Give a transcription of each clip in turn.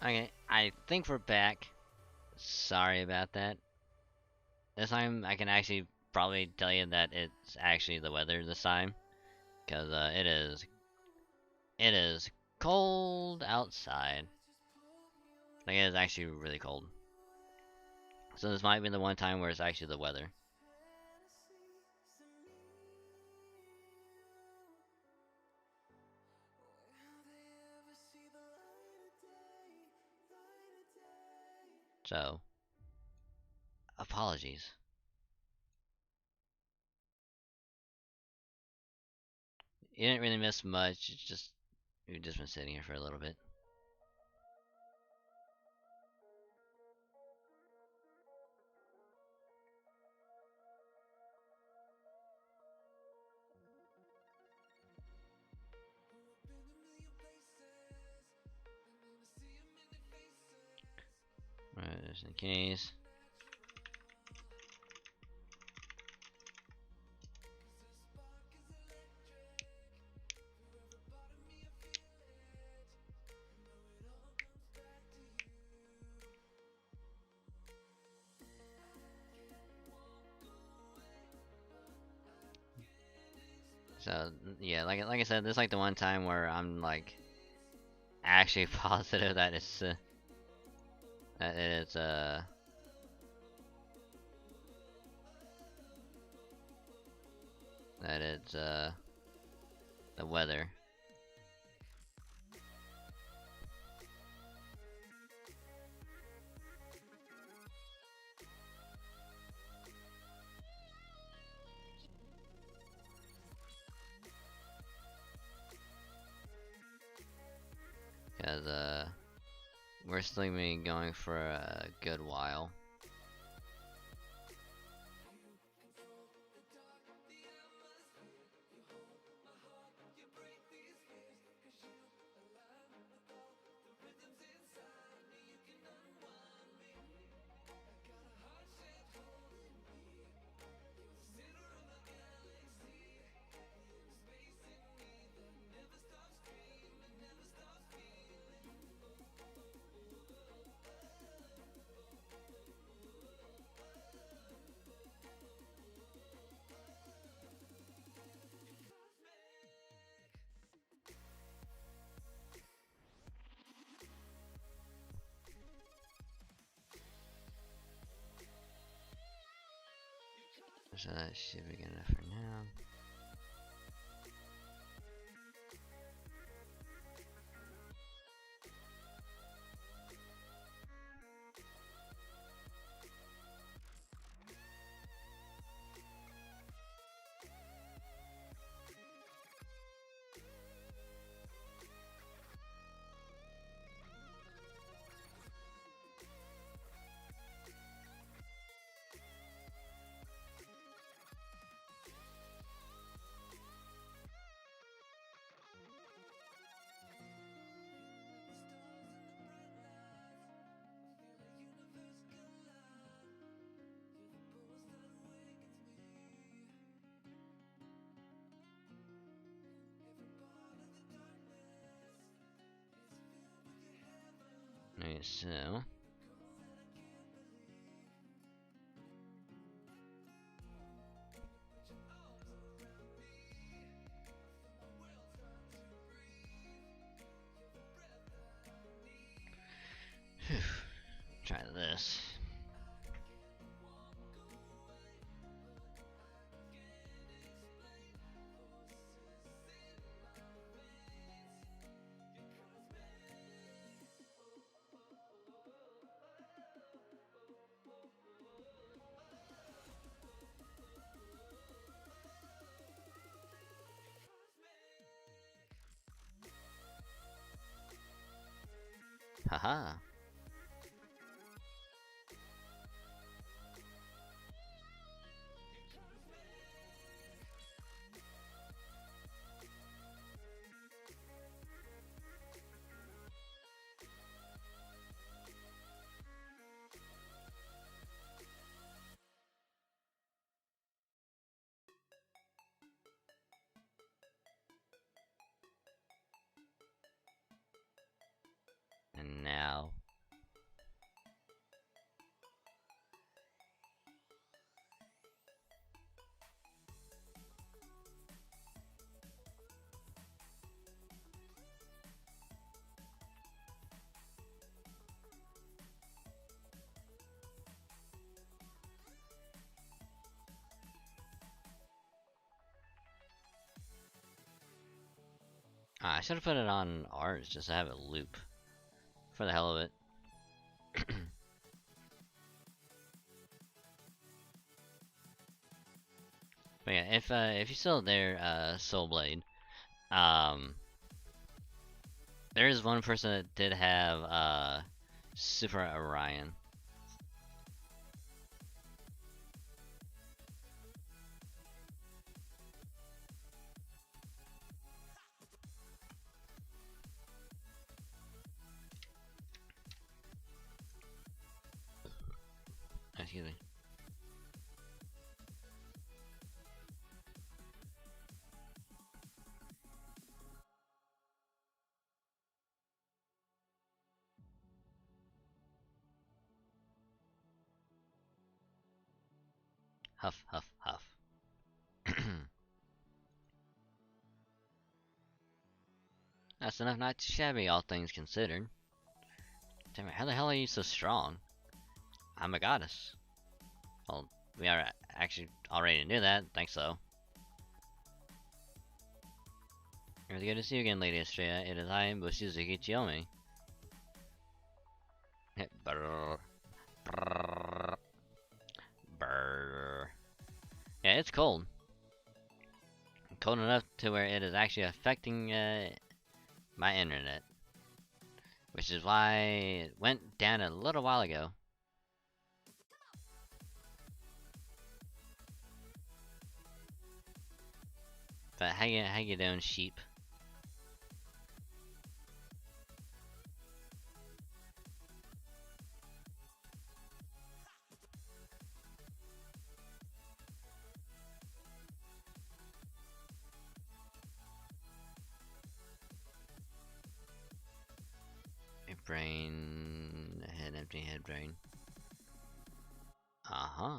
Okay, I think we're back. Sorry about that. This time I can actually probably tell you that it's actually the weather this time, because it is cold outside. Like, it is actually really cold. So this might be the one time where it's actually the weather. So, apologies. You didn't really miss much. It's just we've just been sitting here for a little bit. Right, just in case. So yeah, like I said, this is like the one time where I'm like actually positive that it's the weather. Cause we're still been going for a good while. So that should be good enough for now. Okay, so try this. Haha. And now I should have put it on ours just to have it loop. For the hell of it. But yeah, if you're still there, Soulblade, there is one person that did have Super Orion. Excuse me. Huff, huff, huff. That's enough not too shabby, all things considered. Damn it, how the hell are you so strong? I'm a goddess. Well, we are actually already knew that, thanks though. It's good to see you again, Lady Estrella. It is I, Bushizuki Chiyomi. Brrr. Brrr. Brrr. Yeah, it's cold. Cold enough to where it is actually affecting my internet. Which is why it went down a little while ago. But how you doing, sheep? Brain, head, empty head brain. Uh-huh.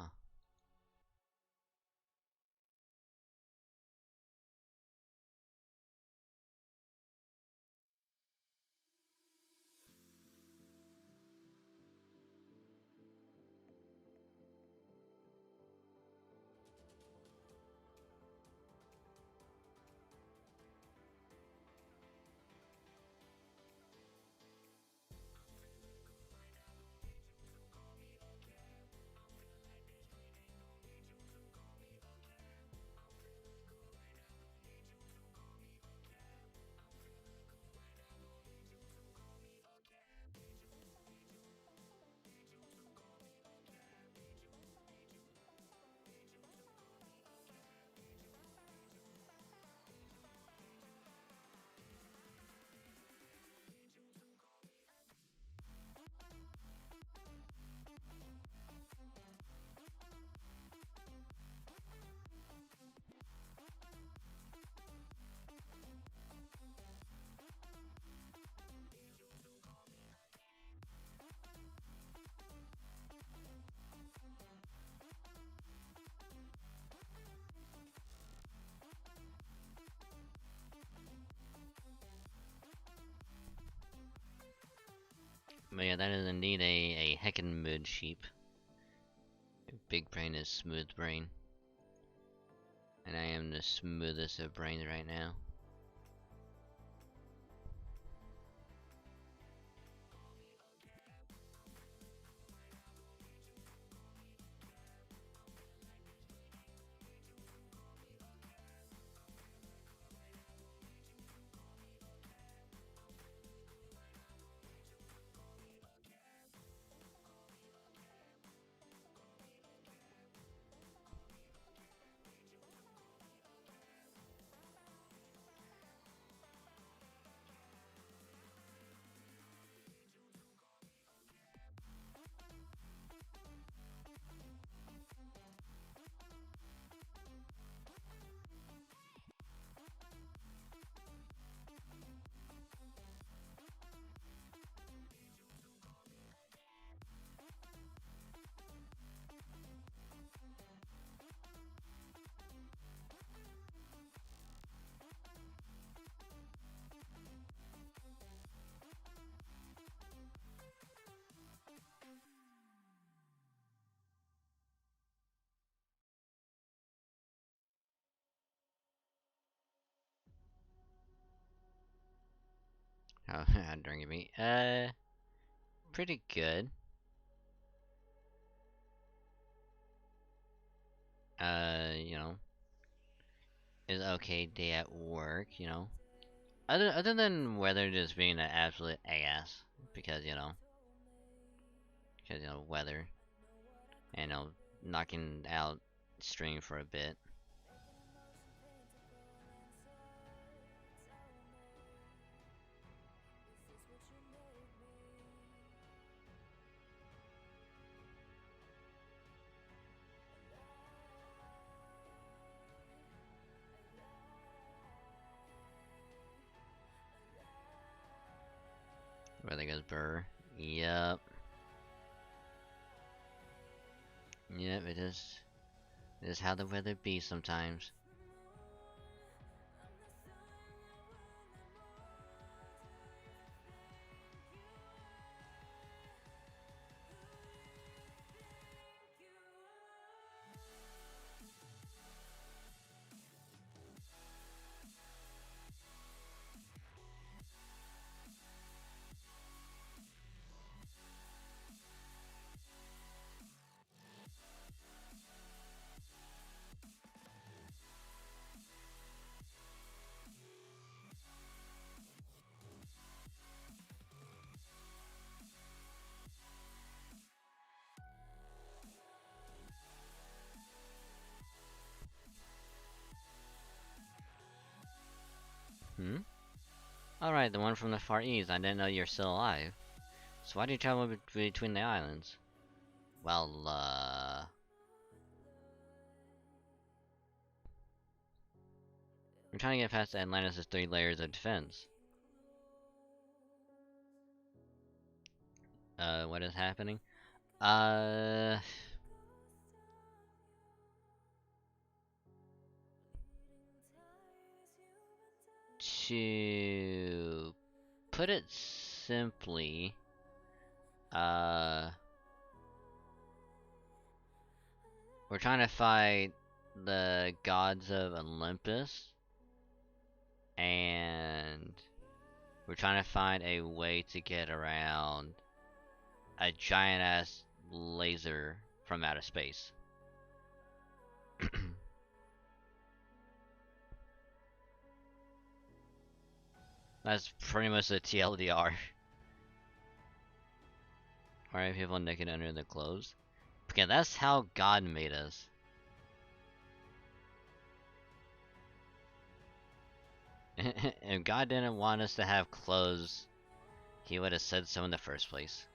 But yeah, that is indeed a heckin' mood sheep. Big brain is smooth brain. And I am the smoothest of brains right now. Oh, drinking me. Pretty good. You know, it's okay day at work. You know, other than weather just being an absolute ass because weather and knocking out stream for a bit. Weather goes burr. Yep. Yep. It is how the weather be sometimes. Hmm? Alright, the one from the Far East. I didn't know you're still alive. So why do you travel between the islands? Well, we're trying to get past Atlantis' 3 layers of defense. What is happening? Uh... To put it simply, uh... we're trying to fight the gods of Olympus, and we're trying to find a way to get around a giant ass laser from outer space. That's pretty much the TLDR. Why are people naked under their clothes? Because that's how God made us. If God didn't want us to have clothes, He would have said so in the first place.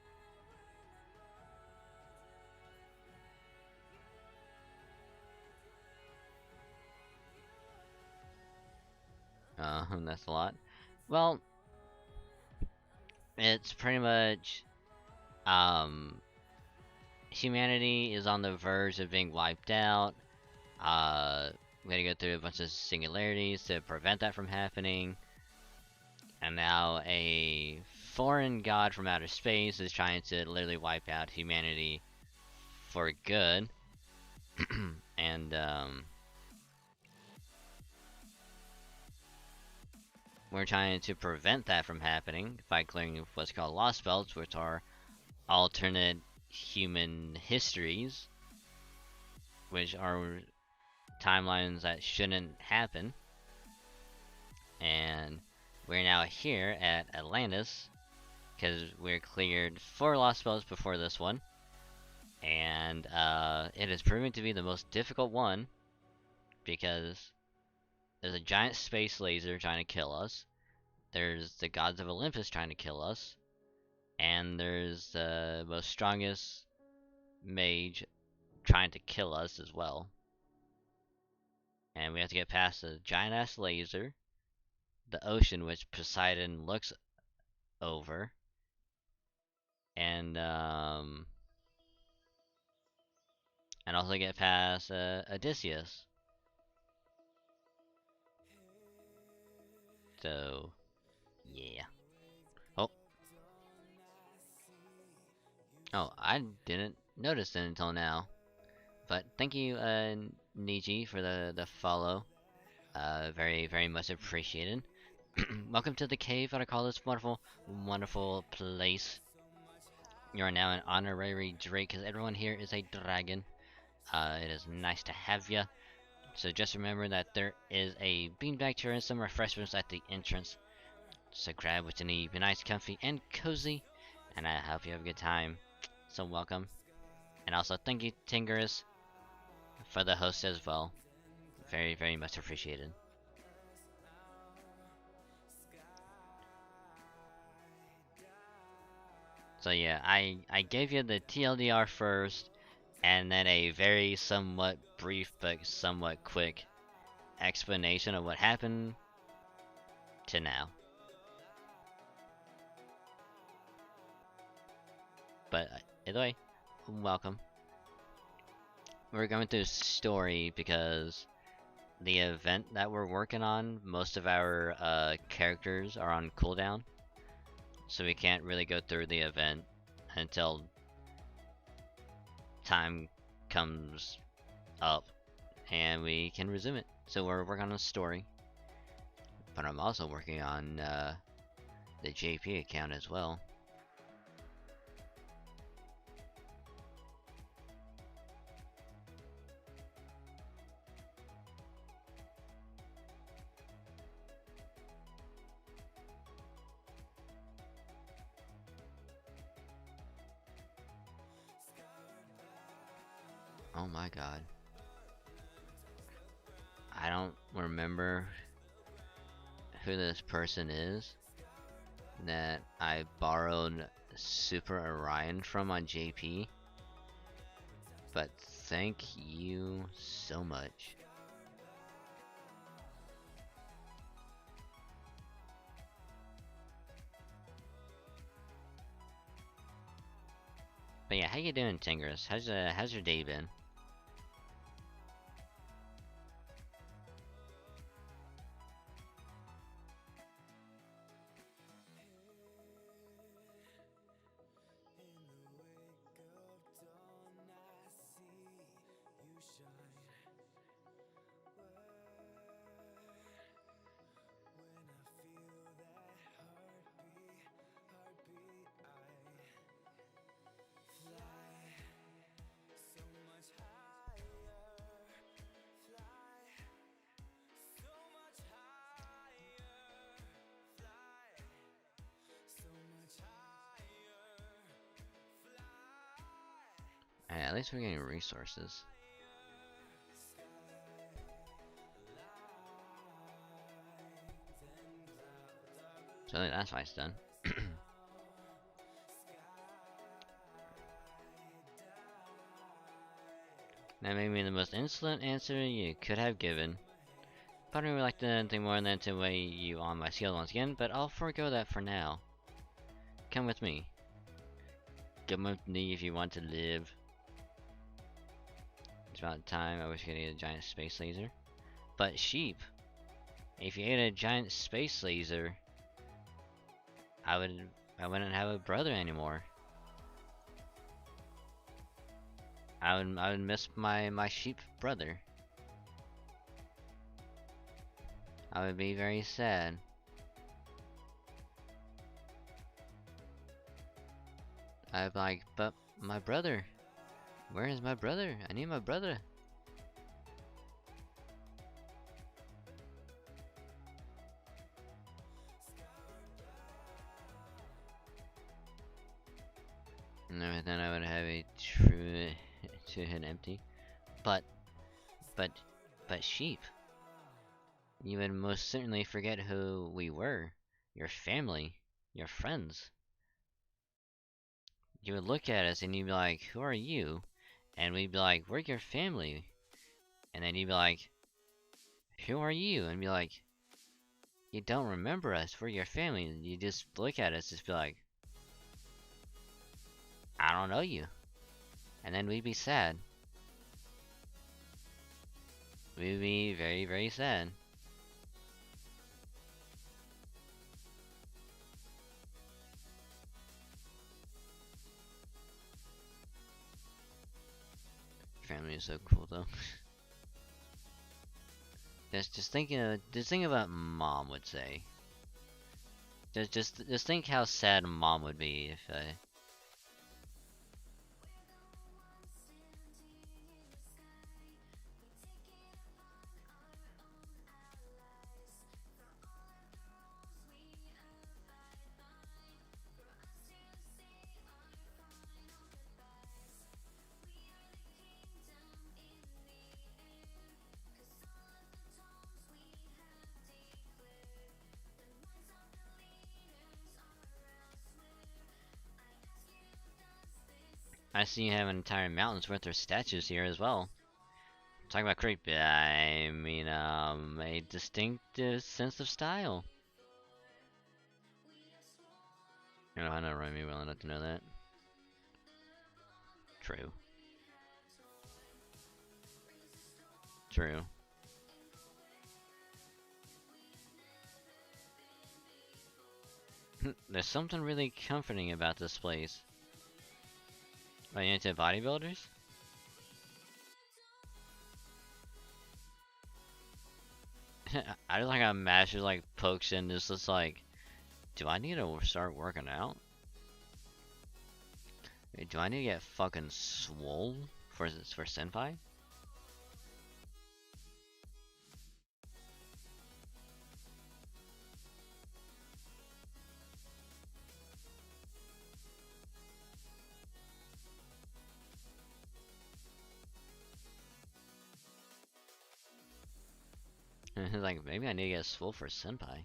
That's a lot. Well, it's pretty much, humanity is on the verge of being wiped out. We gotta go through a bunch of singularities to prevent that from happening. And now a foreign god from outer space is trying to literally wipe out humanity for good. And, we're trying to prevent that from happening by clearing what's called lost belts, which are alternate human histories, which are timelines that shouldn't happen. And we're now here at Atlantis because we're cleared 4 lost belts before this one, and it has proven to be the most difficult one because there's a giant space laser trying to kill us, there's the gods of Olympus trying to kill us, and there's the most strongest mage trying to kill us as well. And we have to get past the giant ass laser, the ocean which Poseidon looks over, and also get past Odysseus. So, yeah. Oh. Oh, I didn't notice it until now. But thank you, Niji, for the follow. Very, very much appreciated. Welcome to the cave, what I call this wonderful, wonderful place. You are now an honorary Drake, because everyone here is a dragon. It is nice to have ya. So just remember that there is a beanbag chair and some refreshments at the entrance. So grab what you need, be nice, comfy, and cozy, and I hope you have a good time. So welcome. And also thank you, Tingerus, for the host as well. Very, very much appreciated. So yeah, I gave you the TLDR first, and then a very somewhat brief but somewhat quick explanation of what happened to now. But either way, welcome. We're going through story because the event that we're working on, most of our characters are on cooldown, so we can't really go through the event until time comes up and we can resume it. So we're working on a story, but I'm also working on the JP account as well. Oh my god. I don't remember who this person is that I borrowed Super Orion from on JP, but thank you so much. But yeah, how you doing, Tingers? How's your day been? At least we're getting resources. So I think that's why it's done. That may be the most insolent answer you could have given. Part of me would like to think more than to weigh you on my scale once again, but I'll forego that for now. Come with me. Come with me if you want to live. It's about time. I wish I could eat a giant space laser. But sheep, if you ate a giant space laser, I wouldn't have a brother anymore. I would miss my sheep brother. I would be very sad. I'd be like, but my brother, where is my brother? I need my brother. And then I would have a true two-hit empty. But sheep, you would most certainly forget who we were. Your family, your friends. You would look at us and you'd be like, who are you? And we'd be like, we're your family. And then you'd be like, who are you? And be like, you don't remember us, we're your family. And you just look at us, just be like, I don't know you. And then we'd be sad. We'd be very, very sad. Family is so cool though. Just think of what Mom would say. Just think how sad mom would be if I see you have an entire mountain's worth of statues here as well. Talking about creepy, I mean, a distinctive sense of style. You know, I know Remy well enough to know that. True. True. There's something really comforting about this place. Are you into bodybuilders? I just like how Mash just like pokes in, just like, do I need to start working out? Wait, do I need to get fucking swole for Senpai? Like, maybe I need to get swole for Senpai.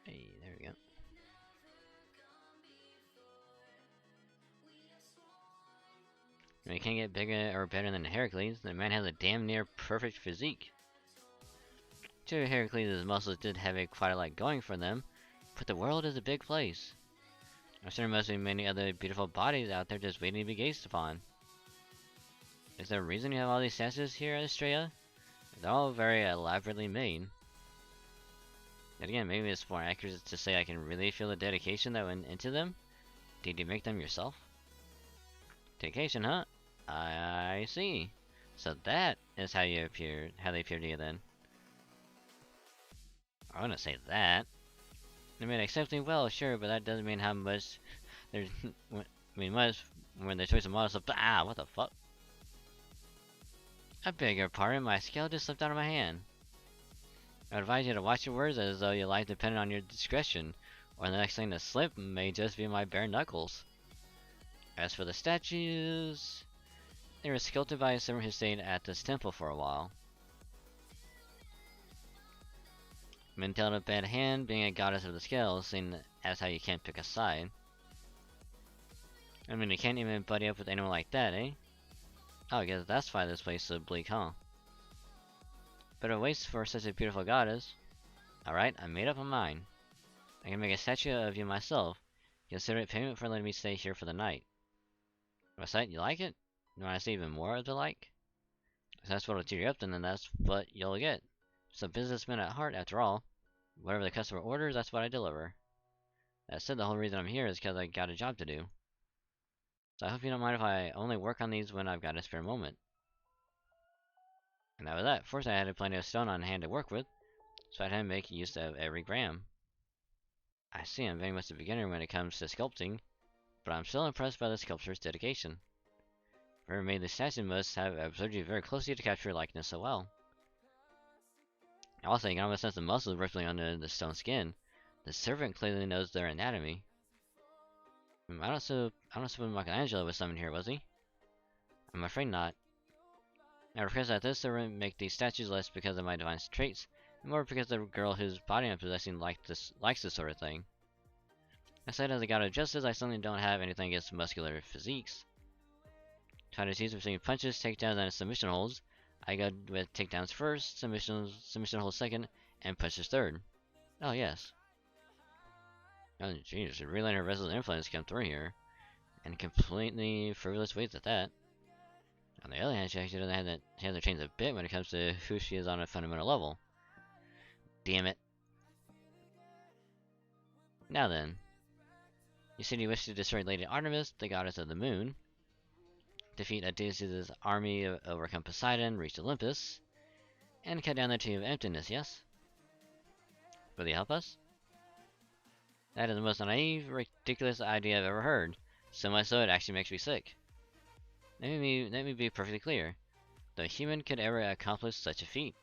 Hey, there we go. You can't get bigger or better than Heracles. The man has a damn near perfect physique. Sure, Heracles' muscles did have quite a lot going for them, but the world is a big place. I'm sure there must be many other beautiful bodies out there just waiting to be gazed upon. Is there a reason you have all these statues here at Estrella? They're all very elaborately made. And again, maybe it's more accurate to say I can really feel the dedication that went into them. Did you make them yourself? Dedication, huh? I see. So that is how they appear to you then. I wouldn't say that. I mean, exceptionally well, sure, but that doesn't mean how much there's. I mean, much when the choice of models. Ah, what the fuck? I beg your pardon, my scale just slipped out of my hand. I would advise you to watch your words as though your life depended on your discretion, or the next thing to slip may just be my bare knuckles. As for the statues, they were sculpted by a servant who stayed at this temple for a while. Men dealt a bad hand, being a goddess of the scales, seen as how you can't pick a side. I mean, you can't even buddy up with anyone like that, eh? Oh, I guess that's why this place is so bleak, huh? But a waste for such a beautiful goddess. Alright, I made up my mind. I can make a statue of you myself. Consider it payment for letting me stay here for the night. What's that? You like it? You want to see even more of the like? If that's what'll cheer you up, then that's what you'll get. Just a businessman at heart, after all. Whatever the customer orders, that's what I deliver. That said, the whole reason I'm here is because I got a job to do. So I hope you don't mind if I only work on these when I've got a spare moment. And that was that. First I had plenty of stone on hand to work with, so I had to make use of every gram. I see I'm very much a beginner when it comes to sculpting, but I'm still impressed by the sculptor's dedication. Whoever made the statue must have observed you very closely to capture your likeness so well. Also, you can almost sense the muscles rippling under the stone skin. The servant clearly knows their anatomy. I don't suppose Michelangelo was summoned here, was he? I'm afraid not. I request that this servant make these statues less because of my divine traits, and more because the girl whose body I'm possessing likes this sort of thing. I said as a god of justice, I certainly don't have anything against muscular physiques. Try to use between punches, takedowns, and submission holds. I go with takedowns first, submission holds second, and pushes third. Oh, yes. Oh, Jesus, she really let her resolute influence come through here. And completely frivolous ways at that. On the other hand, she actually doesn't have that. She has to change a bit when it comes to who she is on a fundamental level. Damn it. Now then. You said you wish to destroy Lady Artemis, the goddess of the moon. Defeat Odysseus' army, overcome Poseidon, reach Olympus. And cut down the Tree of Emptiness, yes? Will you help us? That is the most naive, ridiculous idea I've ever heard. So much so it actually makes me sick. Let me be perfectly clear. No human could ever accomplish such a feat.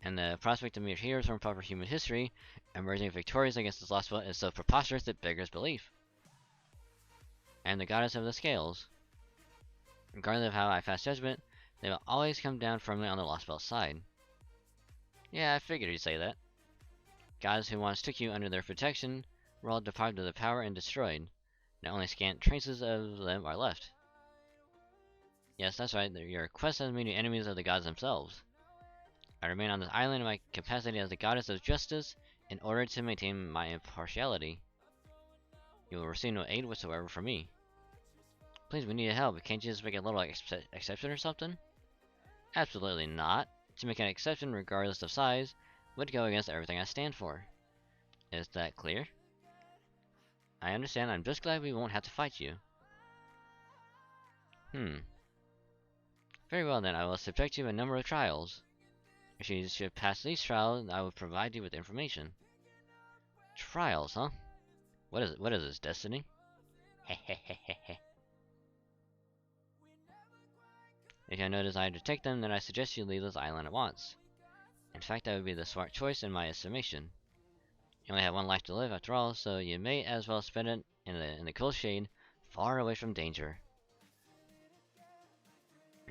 And the prospect of mere heroes from proper human history emerging victorious against this lost foe is so preposterous it beggars belief. And the goddess of the scales. Regardless of how I pass judgment, they will always come down firmly on the lost spell's side. Yeah, I figured you'd say that. Gods who once took you under their protection were all deprived of the power and destroyed. Now only scant traces of them are left. Yes, that's right, your quest has made you enemies of the gods themselves. I remain on this island in my capacity as the goddess of justice in order to maintain my impartiality. You will receive no aid whatsoever from me. Please, we need help. Can't you just make a little exception or something? Absolutely not. To make an exception, regardless of size, would go against everything I stand for. Is that clear? I understand. I'm just glad we won't have to fight you. Very well then, I will subject you to a number of trials. If you should pass these trials, I will provide you with information. Trials, huh? What is this, destiny? Hehehehe. If you have no desire to take them, then I suggest you leave this island at once. In fact, that would be the smart choice in my estimation. You only have one life to live after all, so you may as well spend it in the cool shade, far away from danger.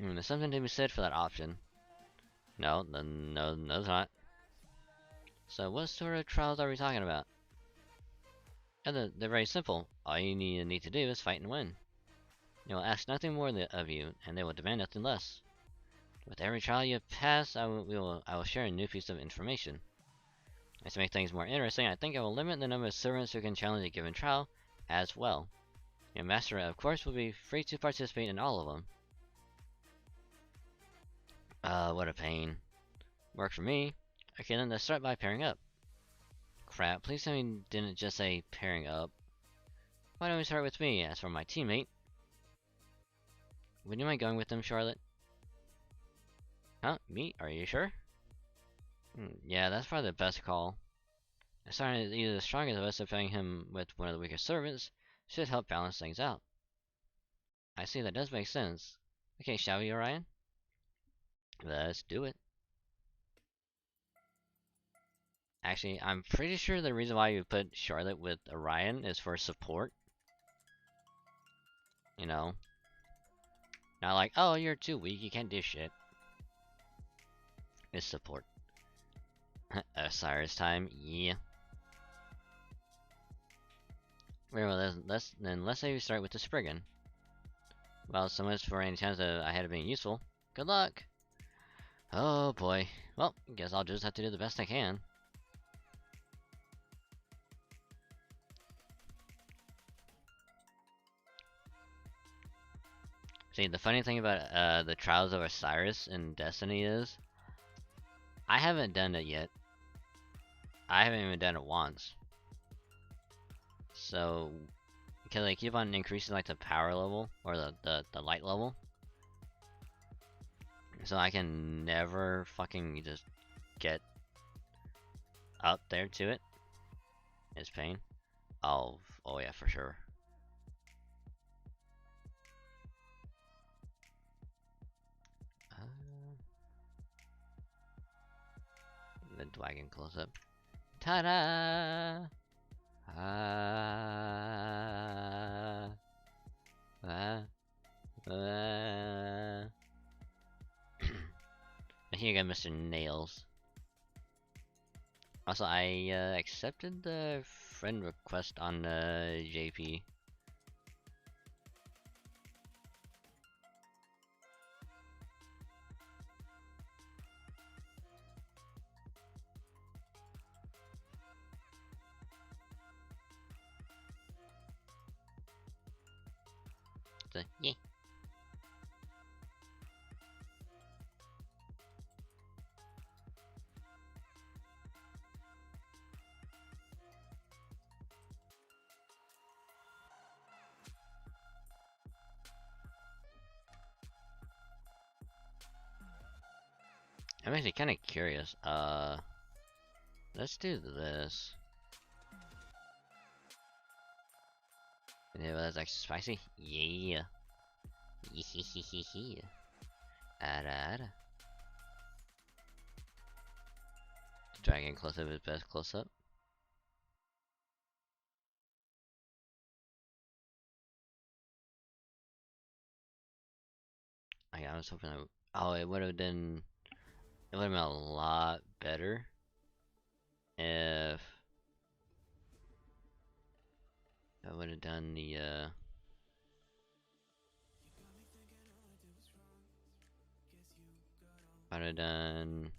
There's something to be said for that option. No, there's not. So what sort of trials are we talking about? Yeah, they're very simple. All you need to do is fight and win. They will ask nothing more of you, and they will demand nothing less. With every trial you pass, I will share a new piece of information. And to make things more interesting, I think I will limit the number of servants who can challenge a given trial as well. Your master, of course, will be free to participate in all of them. What a pain. Worked for me. Okay, then let's start by pairing up. Crap, please tell me you didn't just say pairing up. Why don't we start with me, as for my teammate? Would you mind going with them, Charlotte? Huh? Me? Are you sure? Yeah, that's probably the best call. Starting either the strongest of us, or pairing him with one of the weaker servants, should help balance things out. I see, that does make sense. Okay, shall we, Orion? Let's do it. Actually, I'm pretty sure the reason why you put Charlotte with Orion is for support. You know? Not like, oh, you're too weak, you can't do shit. It's support. Osiris time, yeah. Very well, let's say we start with the Spriggan. Well, so much for any chance that I had of being useful. Good luck! Oh boy. Well, guess I'll just have to do the best I can. See, the funny thing about the Trials of Osiris in Destiny is, I haven't done it yet. I haven't even done it once. So, because they keep on increasing like the power level, or the light level. So I can never fucking just get up there to it. It's pain. Oh yeah, for sure. The dragon close up. Ta-da! Here you go, Mr. Nails. Also, I accepted the friend request on JP. the yeah. I'm actually kind of curious. Let's do this. And it was actually spicy. Yeah. Yeah. Ara. Dragon close up is best close up. I was hoping oh, it would have been. It would have been a lot better if I would have done the I would have done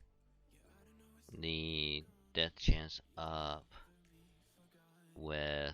the death chance up with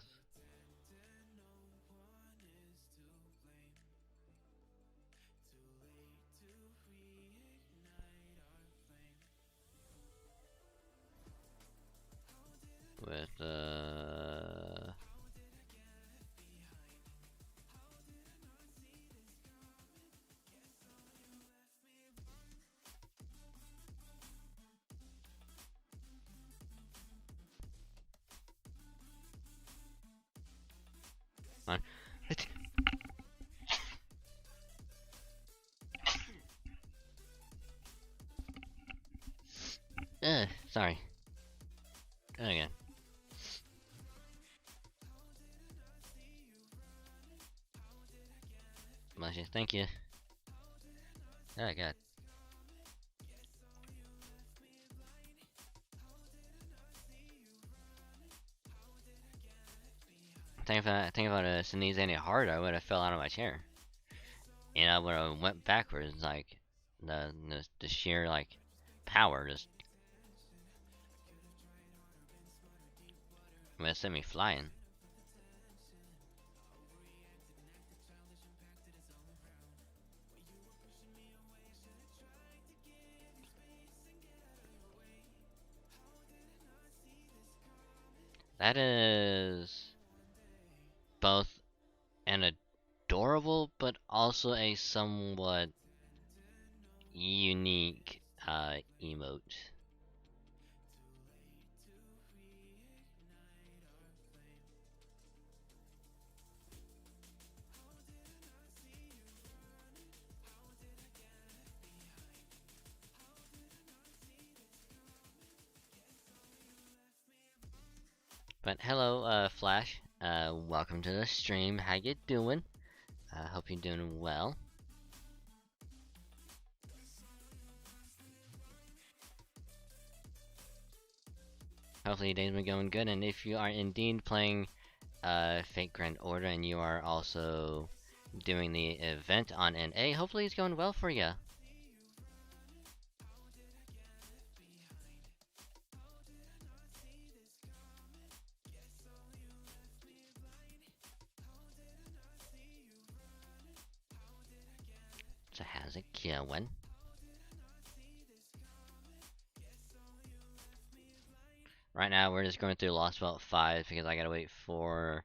on. Sorry. Go again. Bless you. Thank you. Oh god. Think if I would have sneezed any harder, I would have fell out of my chair. And I would have went backwards, like the sheer like power just would have sent me flying. That is both an adorable but also a somewhat unique emote. But hello, Flash. Welcome to the stream. How you doing? Hope you're doing well. Hopefully your day's been going good, and if you are indeed playing Fate Grand Order and you are also doing the event on NA, hopefully it's going well for you. So how's it going? Right now we're just going through Lost Belt 5 because I gotta wait for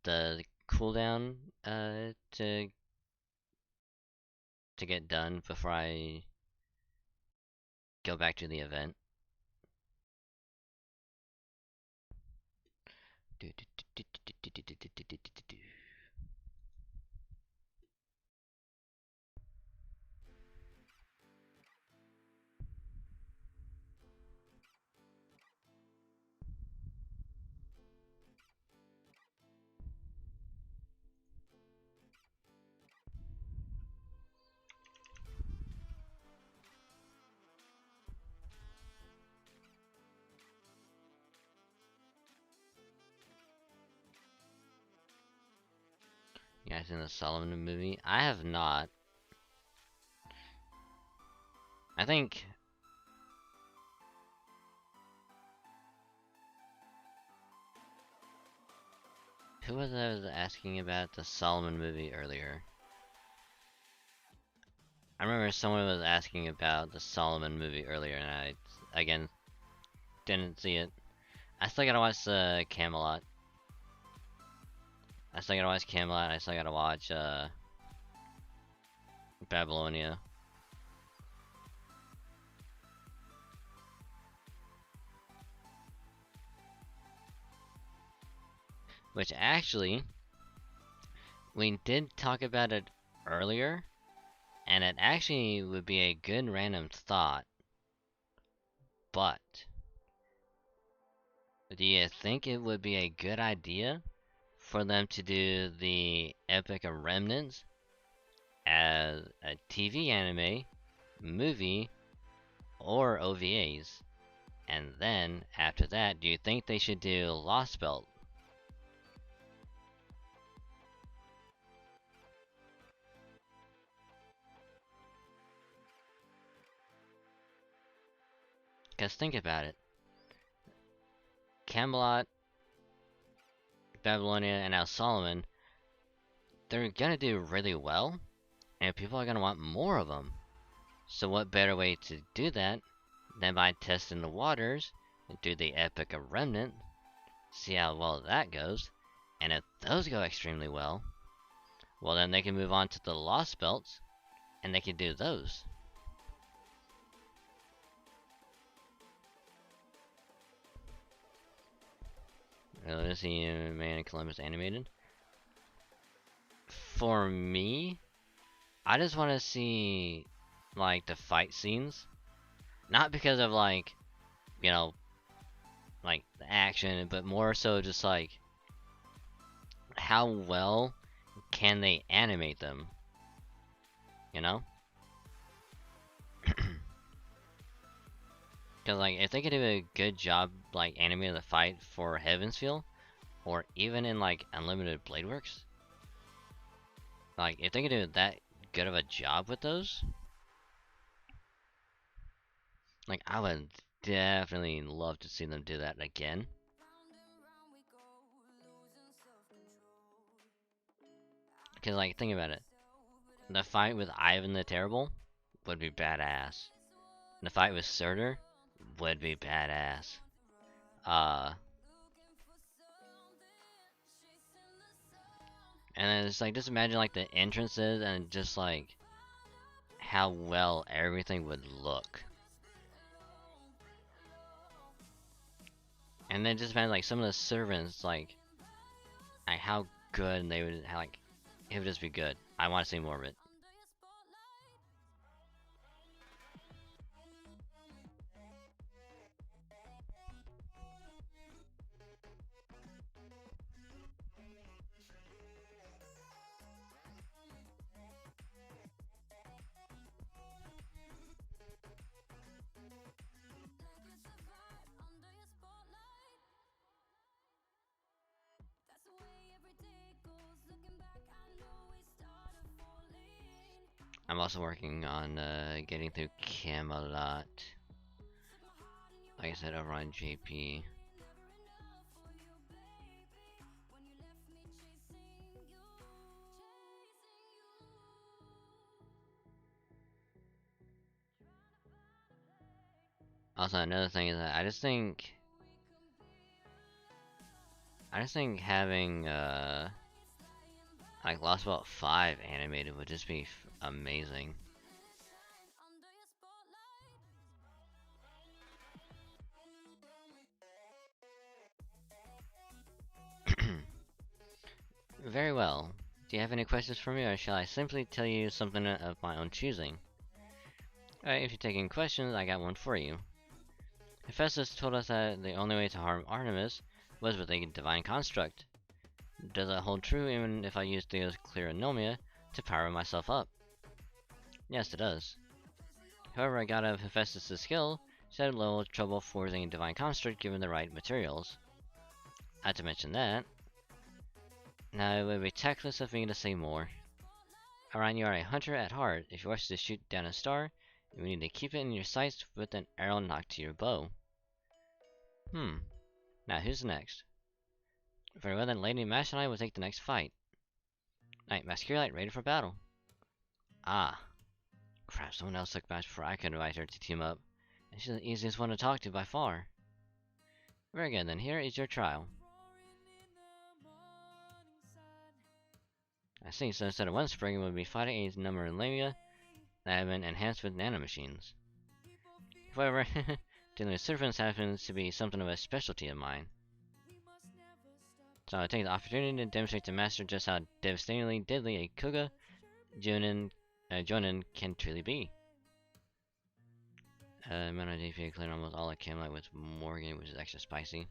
the cooldown to get done before I go back to the event. You guys seen the Solomon movie? I have not. I think who was I asking about the Solomon movie earlier? I remember someone was asking about the Solomon movie earlier, and I, again, didn't see it. I still gotta watch Camelot. I still gotta watch Camelot. I still gotta watch Babylonia. Which actually, we did talk about it earlier, and it actually would be a good random thought. But do you think it would be a good idea for them to do the Epic of Remnants as a TV anime, movie, or OVAs? And then, after that, do you think they should do Lost Belt? Because think about it. Camelot, Babylonia, and now Solomon, they're gonna do really well, and people are gonna want more of them. So what better way to do that than by testing the waters and do the Epic of Remnant, see how well that goes, and if those go extremely well, well then they can move on to the Lost Belts, and they can do those. Let's see, Man in Columbus animated. For me, I just want to see, like, the fight scenes. Not because of, like, you know, like, the action, but more so just, like, how well can they animate them? You know? Because, like, if they could do a good job, like, animating the fight for Heavensfield, or even in, like, Unlimited Blade Works, like, if they could do that good of a job with those, like, I would definitely love to see them do that again. Because, like, think about it. The fight with Ivan the Terrible would be badass. The fight with Surtur would be badass. And then it's like, just imagine, like, the entrances and just, like, how well everything would look. And then just imagine, like, some of the servants, like how good they would, how, like, it would just be good. I want to see more of it. I'm also working on getting through Camelot. Like I said, over on JP. Also, another thing is that I just think having like Lost Belt 5 animated would just be amazing. Very well. Do you have any questions for me, or shall I simply tell you something of my own choosing? Alright, if you're taking questions, I got one for you. Hephaestus told us that the only way to harm Artemis was with a divine construct. Does that hold true even if I use Theo's Cleronomia to power myself up? Yes, it does. However, I got out of Hephaestus' skill, so I had little trouble forging a divine construct given the right materials. Not to mention that. Now, it would be tactless of me to say more. Orion, you are a hunter at heart. If you wish to shoot down a star, you need to keep it in your sights with an arrow knocked to your bow. Now who's next? Very well then, Lady Mash and I will take the next fight. Alright, Masculite ready for battle. Ah. Crap, someone else took match before I could invite her to team up. And she's the easiest one to talk to by far. Very good, then here is your trial. I see, so instead of one spring, we'll be fighting a number of Lamia that have been enhanced with nanomachines. However, dealing with servants happens to be something of a specialty of mine. So I take the opportunity to demonstrate to Master just how devastatingly deadly a Kuga Jonin can truly be. Amount of DP cleared almost all I came like with Morgan, which is extra spicy.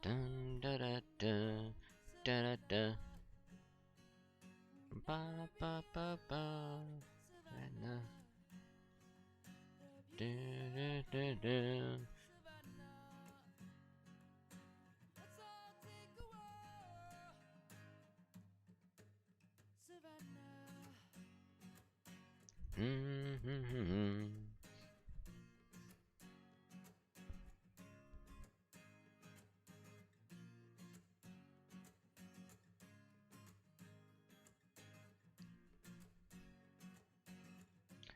Dun da da da da da da. Ba ba ba ba. Da da da da.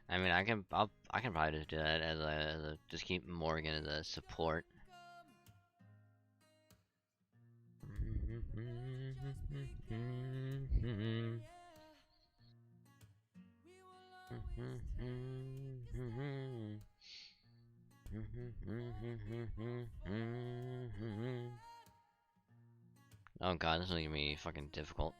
I mean, I can probably just do that as a just keep Morgan as a support. Oh god, this is gonna be fucking difficult.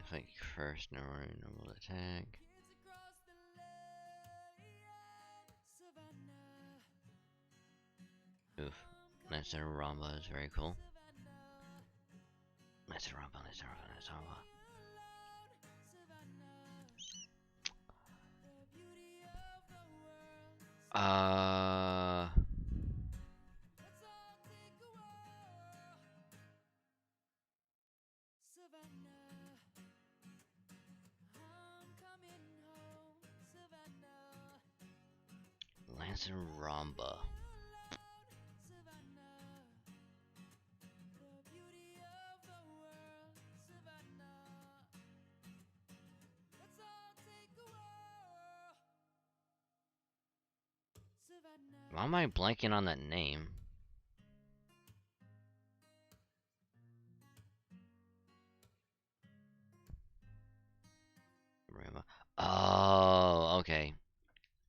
If I first normal attack. Oof. Nice Ramba is very cool. Nice Ramba, nice Ramba, nice Ramba. Lance and Ramba. Why am I blanking on that name? Oh, okay.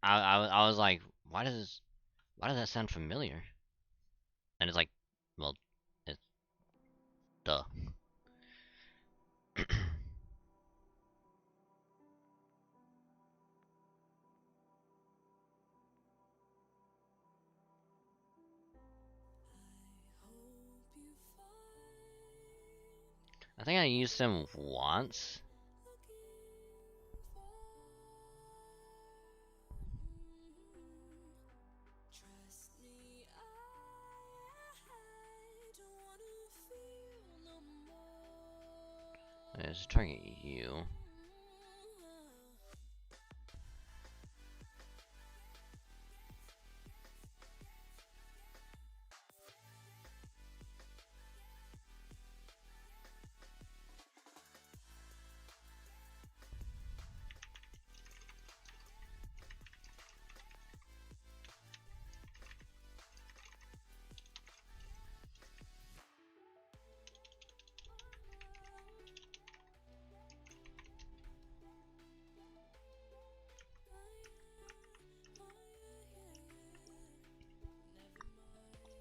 I was like, why does that sound familiar? And it's like, well, it's duh. I think I used him once. Let's target you.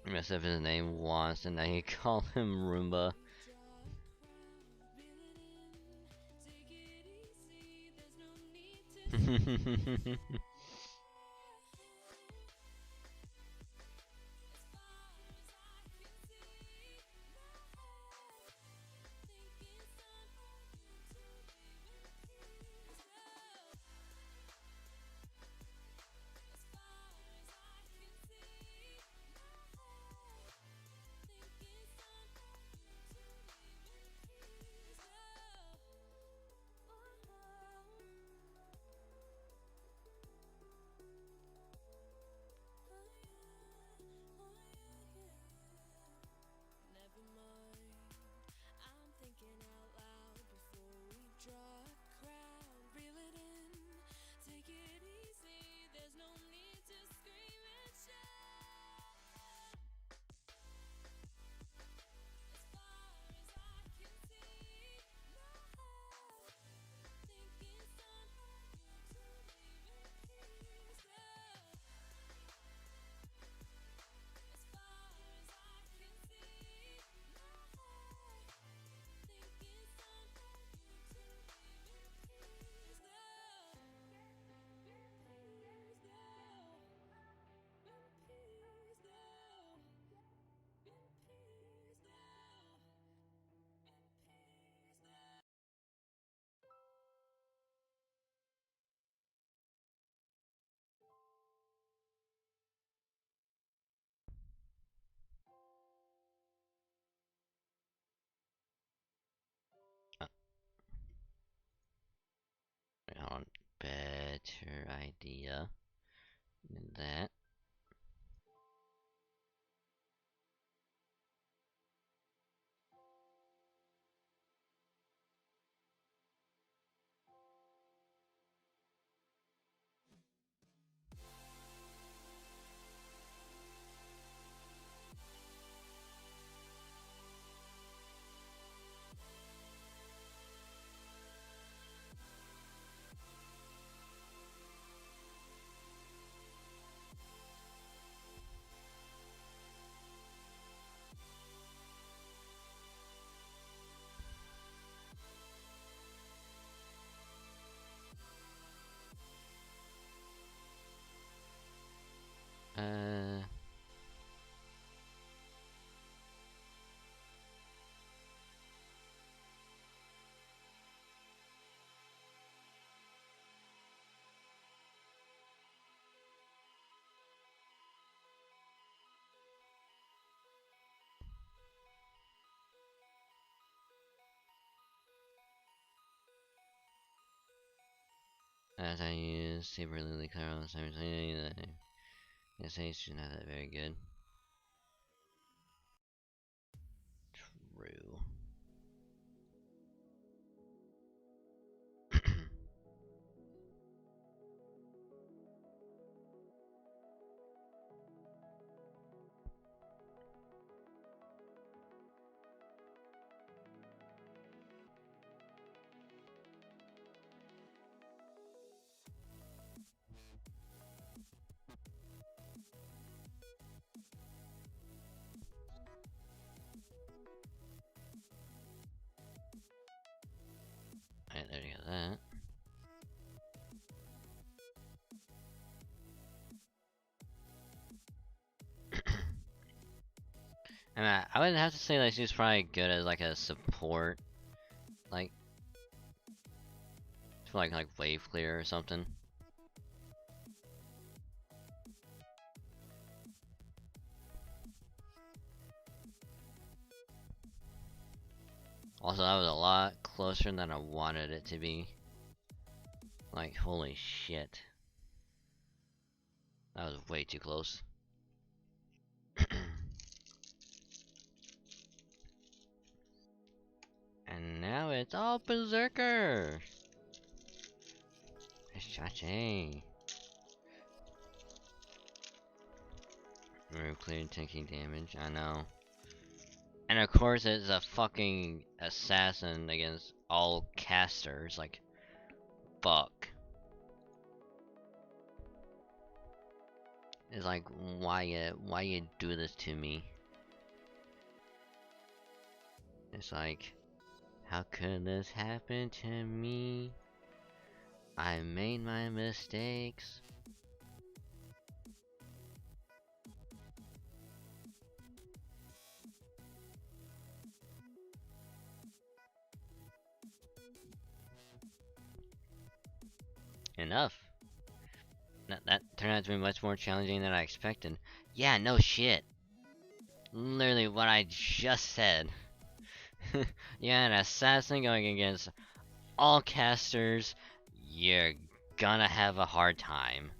I messed up his name once and then he called him Roomba. idea. That. Uh. As I use Saber Lily Clear on the same thing, the SH should not that very good. True. Alright, there you go, that. And I would have to say that she's probably good as like a support, like for like wave clear or something. Also, that was a lot closer than I wanted it to be. Like, holy shit. That was way too close. And now it's all Berserker! Chache. Remove clear taking damage, I know. And of course it's a fucking assassin against all casters, like, fuck. It's like, why you do this to me? It's like, how could this happen to me? I made my mistakes. Enough. That turned out to be much more challenging than I expected. Yeah, no shit. Literally what I just said. Yeah, an assassin going against all casters, you're gonna have a hard time.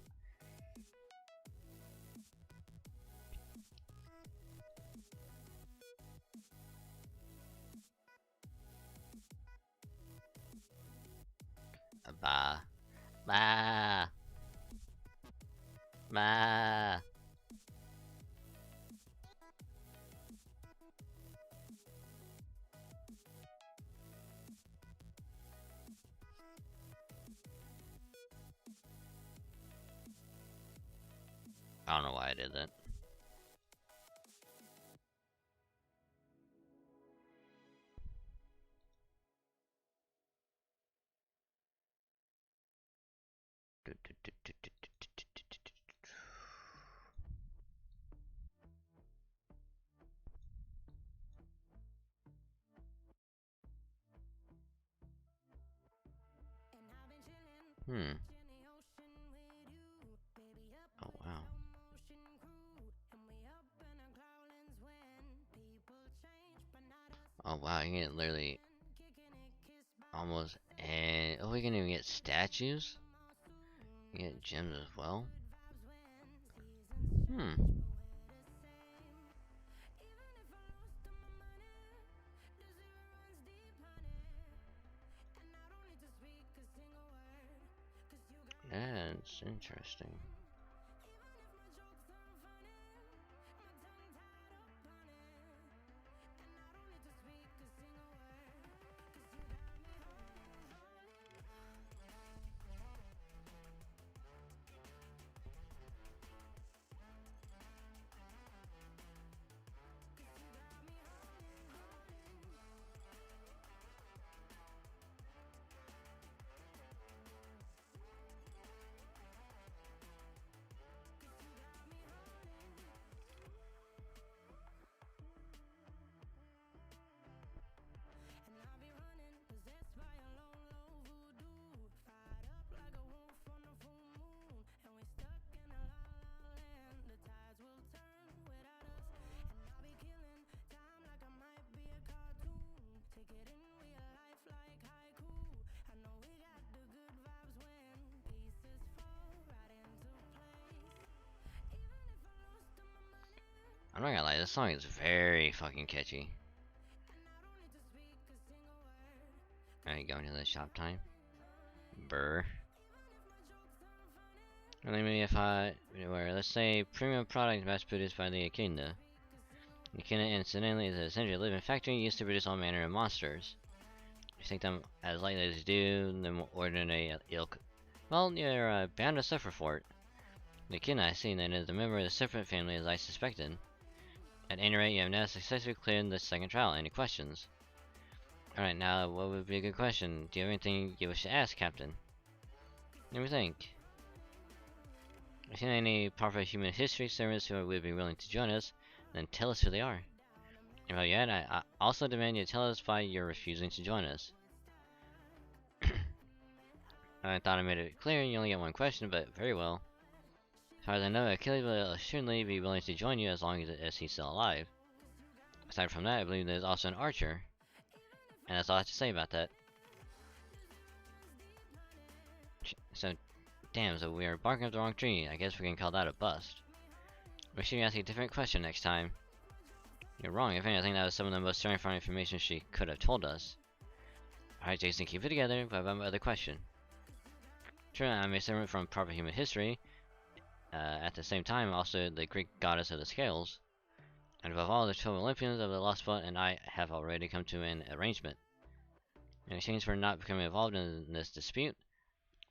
Bah. Bah. Bah. I don't know why I did that. Hmm. Oh wow. Oh wow, you can literally almost and oh, we can even get statues? You get gems as well. Hmm. That's interesting. I'm not gonna lie, this song is very fucking catchy. Alright, going to the shop time. Burr. And maybe if where let's say premium product mass produced by the Echidna. The Echidna incidentally is essentially a living factory used to produce all manner of monsters. You take them as lightly as you do, the more ordinary ilk. Well, you're bound to suffer for it. The Echidna, I see that is a member of the serpent family as I suspected. At any rate, you have now successfully cleared the second trial. Any questions? Alright, now what would be a good question? Do you have anything you wish to ask, Captain? Let me think. If you know any powerful human history servants who would be willing to join us, then tell us who they are. And while you're at it, I also demand you tell us why you're refusing to join us. I thought I made it clear you only get one question, but very well. As far as I know, Achilles will assuredly be willing to join you as long as he's still alive. Aside from that, I believe there's also an archer. And that's all I have to say about that. So, damn, so we are barking up the wrong tree. I guess we can call that a bust. Make sure you ask a different question next time. You're wrong. If anything, I think that was some of the most terrifying information she could have told us. Alright, Jason, keep it together. But about my other question. True, I'm a servant from proper human history. At the same time, also the Greek goddess of the scales. And above all, the 12 Olympians of the Lost Spot and I have already come to an arrangement. In exchange for not becoming involved in this dispute,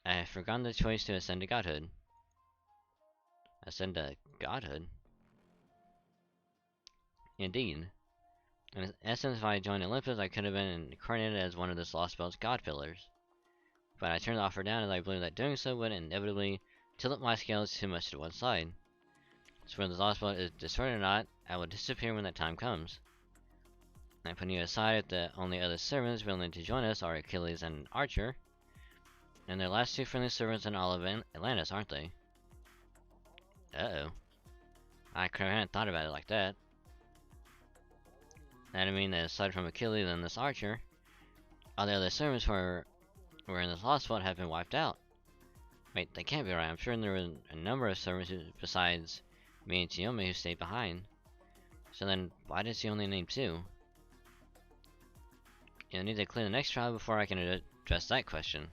I have forgone the choice to ascend to godhood. Ascend to godhood? Indeed. In essence, if I had joined Olympus, I could have been incarnated as one of this Lost Spell's god pillars. But I turned the offer down as I believed that doing so would inevitably tilt my scales too much to one side. So whether the Lost Spell is destroyed or not, I will disappear when that time comes. And putting you aside, the only other servants willing to join us are Achilles and Archer. And their last two friendly servants in all of Atlantis, aren't they? Uh-oh. I hadn't thought about it like that. That'd mean that aside from Achilles and this Archer, all the other servants who were in this Lost Spot have been wiped out. Wait, that can't be right. I'm sure there were a number of servants besides me and Chiyomi who stayed behind. So then, why did she only name two? You'll need to clear the next trial before I can address that question.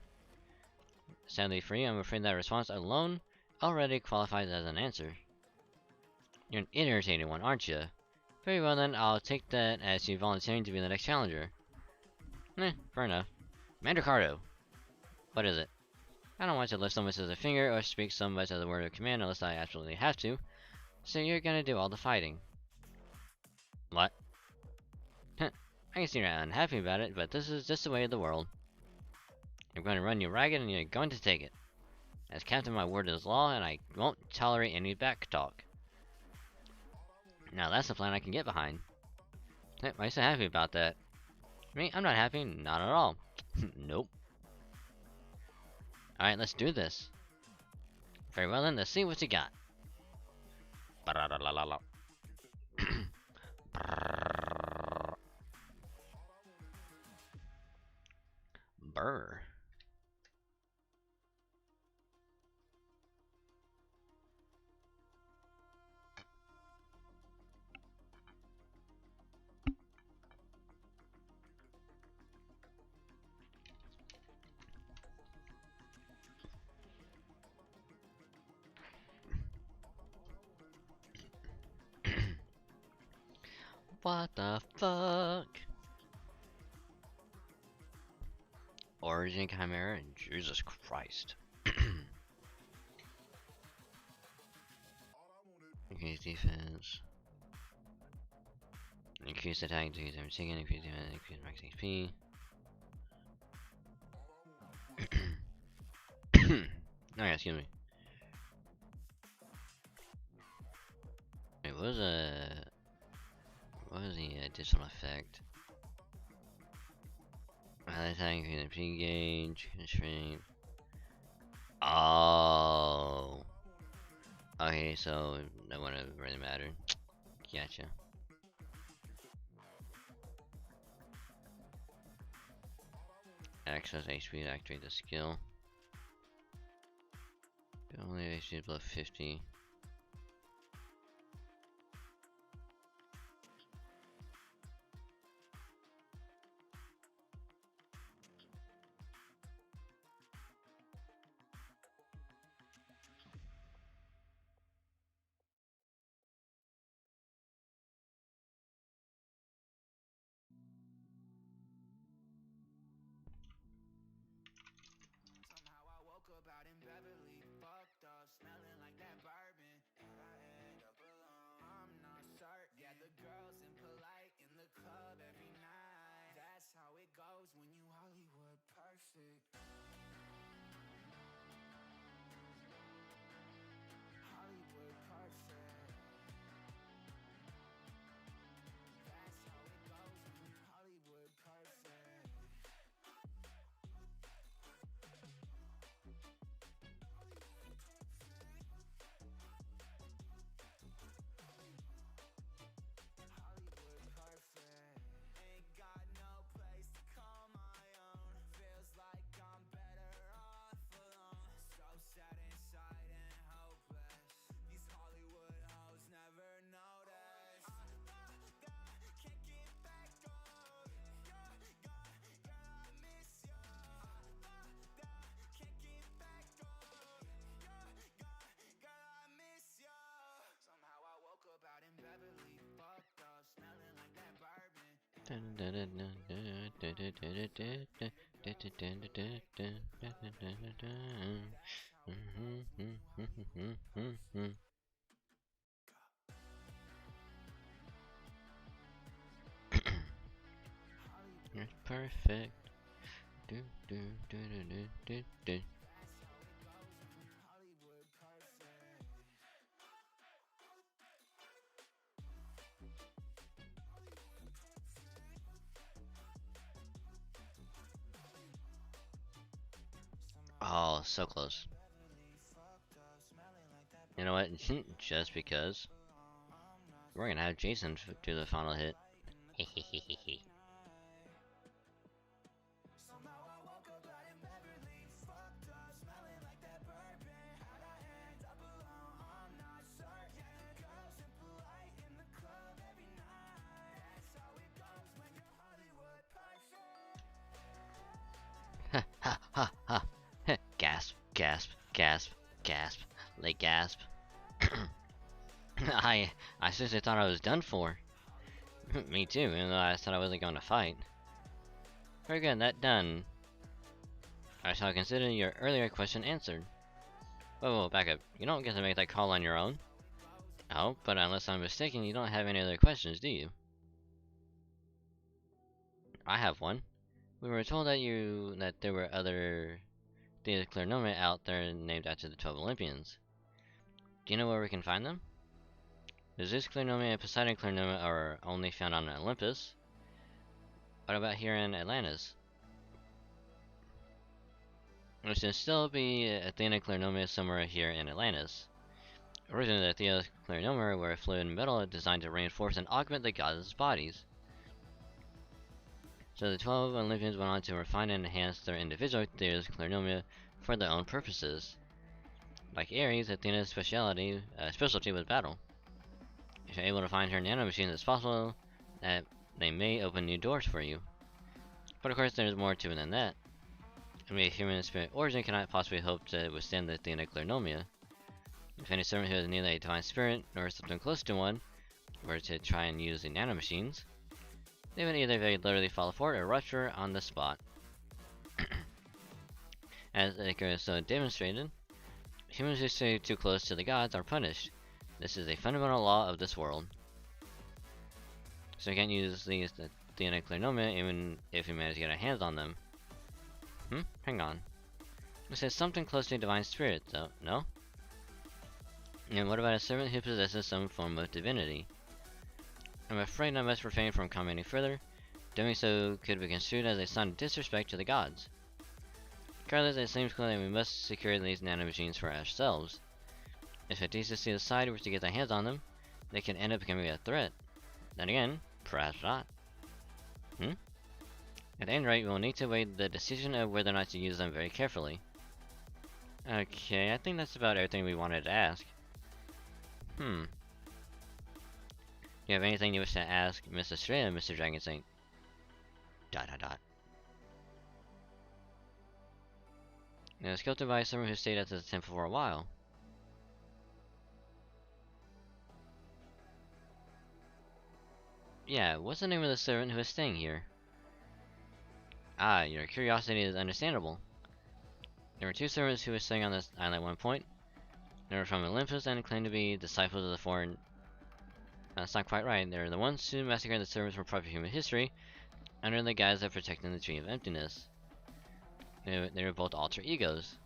Sadly for you, I'm afraid that response alone already qualifies as an answer. You're an irritating one, aren't you? Very well then, I'll take that as you volunteering to be the next challenger. Fair enough. Mandracardo! What is it? I don't want to lift so much as a finger or speak so much as a word of command unless I absolutely have to. So you're gonna do all the fighting. What? I can see you're unhappy about it, but this is just the way of the world. I'm going to run you ragged and you're going to take it. As captain, my word is law and I won't tolerate any back talk. Now that's a plan I can get behind. Why are you so happy about that? Me? I'm not happy. Not at all. Nope. Alright, let's do this. Very well then, let's see what you got. Brr. What the fuck? Origin Chimera? Jesus Christ. Increase defense. Increase attack, increase damage taken, increase damage, increase max HP. Oh yeah, excuse me. Wait, what was the additional effect? Attack, increase HP gauge, constraint. Oh. Okay, so that wouldn't really matter. Gotcha. Access HP to activate the skill. Only HP below 50. It's perfect. Oh, so close. You know what? Just because we're gonna have Jason do the final hit. Hehehehe. Ha ha ha ha. Gasp, gasp, gasp, gasp, like gasp. I seriously thought I was done for. Me too, even though I thought I wasn't going to fight. Very good, that done. I shall consider your earlier question answered. Whoa, back up. You don't get to make that call on your own. Oh, but unless I'm mistaken, you don't have any other questions, do you? I have one. We were told that there were other Theta Clearnoma out there named after the 12 Olympians. Do you know where we can find them? Is this Clearnoma and Poseidon Clearnoma are only found on Olympus? What about here in Atlantis? There should still be Athena Clearnoma somewhere here in Atlantis. Originally, the Athena Clearnoma were a fluid metal designed to reinforce and augment the goddess' bodies. So the 12 Olympians went on to refine and enhance their individual Thea's Clearnoma for their own purposes. Like Ares, Athena's specialty was battle. If you're able to find her nanomachines, it's possible that they may open new doors for you. But of course, there's more to it than that. I mean, a human spirit origin cannot possibly hope to withstand the Athena Clearnomia. If any servant who has neither a divine spirit nor something close to one, were to try and use the nanomachines, they would either very literally fall apart or rupture on the spot. As Icarus so demonstrated, humans who stay too close to the gods are punished. This is a fundamental law of this world. So we can't use these the nuclear nomad even if we manage to get our hands on them. Hang on. It says something close to a divine spirit, though, no? And what about a servant who possesses some form of divinity? I'm afraid I must refrain from commenting further. Doing so could be construed as a sign of disrespect to the gods. Regardless, it seems clear that we must secure these nanomachines for ourselves. If Odysseus decide to get their hands on them, they can end up becoming a threat. Then again, perhaps not. At any rate, we'll need to weigh the decision of whether or not to use them very carefully. Okay, I think that's about everything we wanted to ask. Do you have anything you wish to ask Mr. Strand, Mr. Dragon Saint? ... It was sculpted by someone who stayed at the temple for a while. Yeah, what's the name of the servant who is staying here? Ah, your curiosity is understandable. There were two servants who were staying on this island at one point. They were from Olympus and claimed to be disciples of the foreign... That's not quite right. They're the ones who massacred the servants for part of human history, under the guise of protecting the Tree of Emptiness. They were both alter egos.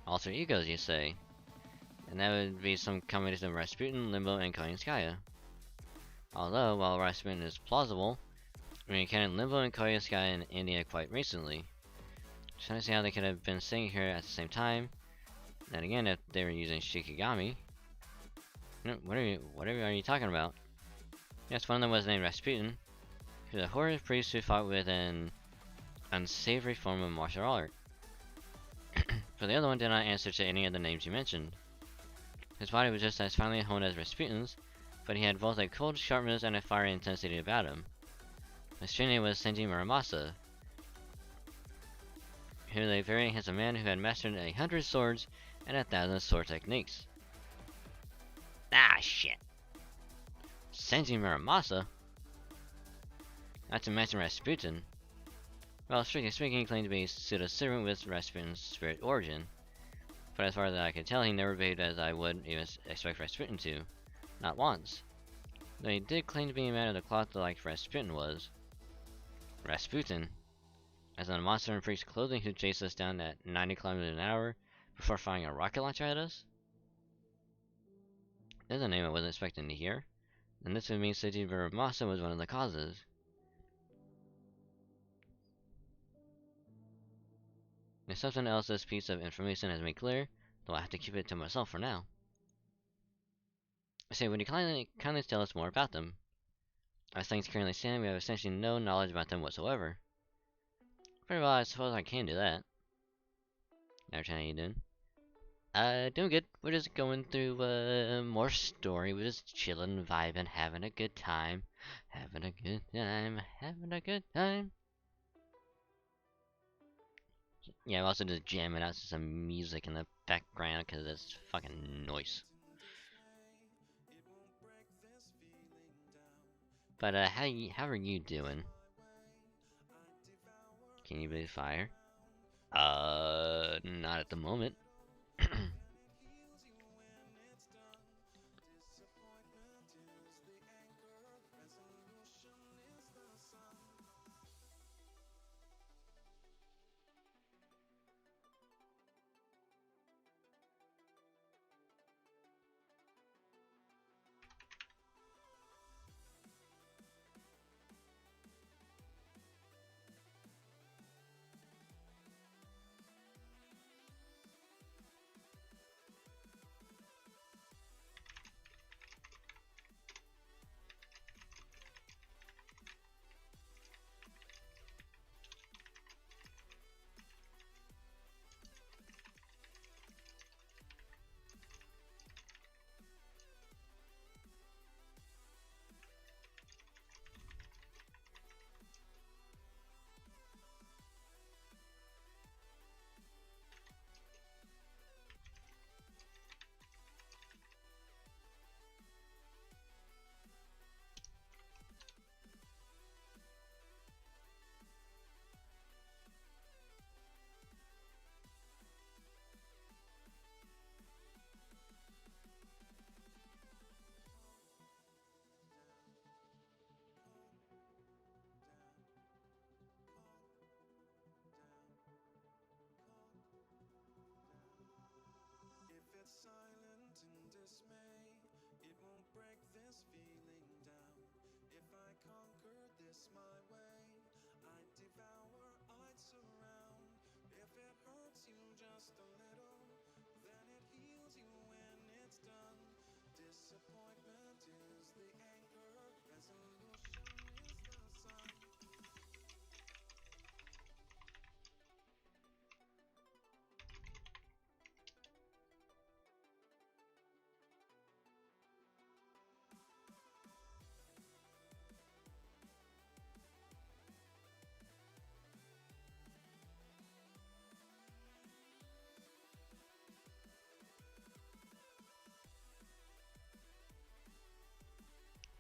Alter egos, you say? And that would be some combination of Rasputin, Limbo, and Koyanskaya. Although, while Rasputin is plausible, we encountered Limbo and Koyanskaya in India quite recently. Trying to see how they could have been staying here at the same time. And again, if they were using Shikigami. Whatever are you talking about? Yes, one of them was named Rasputin. He was a horrid priest who fought with an unsavory form of martial art. But the other one did not answer to any of the names you mentioned. His body was just as finely honed as Rasputin's, but he had both a cold sharpness and a fiery intensity about him. His true name was Senji Muramasa. He was a very handsome man who had mastered 100 swords and 1,000 sword techniques. Ah, shit. Senji Muramasa? Not to mention Rasputin. Well, strictly speaking, he claimed to be a pseudo-servant with Rasputin's spirit origin. But as far as I could tell, he never behaved as I would even expect Rasputin to. Not once. Though he did claim to be a man of the cloth like Rasputin was. Rasputin? As in a monster in priest clothing who chased us down at 90 kilometers an hour before firing a rocket launcher at us? There's a name I wasn't expecting to hear. And this would mean Seiji Muramasa was one of the causes. There's something else this piece of information has made clear, though I have to keep it to myself for now. I say, would you kindly tell us more about them? As things currently stand, we have essentially no knowledge about them whatsoever. Very well, I suppose I can do that. Now, how you doing? Doing good. We're just going through, more story. We're just chilling, vibing, having a good time. Having a good time, having a good time. Yeah, I'm also just jamming out to some music in the background because it's fucking noise. But, how are you doing? Can you breathe fire? Not at the moment.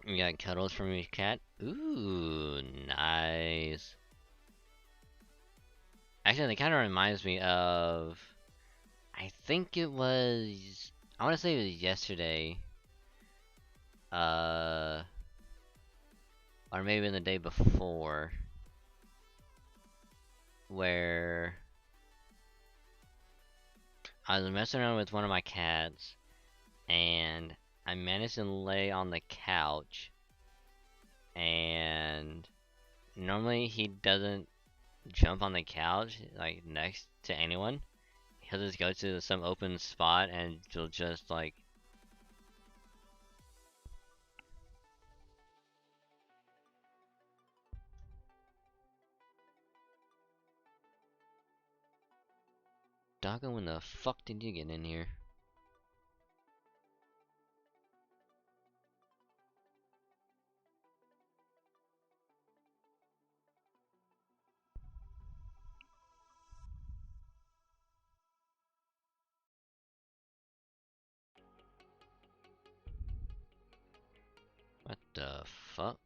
You got cuddles from your cat? Ooh, nice. Actually, that kind of reminds me of... I think it was... I want to say it was yesterday. Or maybe the day before. Where... I was messing around with one of my cats. And I managed to lay on the couch. And... Normally he doesn't jump on the couch, like, next to anyone. He'll just go to some open spot and he'll just, like... Doggo, when the fuck did you get in here? What the fuck?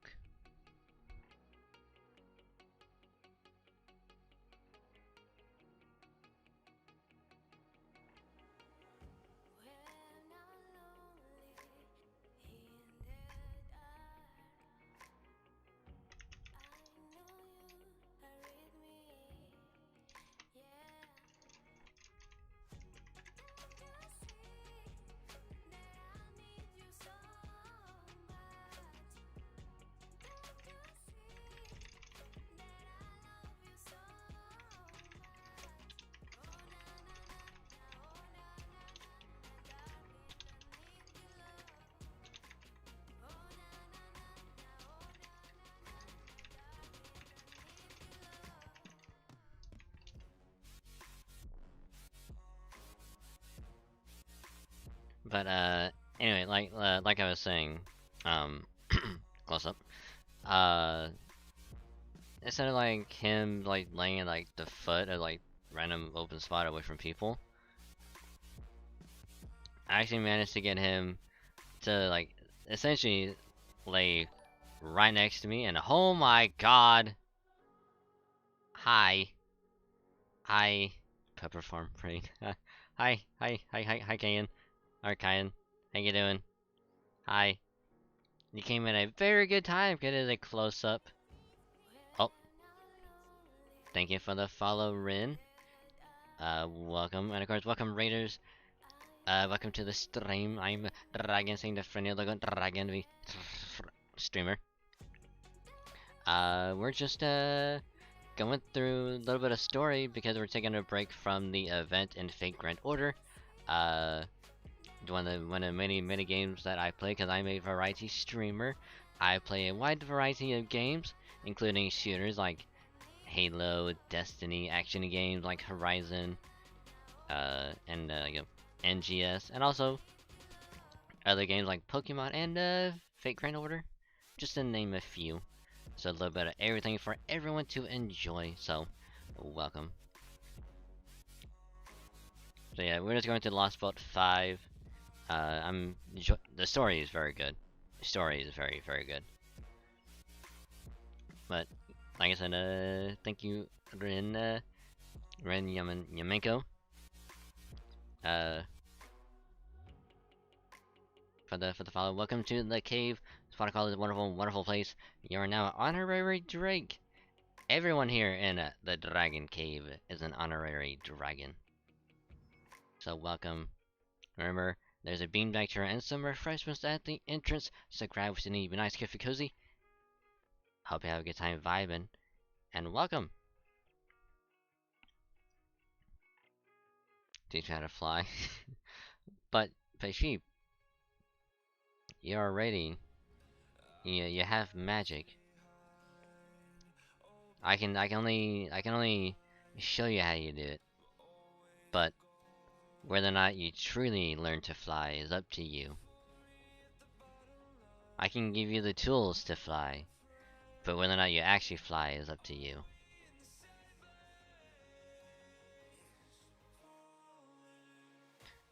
But anyway, like I was saying, close up. Instead of like him like laying at like the foot of like random open spot away from people, I actually managed to get him to like essentially lay right next to me, and oh my god, hi, Pepper Farm Brain, hi, Kayan, or Kayan, how you doing? Hi. You came in a very good time, getting a close up. Oh, thank you for the follow, Rin. Welcome, and of course, welcome Raiders. Welcome to the stream. I'm Dragon, saying the friendly logo Dragon, the streamer. We're just going through a little bit of story because we're taking a break from the event in Fate Grand Order. One of the many games that I play because I'm a variety streamer. I play a wide variety of games, including shooters like Halo, Destiny, action games like Horizon, and you know, NGS, and also other games like Pokemon and Fate Grand Order, just to name a few. So a little bit of everything for everyone to enjoy. So welcome. So yeah, we're just going to Lost Vault 5. The story is very good. The story is very good. But like I said, thank you, Ren Yamenko, for the follow. Welcome to the cave. Spotacall is a wonderful place. You are now an honorary Drake. Everyone here in the Dragon Cave is an honorary dragon. So welcome. Remember, there's a beanbag chair and some refreshments at the entrance, so grab what you need. Be nice, comfy, cozy. Hope you have a good time vibing, and welcome. Teach you how to fly. but sheep, you're already you have magic. I can only show you how you do it. But whether or not you truly learn to fly is up to you. I can give you the tools to fly, but whether or not you actually fly is up to you.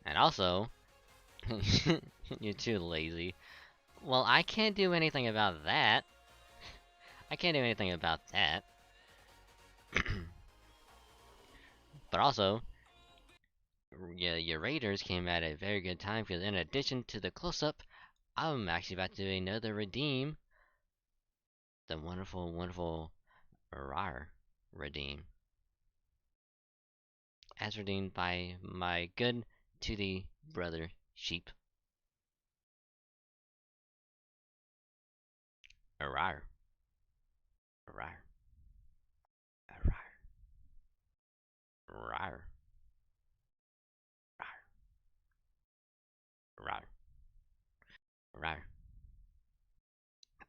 And also, you're too lazy. Well, I can't do anything about that. I can't do anything about that. But also, yeah, your raiders came at a very good time because in addition to the close-up, I'm actually about to do another redeem. The wonderful, wonderful rare redeem. As redeemed by my good to the brother sheep. Rar. Rar. Rar. Rar. Rar. Rar.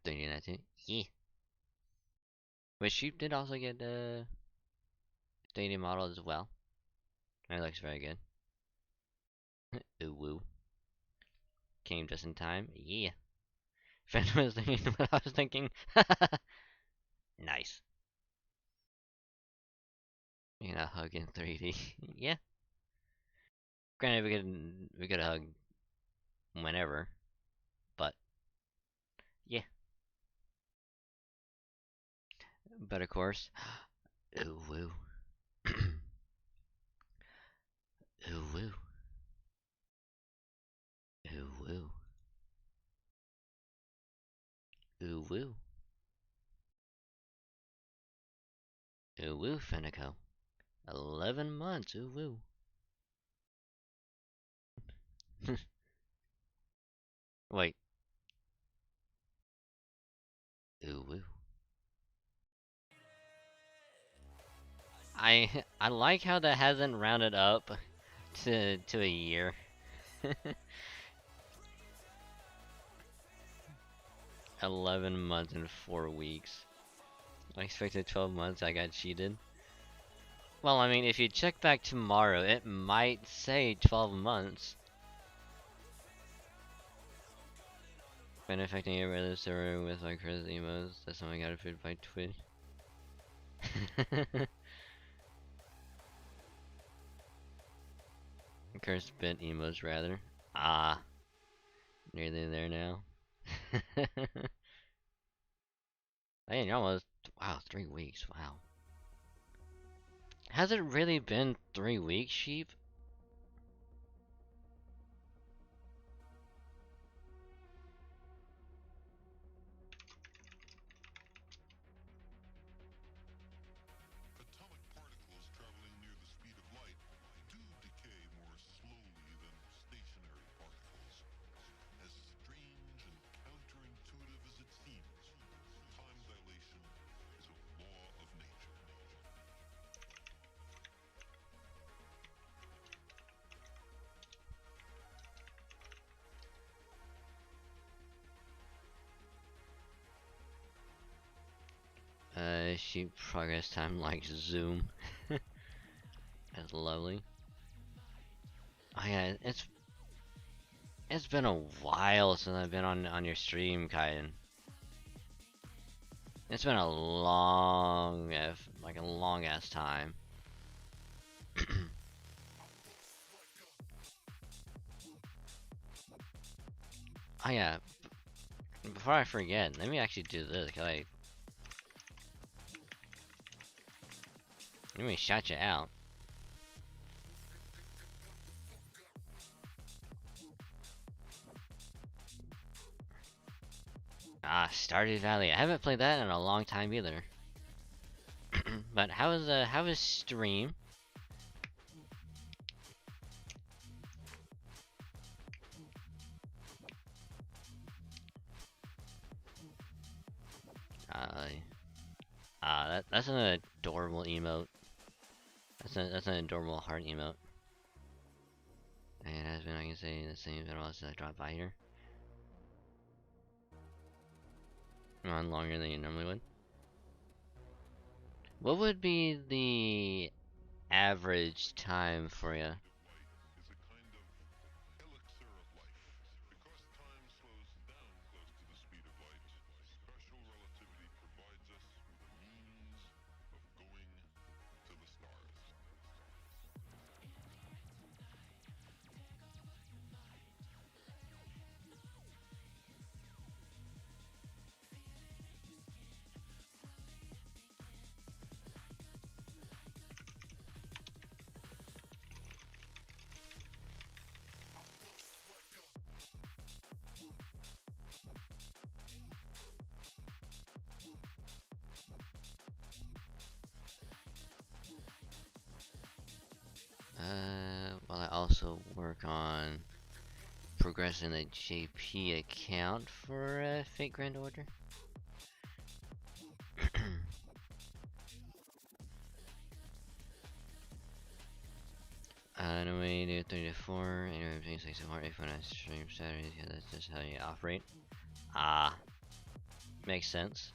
319. Yeah. But sheep did also get the 3D model as well. And it looks very good. Ooh woo. Came just in time. Yeah. Finn was thinking what I was thinking. Nice. You know, hug in 3D. Yeah. Granted, we could hug whenever, but yeah. But of course, ooh woo. Ooh woo. Ooh woo. Ooh woo. Ooh woo, Finico. 11 months, ooh woo. Wait. Ooh woo. I like how that hasn't rounded up to a year. 11 months and 4 weeks. I expected 12 months, I got cheated. Well, I mean, if you check back tomorrow, it might say 12 months. Been affecting your brother server with my crazy emotes. That's how I got approved by Twitch. Cursed bit emotes, rather. Ah. Nearly there now. Hey, you're almost. Wow, 3 weeks. Wow. Has it really been 3 weeks, sheep? Atomic particles traveling near the speed of light do decay more slowly than stationary particles. As strange and counterintuitive as it seems, time dilation is a law of nature. Sheep progress time like Zoom. That's lovely. Oh yeah, it's been a while since I've been on your stream, Kaiden. It's been a long, like a long ass time. Oh yeah, before I forget, let me actually do this, cause let me shout you out. Ah, Stardew Valley. I haven't played that in a long time either. But how is stream? That's an adorable emote. That's an adorable heart emote. And it has been, I can say, the same as I dropped by here. On longer than you normally would. What would be the average time for you? Is a kind of elixir of life. Because time slows down close to the speed of light, special relativity provides us with a means of going to the stars. While I also work on progressing the JP account for Fate Grand Order. Anyway, do 3 to 4, anyway, between 6 and 4, if when I stream Saturdays, yeah, that's just how you operate. Ah, makes sense.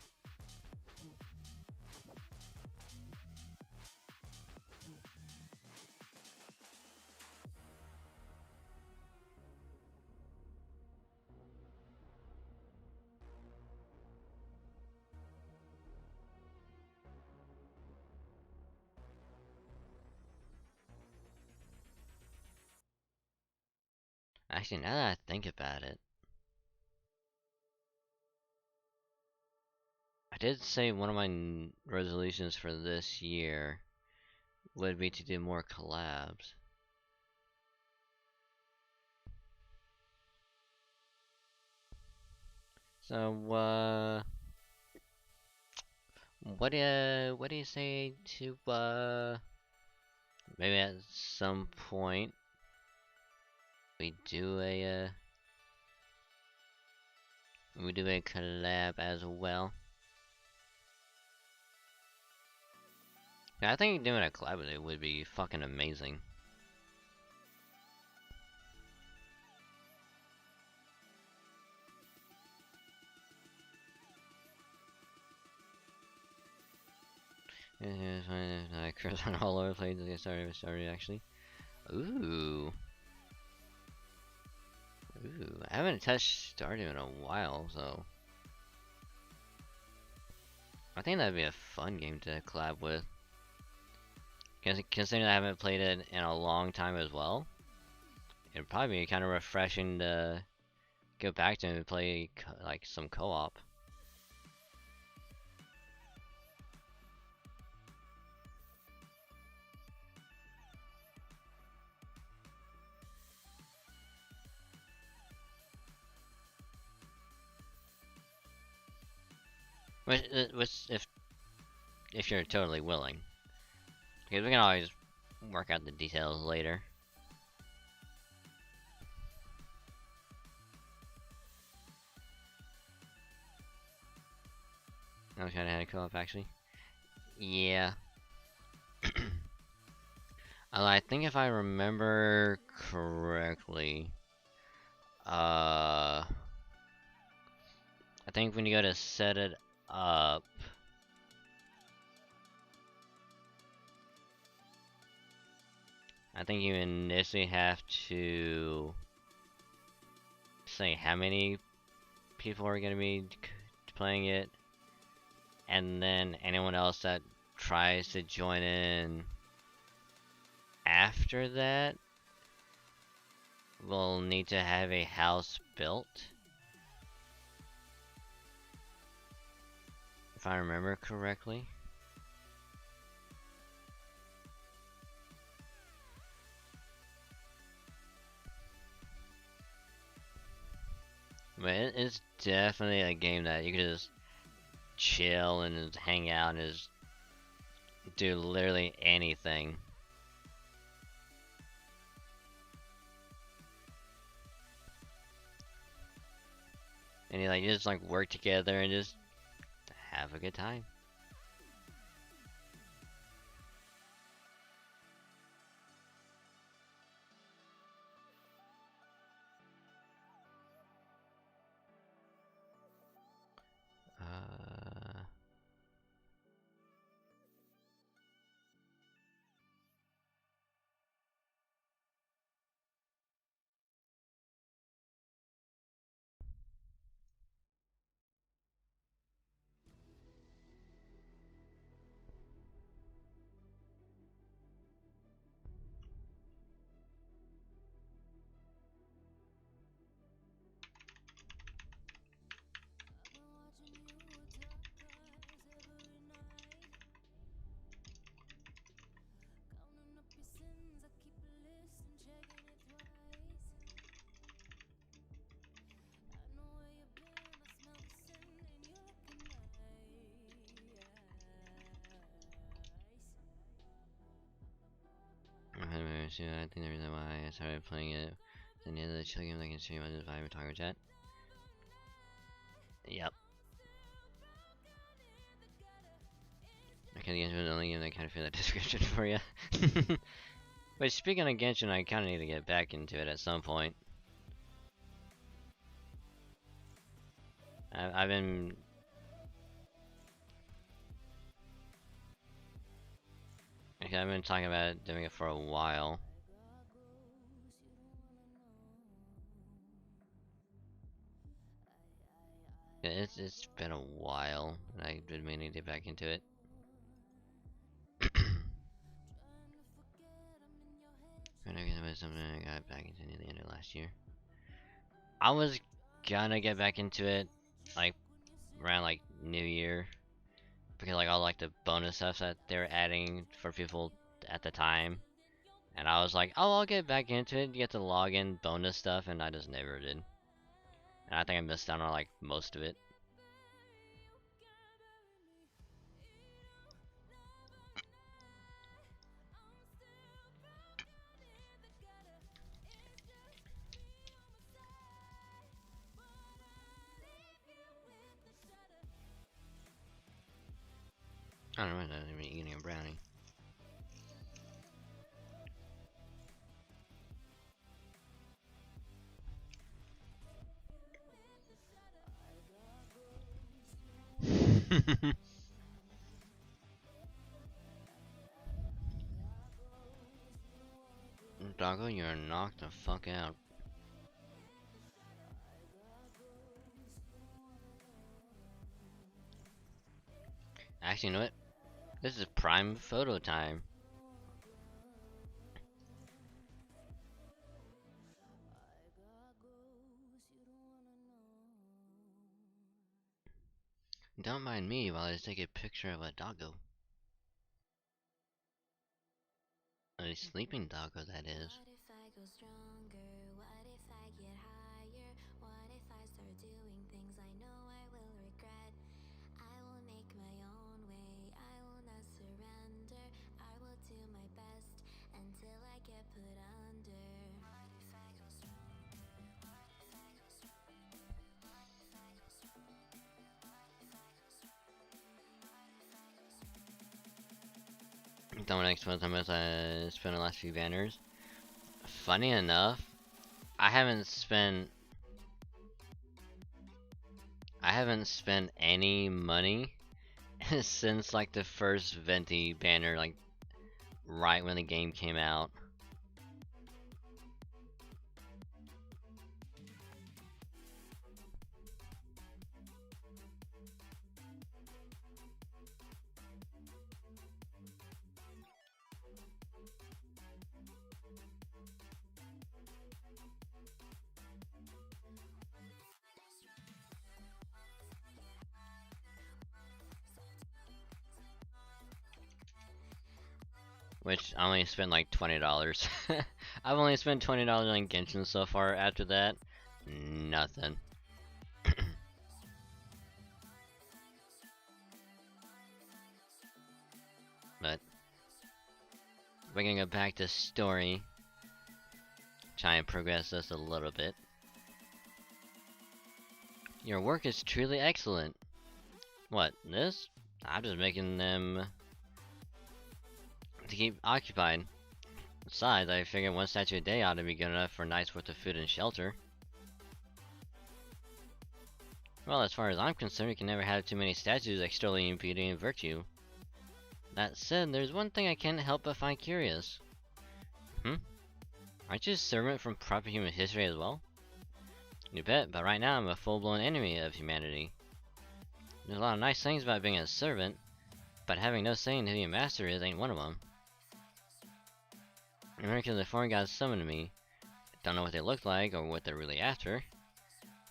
Actually, now that I think about it, I did say one of my resolutions for this year would be to do more collabs. So, what do you say to, maybe at some point we do a collab as well? Yeah, I think doing a collab with it would be fucking amazing. I curse on all over the place to get started actually. Ooh. Ooh. I haven't touched Stardew in a while, so I think that'd be a fun game to collab with. Considering I haven't played it in a long time as well, it'd probably be kind of refreshing to go back to and play like some co-op. Which if you're totally willing, because we can always work out the details later. I was kind of had a co-op actually. Yeah. I think if I remember correctly, I think when you go to set it up, I think you initially have to say how many people are going to be playing it, and then anyone else that tries to join in after that will need to have a house built, if I remember correctly. But it's definitely a game that you can just chill and just hang out and just do literally anything. And you just like work together and just have a good time. I think the reason why I started playing it the end of the chill game, like in stream, I just vibe with Tiger Chat. Yep. I kinda Genshin was the only game that kinda fit that description for you. But speaking of Genshin, I kinda need to get back into it at some point. I've been... Okay, I've been talking about doing it for a while. It's been a while, and I've been meaning to get back into it. I know it was something I got back into near the end of last year. I was gonna get back into it, like, around, like, New Year. Because, like, all, like, the bonus stuff that they were adding for people at the time. And I was like, oh, I'll get back into it, get the login bonus stuff, and I just never did. And I think I missed out on, like, most of it. I don't know, I'm not even eating a brownie. Doggo, you're knocked the fuck out. Actually, you know what? This is prime photo time. Don't mind me while I just take a picture of a doggo. A sleeping doggo, that is. What if I go stronger? What if I get higher? What if I start doing things I know I will regret? I will make my own way, I will not surrender. I will do my best until I get put under. What if I go stronger? What if I go stronger? What if I go stronger? What if I go stronger? What if I go stronger? Dominic's one time as I spent the last few banners. Funny enough, I haven't spent any money since like the first Venti banner, like right when the game came out. Which I only spent like $20. I've only spent $20 on Genshin so far. After that, nothing. But bringing it back to story, try and progress this a little bit. Your work is truly excellent. What, this? I'm just making them to keep occupied. Besides, I figured one statue a day ought to be good enough for a night's worth of food and shelter. Well, as far as I'm concerned, we can never have too many statues extolling beauty and virtue. That said, there's one thing I can't help but find curious. Aren't you a servant from proper human history as well? You bet, but right now I'm a full-blown enemy of humanity. There's a lot of nice things about being a servant, but having no say in who your master is ain't one of them. Americans, the foreign gods summoned me. Don't know what they look like or what they're really after,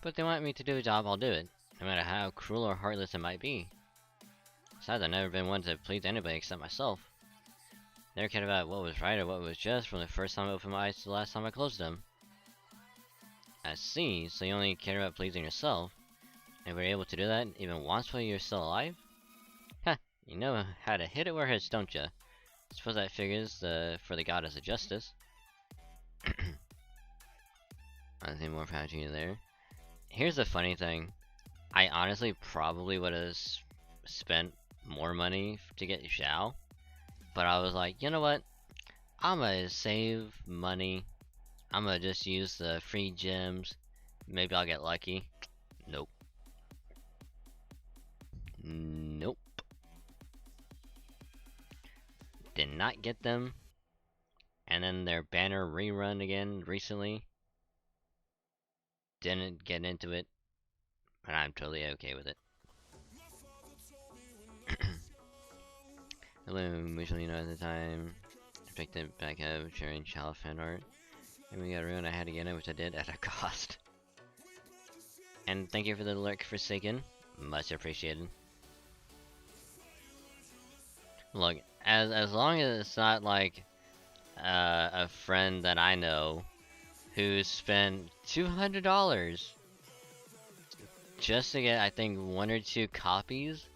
but if they want me to do a job, I'll do it, no matter how cruel or heartless it might be. Besides, I've never been one to please anybody except myself. Never cared about what was right or what was just from the first time I opened my eyes to the last time I closed them. I see, so you only care about pleasing yourself, and were able to do that even once while you're still alive? Heh, you know how to hit it where it hurts, don't ya? Suppose that figures for the goddess of justice. Nothing more for you there. Here's the funny thing. I honestly probably would have spent more money to get Xiao, but I was like, you know what? I'm gonna save money. I'm gonna just use the free gems. Maybe I'll get lucky. Nope. Nope. Did not get them. And then their banner rerun again recently. Didn't get into it. But I'm totally okay with it. Usually, at the time, I picked it back up sharing child fan art. And we got ruined, I had to get it, which I did at a cost. And thank you for the lurk, Forsaken. Much appreciated. Look, as long as it's not like a friend that I know who spent $200 just to get, I think, 1 or 2 copies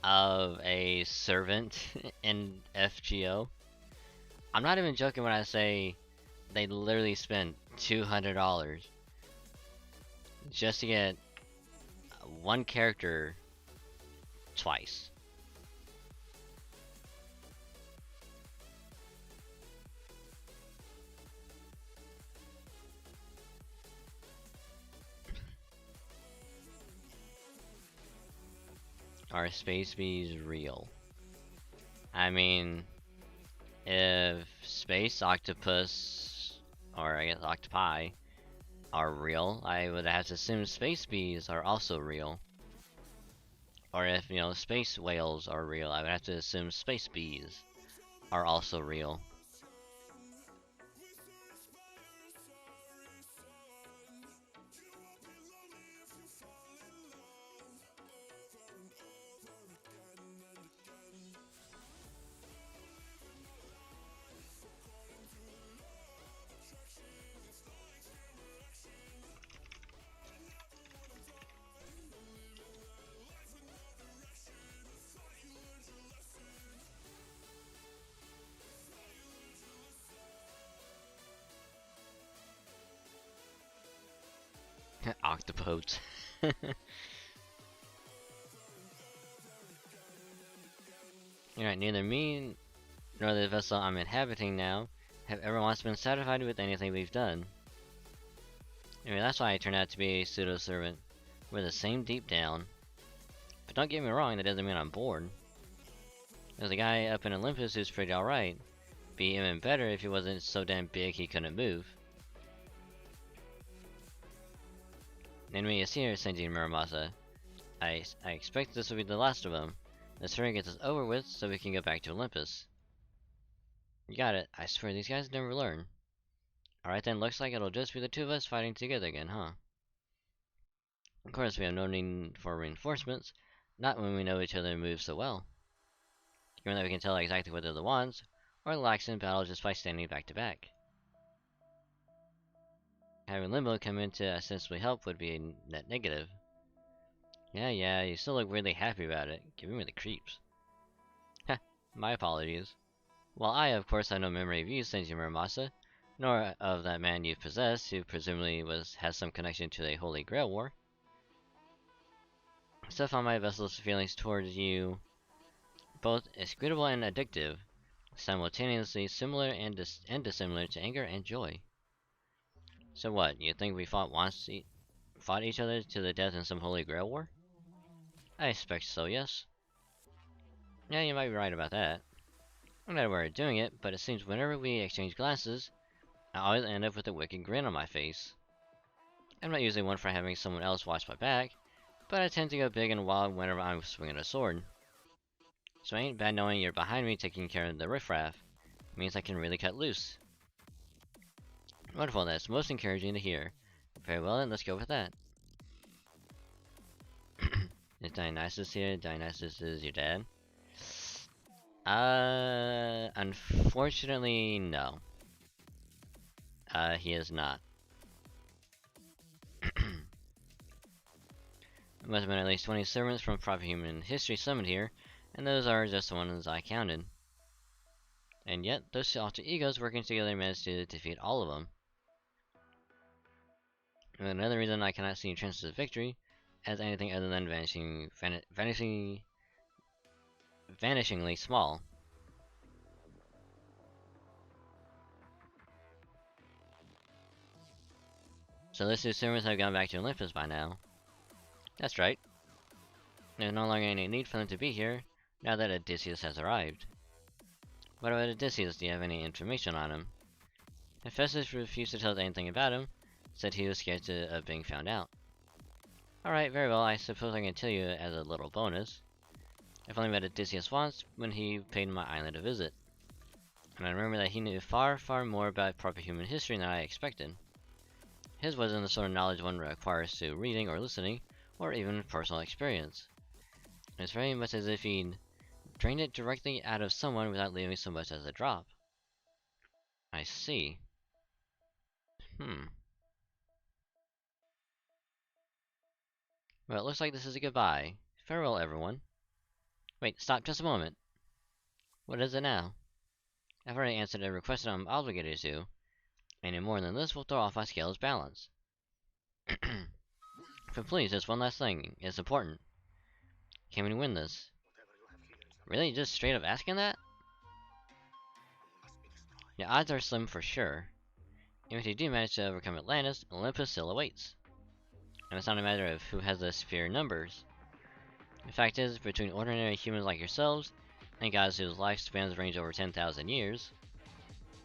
of a servant in FGO. I'm not even joking when I say they literally spent $200 just to get one character twice. Are space bees real? I mean, if space octopus, or I guess octopi, are real, I would have to assume space bees are also real. Or if, space whales are real, I would have to assume space bees are also real. Octopodes. Alright, neither me nor the vessel I'm inhabiting now have ever once been satisfied with anything we've done. Anyway, that's why I turned out to be a pseudo-servant. We're the same deep down. But don't get me wrong, that doesn't mean I'm bored. There's a guy up in Olympus who's pretty alright. Be even better if he wasn't so damn big he couldn't move. Enemy is here, Senji Muramasa. I expect this will be the last of them. This hurry gets us over with so we can go back to Olympus. You got it. I swear these guys never learn. Alright then, looks like it'll just be the two of us fighting together again, huh? Of course, we have no need for reinforcements. Not when we know each other moves so well. Given that we can tell exactly what they're the ones, or relax in battle just by standing back to back. Having Limbo come in to ostensibly help would be a net negative. Yeah, you still look really happy about it, giving me the creeps. Heh, my apologies. While I, of course, have no memory of you, Senji Muramasa, nor of that man you've possessed, who presumably has some connection to the Holy Grail War. Still found my vessel's feelings towards you both inscrutable and addictive, simultaneously similar and dissimilar to anger and joy. So what, you think we fought each other to the death in some holy grail war? I expect so, yes. Yeah, you might be right about that. I'm not aware of doing it, but it seems whenever we exchange glances, I always end up with a wicked grin on my face. I'm not usually one for having someone else watch my back, but I tend to go big and wild whenever I'm swinging a sword. So it ain't bad knowing you're behind me taking care of the riffraff. It means I can really cut loose. Wonderful, that's most encouraging to hear. Very well then, let's go with that. Is Dionysus here? Dionysus is your dad? Unfortunately, no. He is not. There must have been at least 20 servants from proper human history summoned here, and those are just the ones I counted. And yet, those two alter egos working together managed to defeat all of them. And another reason I cannot see chances of victory as anything other than vanishingly small. So those two servants have gone back to Olympus by now. That's right. There's no longer any need for them to be here, now that Odysseus has arrived. What about Odysseus? Do you have any information on him? Hephaestus refused to tell us anything about him, said he was scared of being found out. Alright, very well, I suppose I can tell you as a little bonus. I've only met Odysseus once, when he paid my island a visit. And I remember that he knew far, far more about proper human history than I expected. His wasn't the sort of knowledge one requires through reading or listening, or even personal experience. It's very much as if he'd drained it directly out of someone without leaving so much as a drop. I see. Well, it looks like this is a goodbye. Farewell, everyone. Wait, stop just a moment. What is it now? I've already answered a request I'm obligated to. Any more than this will throw off my scale's balance. But please, there's one last thing. It's important. Can we win this? Really? Just straight up asking that? The odds are slim for sure. Even if you do manage to overcome Atlantis, Olympus still awaits. And it's not a matter of who has the superior numbers. The fact is, between ordinary humans like yourselves, and gods whose lifespans range over 10,000 years,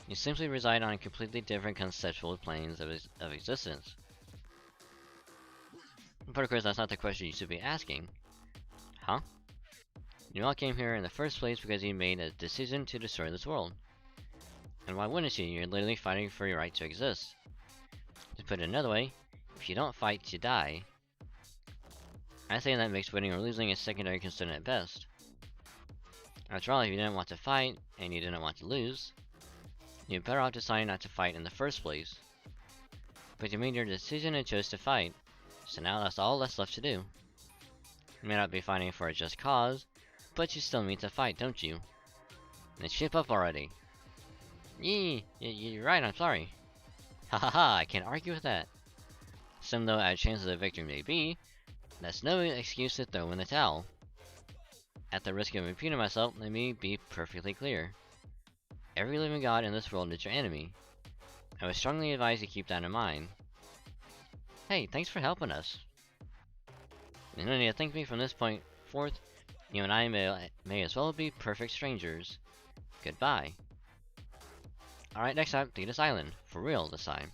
you simply reside on completely different conceptual planes of existence. But of course, that's not the question you should be asking. Huh? You all came here in the first place because you made a decision to destroy this world. And why wouldn't you? You're literally fighting for your right to exist. To put it another way, if you don't fight, you die. I say that makes winning or losing a secondary concern at best. After all, if you didn't want to fight, and you didn't want to lose, you're better off deciding not to fight in the first place. But you made your decision and chose to fight, so now that's all that's left to do. You may not be fighting for a just cause, but you still need to fight, don't you? Then ship up already. Yee, you're right, I'm sorry. Ha ha ha, I can't argue with that. Slim though our chances of victory may be, that's no excuse to throw in the towel. At the risk of repeating myself, let me be perfectly clear. Every living god in this world is your enemy. I would strongly advise you keep that in mind. Hey, thanks for helping us. You don't need to thank me from this point forth. You and I may as well be perfect strangers. Goodbye. Alright, next time, to this island. For real this time.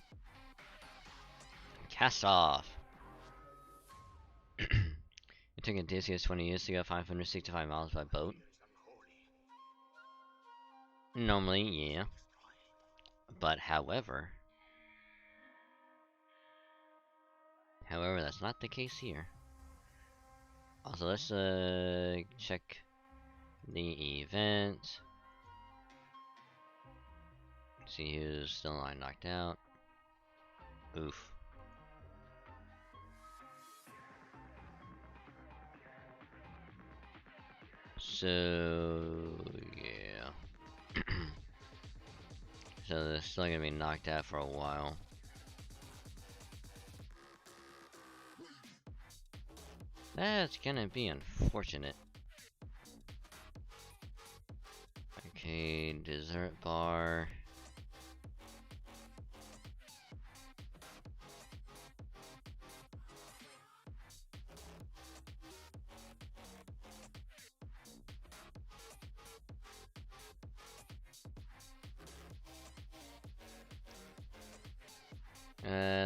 Cast off. It took Odysseus 20 years to go 565 miles by boat. Normally, yeah. But however, that's not the case here. Also, let's check the event. See who's still not knocked out. Oof. So yeah. So they're still gonna be knocked out for a while. That's gonna be unfortunate. Okay, dessert bar.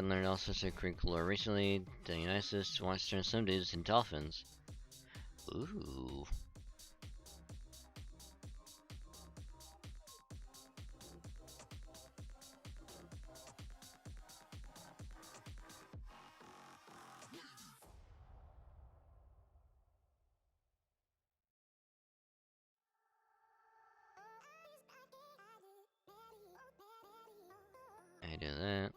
Learned all sorts of curricular. Recently, the United States wants to turn some dudes into dolphins. Ooh. I do that.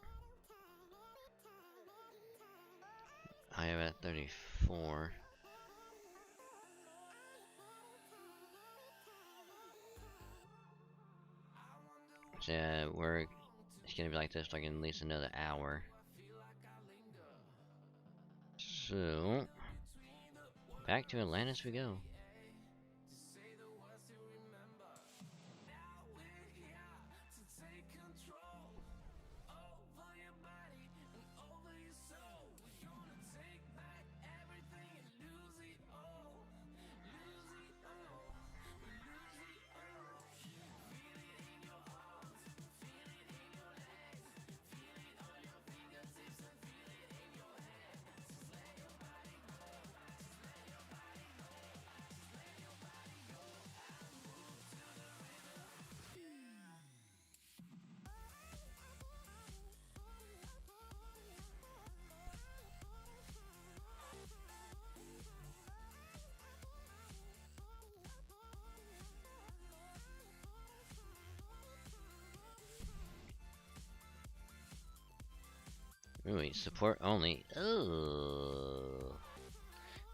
I am at 34. So yeah, it's gonna be like this for like at least another hour. So back to Atlantis we go. Ooh, wait, support only. Oh,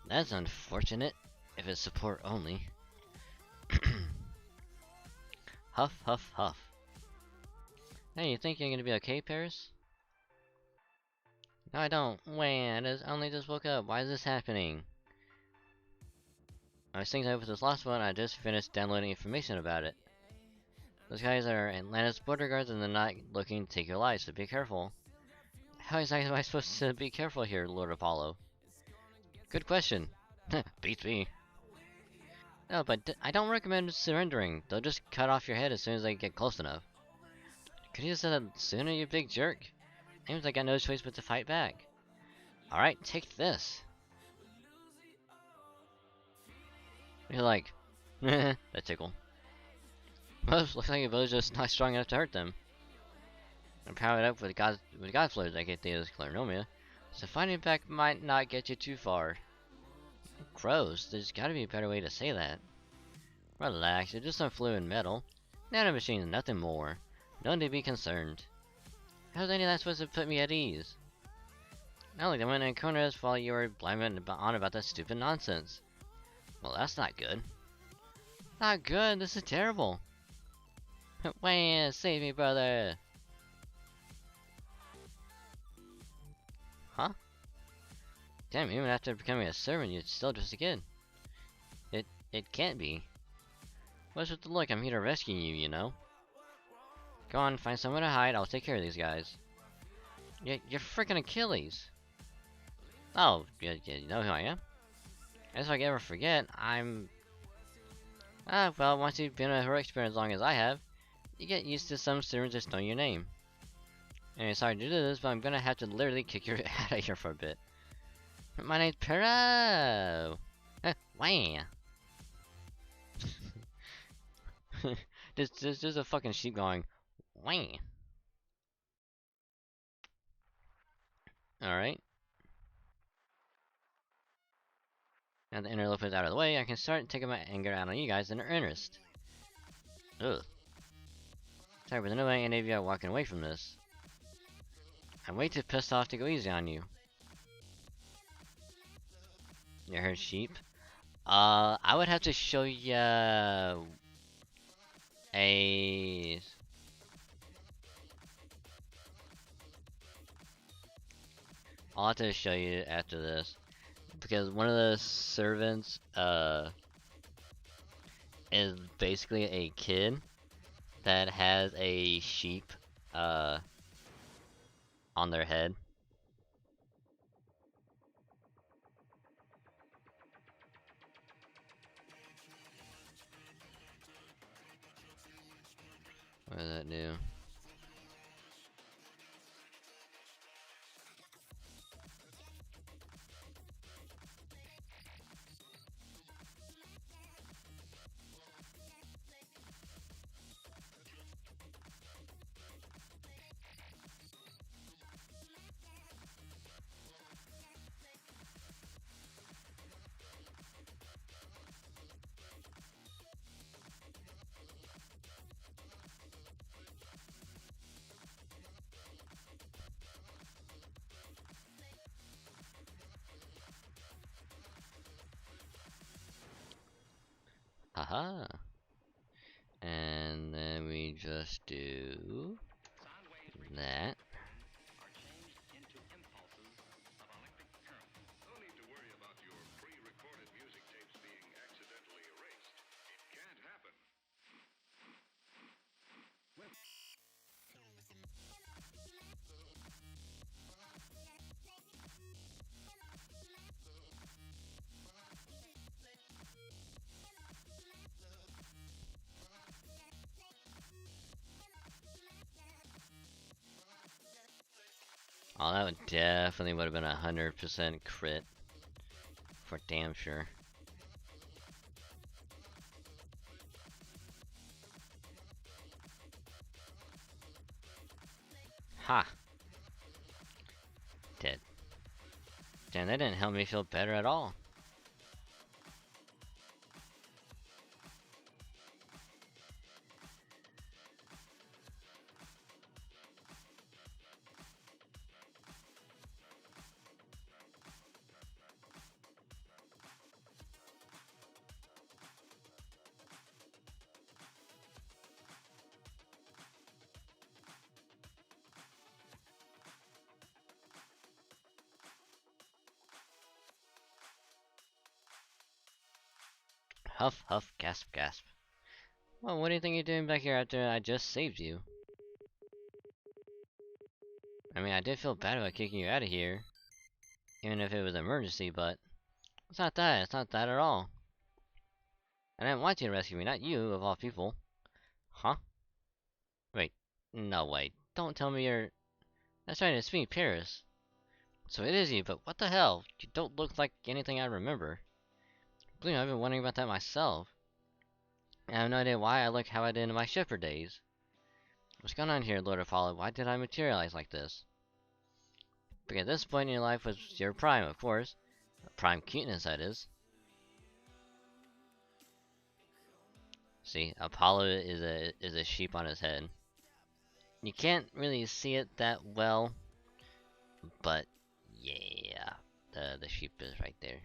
that's unfortunate. If it's support only. Huff, huff, huff. Hey, you think you're gonna be okay, Paris? No, I don't. Wait, I only just woke up. Why is this happening? I was thinking over this last one. I just finished downloading information about it. Those guys are Atlantis border guards, and they're not looking to take your lives, so be careful. How exactly am I supposed to be careful here, Lord Apollo? Good question. Beats me. No, but I don't recommend surrendering. They'll just cut off your head as soon as they get close enough. Could you have said that sooner, you big jerk? Seems like I got no choice but to fight back. Alright, take this. You're like, that tickle. Well, looks like your bow's just not strong enough to hurt them. I'm powered up with God flows I get Thea's Clarinomia, so fighting back might not get you too far. Gross, there's gotta be a better way to say that. Relax, you're just some fluid metal. Nanomachines, nothing more. None to be concerned. How's any of that supposed to put me at ease? Not like the one in Kona's while you were blabbing on about that stupid nonsense. Well, that's not good. Not good, this is terrible. Wham! Save me, brother! Huh? Damn, even after becoming a servant, you're still just a kid. It can't be. What's with the look? I'm here to rescue you, you know? Go on, find somewhere to hide, I'll take care of these guys. You're freaking Achilles! Oh, yeah, you know who I am? If I ever forget, I'm... well, once you've been a heroic spirit as long as I have, you get used to some servants just knowing your name. Anyway, sorry to do this, but I'm gonna have to literally kick your out of here for a bit. My name's Pero! Wham! There's a fucking sheep going, wham! Alright. Now the interloper's out of the way, I can start taking my anger out on you guys in earnest. Ugh. Sorry, but there's no way any of you are walking away from this. I'm way too pissed off to go easy on you. You heard sheep? I would have to show you a... I'll have to show you after this. because one of the servants is basically a kid that has a sheep uh on their head. What does that do? Haha. And then we just do that. Oh, that would definitely would have been 100% crit. For damn sure. Ha! Dead. Damn, that didn't help me feel better at all. Huff, huff, gasp, gasp. Well, what do you think you're doing back here after I just saved you? I mean, I did feel bad about kicking you out of here. Even if it was an emergency, but... It's not that, it's not that at all. I didn't want you to rescue me, not you, of all people. Huh? Wait, no way. Don't tell me you're... That's trying to speak Paris. So it is you, but what the hell? You don't look like anything I remember. Believe me, I've been wondering about that myself. I have no idea why I look how I did in my shipper days. What's going on here, Lord Apollo? Why did I materialize like this? Because at this point in your life was your prime, of course. Prime cuteness, that is. See, Apollo is a sheep on his head. You can't really see it that well, but yeah, the sheep is right there.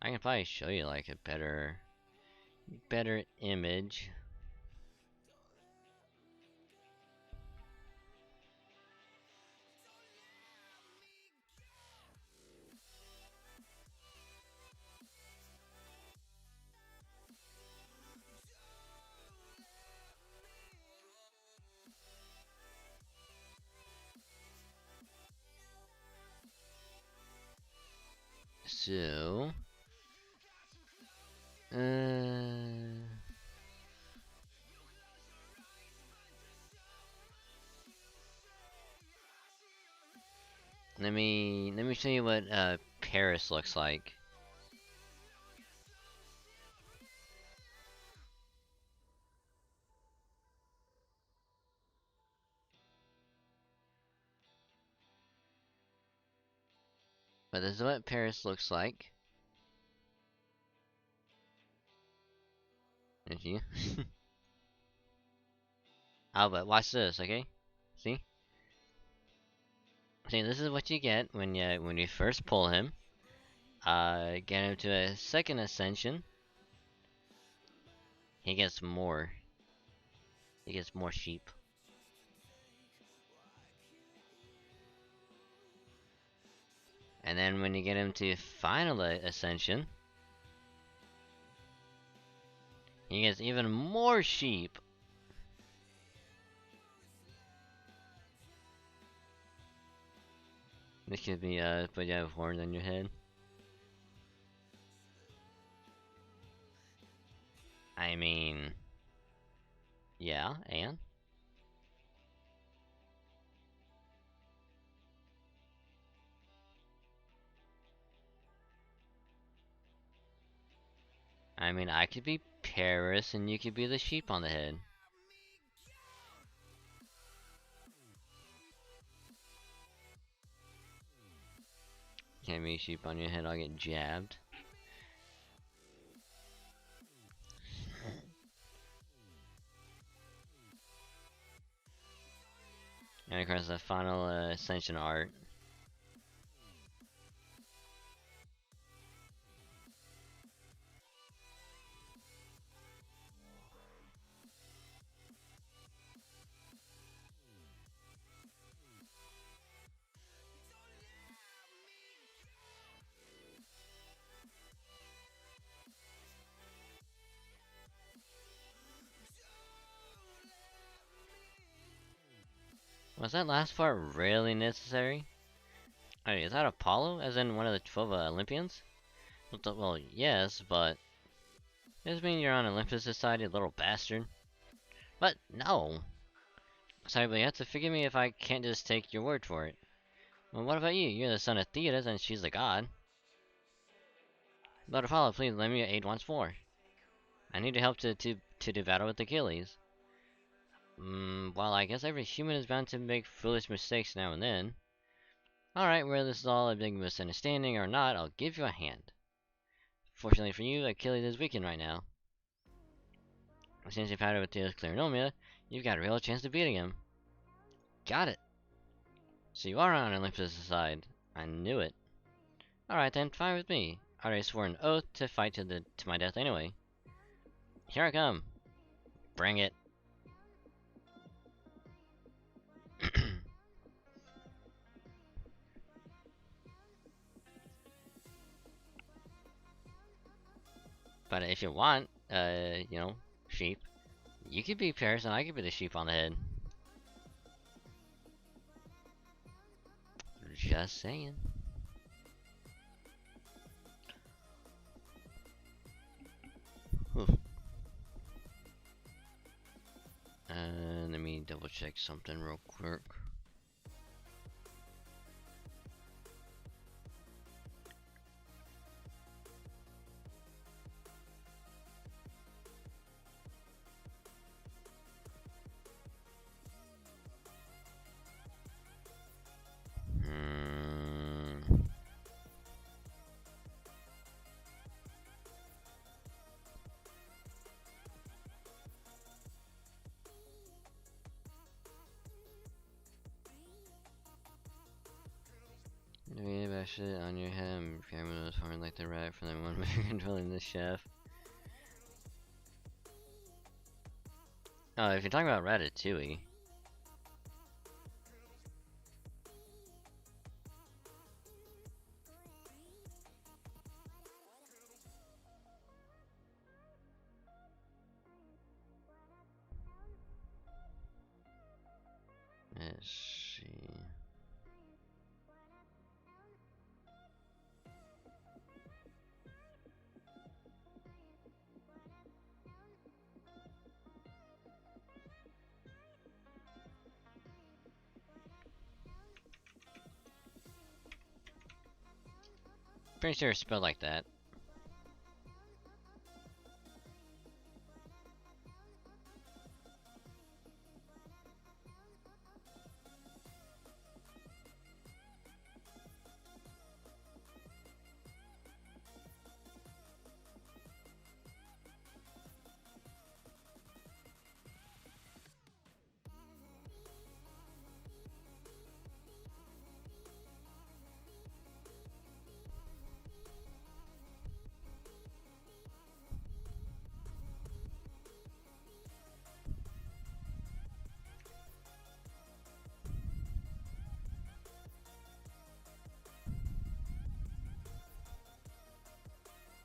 I can probably show you like a better image. So, let me show you what Paris looks like. But this is what Paris looks like. If you oh, but watch this, okay? See? See, this is what you get when you first pull him. Get him to a second ascension. He gets more. He gets more sheep. And then when you get him to final ascension, he gets even more sheep. This could be but you have horns on your head. I mean, yeah, and I mean, I could be Paris and you could be the sheep on the head. Can't be sheep on your head, I'll get jabbed. And of course the final ascension art. Was that last part really necessary? Wait, is that Apollo? As in one of the 12 Olympians? Well, yes, but... Does this mean you're on Olympus' side, you little bastard? But, no! Sorry, but you have to forgive me if I can't just take your word for it. Well, what about you? You're the son of Thetis, and she's the god. But Apollo, please lend me your aid once more. I need your help to do battle with Achilles. Well, I guess every human is bound to make foolish mistakes now and then. Alright, whether this is all a big misunderstanding or not, I'll give you a hand. Fortunately for you, Achilles is weakened right now. Since you've had it with Theo's Clarinomia, you've got a real chance of beating him. Got it. So you are on Olympus' side. I knew it. Alright then, fine with me. I already swore an oath to fight to my death anyway. Here I come. Bring it. But if you want, you know, sheep, you could be Paris and I could be the sheep on the head. Just saying. Let me double check something real quick. Maybe I should on your head. I'm carrying those horn like the rat from the one controlling the chef. Oh, if you're talking about Ratatouille. Let's see. Pretty sure it's spelled like that.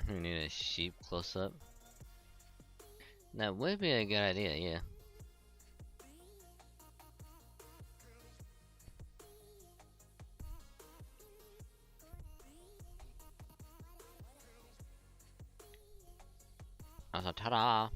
We need a sheep close up. That would be a good idea, yeah. Also, ta-da!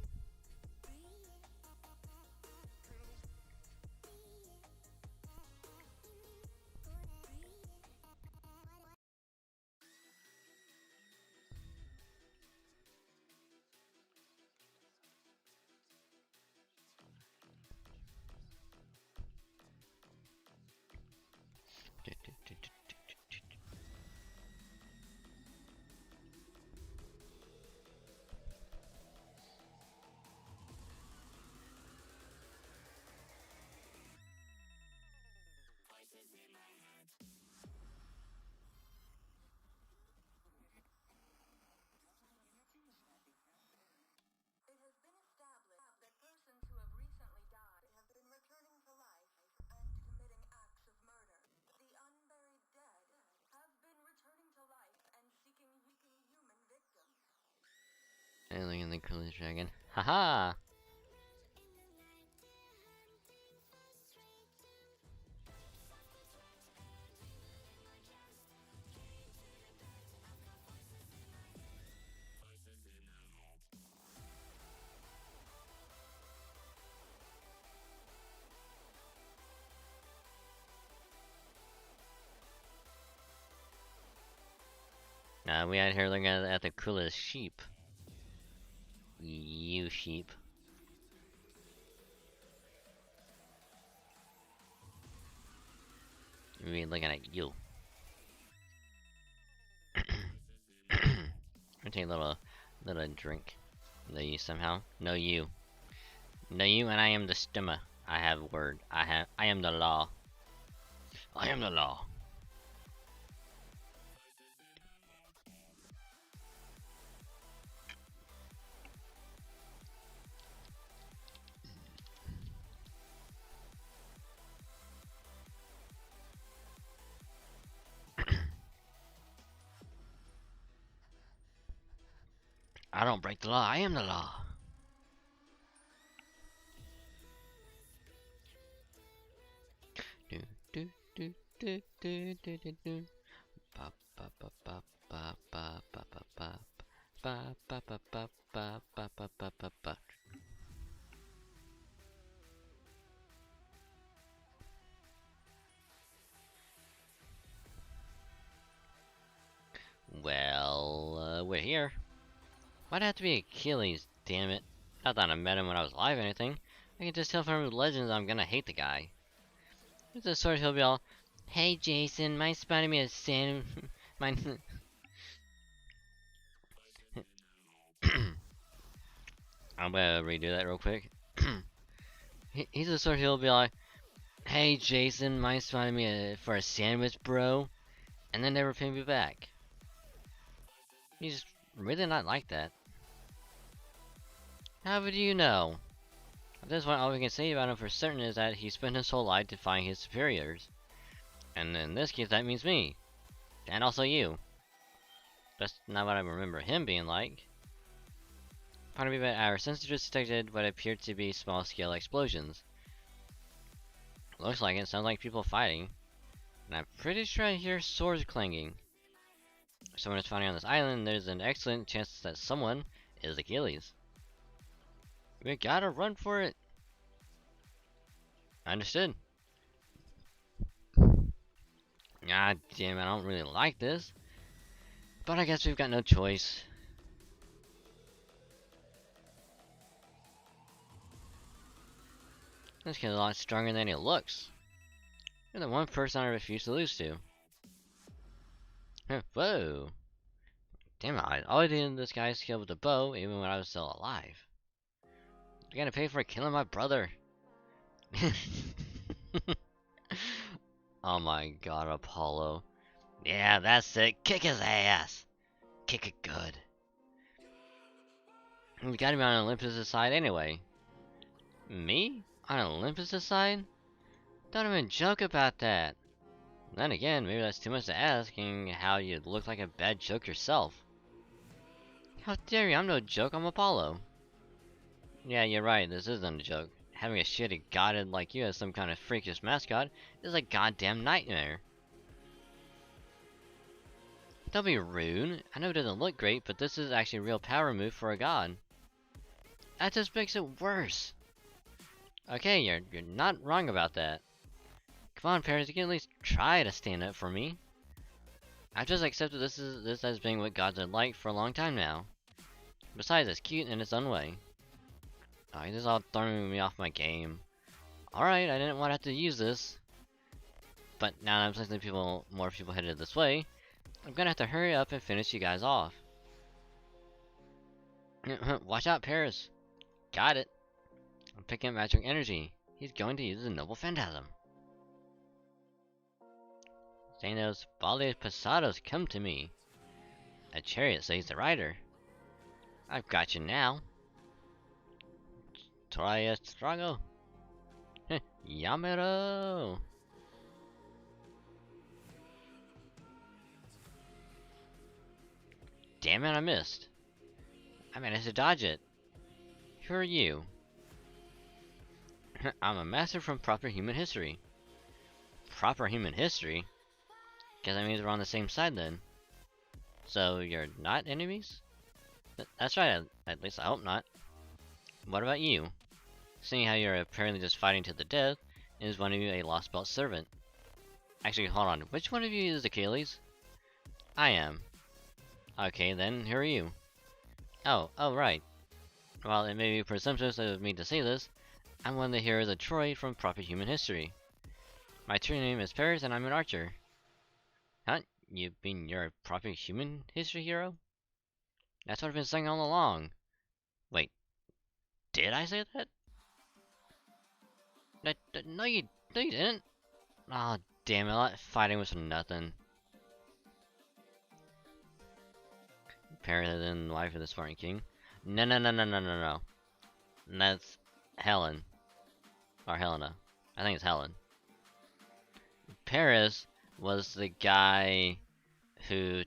Alien the Coolest Dragon. Haha! We out here looking at the coolest sheep. You sheep. We looking at you. I'm take a little drink. No you somehow. No you. No you and I am the stimmer. I have word. I am the law. I am the law. I don't break the law. I am the law. Do do do do do do do do. Ba ba ba ba ba ba ba ba ba ba ba ba ba ba ba ba ba ba ba. Well, we're here. Why'd it have to be Achilles, damn it? Not that I met him when I was alive or anything. I can just tell from his legends I'm gonna hate the guy. There's a sort he'll be all, "Hey Jason, mind spotting me a sand mind I'm gonna redo that real quick. He's the sort he'll be like, "Hey Jason, mind spotting me for a sandwich, bro?" And then never pay me back. He's really not like that. How would you know? At this point, all we can say about him for certain is that he spent his whole life defying his superiors. And in this case, that means me. And also you. That's not what I remember him being like. Pardon me, but our sensors detected what appeared to be small-scale explosions. Looks like it. Sounds like people fighting. And I'm pretty sure I hear swords clanging. If someone is fighting on this island, there's an excellent chance that someone is Achilles. We gotta run for it. Understood. God damn, I don't really like this. But I guess we've got no choice. This kid's a lot stronger than he looks. You're the one person I refuse to lose to. Whoa. Damn it, all I did in this guy's kill with a bow, even when I was still alive. You gotta pay for killing my brother. Oh my god, Apollo. Yeah, that's it. Kick his ass. Kick it good. We got him on Olympus' side anyway. Me? On Olympus' side? Don't even joke about that. Then again, maybe that's too much to ask, how you look like a bad joke yourself. How dare you? I'm no joke, I'm Apollo. Yeah, you're right, this isn't a joke. Having a shitty godhead like you as some kind of freakish mascot is a goddamn nightmare. Don't be rude. I know it doesn't look great, but this is actually a real power move for a god. That just makes it worse. Okay, you're not wrong about that. Come on, Paris, you can at least try to stand up for me. I've just accepted this as being what gods are like for a long time now. Besides, it's cute in its own way. Oh, this is all throwing me off my game. Alright, I didn't want to have to use this. But now that I'm sensing more people headed this way, I'm gonna have to hurry up and finish you guys off. Watch out, Paris. Got it. I'm picking up magic energy. He's going to use the noble phantasm. Thanos, Vale Pasados, come to me. A chariot says the rider. I've got you now. Try Strago. Yamero. Damn it, I missed. I managed to dodge it. Who are you? I'm a master from proper human history. Proper human history? Guess that means we're on the same side then. So you're not enemies? That's right, at least I hope not. What about you? Seeing how you're apparently just fighting to the death, is one of you a lost belt servant? Actually, hold on, which one of you is Achilles? I am. Okay then, who are you? Oh, right. While it may be presumptuous of me to say this, I'm one of the heroes of Troy from proper human history. My true name is Paris and I'm an archer. Huh? You mean you're a proper human history hero? That's what I've been saying all along. Wait, did I say that? No, you didn't. Oh, damn it! All that fighting was for nothing. Paris and the wife of the Spartan King. No. That's Helen. Or Helena. I think it's Helen. Paris was the guy who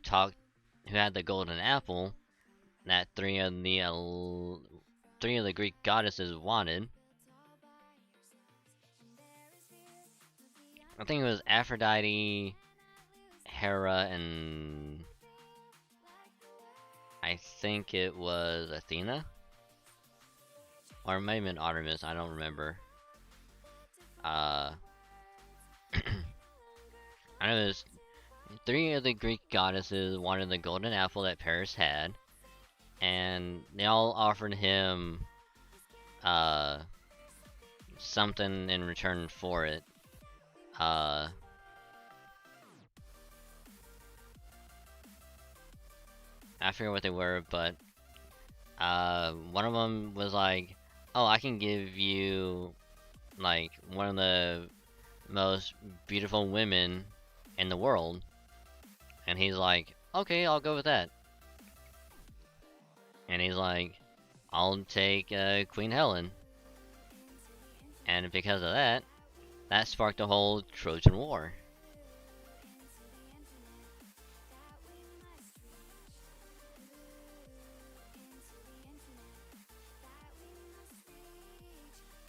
had the golden apple that three of the Greek goddesses wanted. I think it was Aphrodite, Hera, and I think it was Athena? Or it might have been Artemis, I don't remember. I know there's three of the Greek goddesses wanted the golden apple that Paris had, and they all offered him something in return for it. I forget what they were, but one of them was like, "Oh, I can give you like one of the most beautiful women in the world," and he's like, "Okay, I'll go with that." And he's like, "I'll take Queen Helen," and because of that, that sparked the whole Trojan War.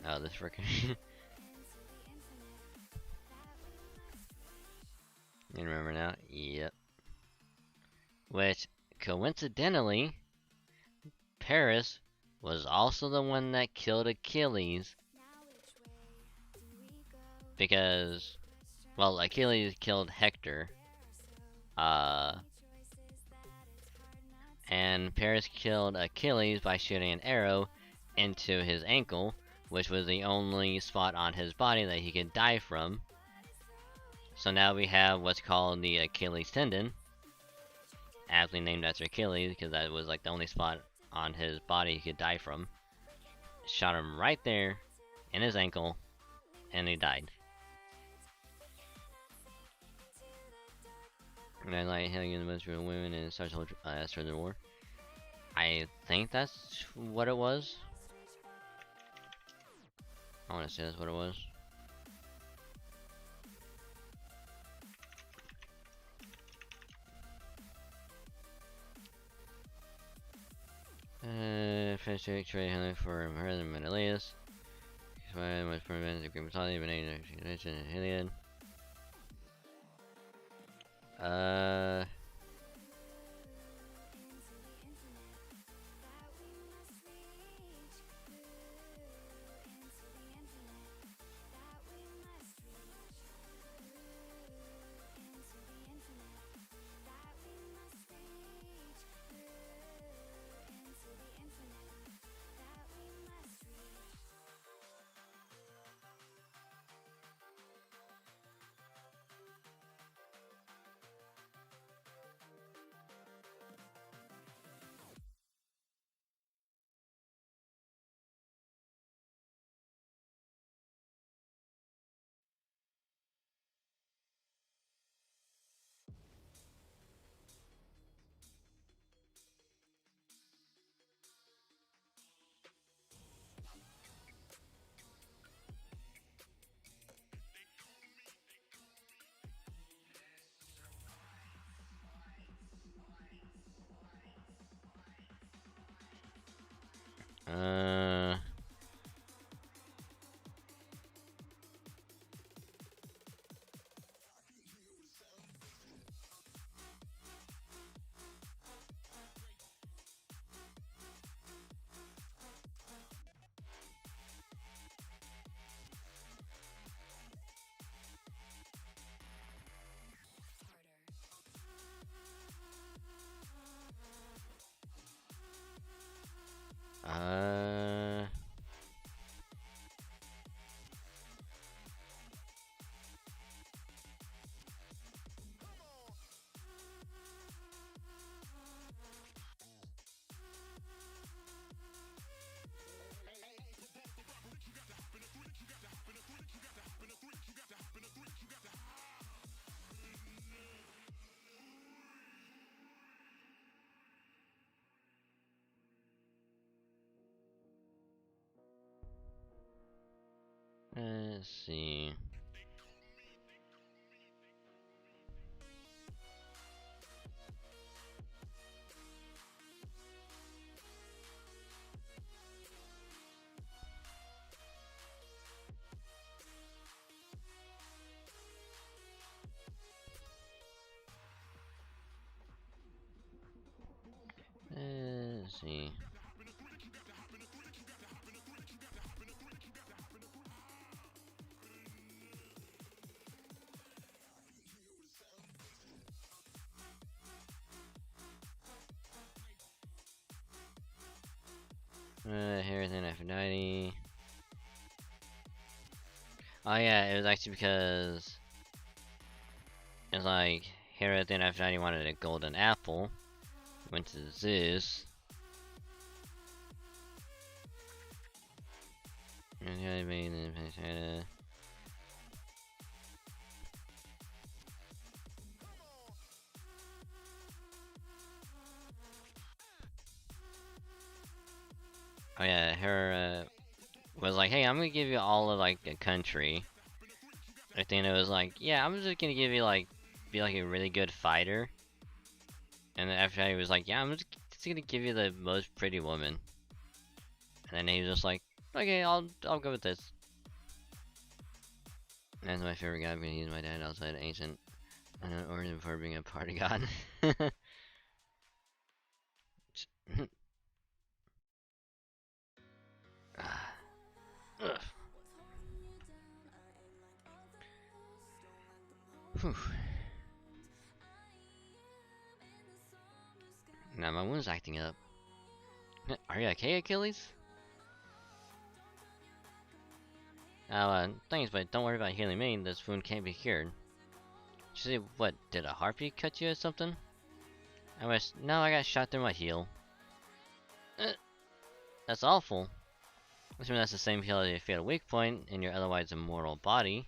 Oh, this freaking. You remember now? Yep. Which, coincidentally, Paris was also the one that killed Achilles. Because, well, Achilles killed Hector. And Paris killed Achilles by shooting an arrow into his ankle, which was the only spot on his body that he could die from. So now we have what's called the Achilles tendon, aptly named after Achilles because that was like the only spot on his body he could die from. Shot him right there in his ankle, and he died. And then like hailing in the most real women and starts whole Trojan War. I think that's what it was. I want to say that's what it was. fish trade handling for her than Menelaus. Why must prevent the Greek mythology, but nation and Iliad. Uh, uh, let's see. Let's see. Here's an Aphrodite. Oh yeah, it was actually because it's like Hera then Aphrodite wanted a golden apple. Went to Zeus. Oh yeah, Hera was like, hey, I'm gonna give you all of like a country. I think it was like, yeah, I'm just gonna give you like, be like a really good fighter. And then Aphrodite was like, yeah, I'm just gonna give you the most pretty woman. And then he was just like, okay, I'll go with this. That's my favorite god. I'm gonna use my dad outside ancient origin before being a party god. Whew. Now my wound's acting up. Are you okay, Achilles? Oh, thanks, but don't worry about healing me. This wound can't be cured. Did you say, what, did a harpy cut you or something? No, I got shot through my heel. That's awful. Assuming that's the same heel as your fatal weak point in your otherwise immortal body.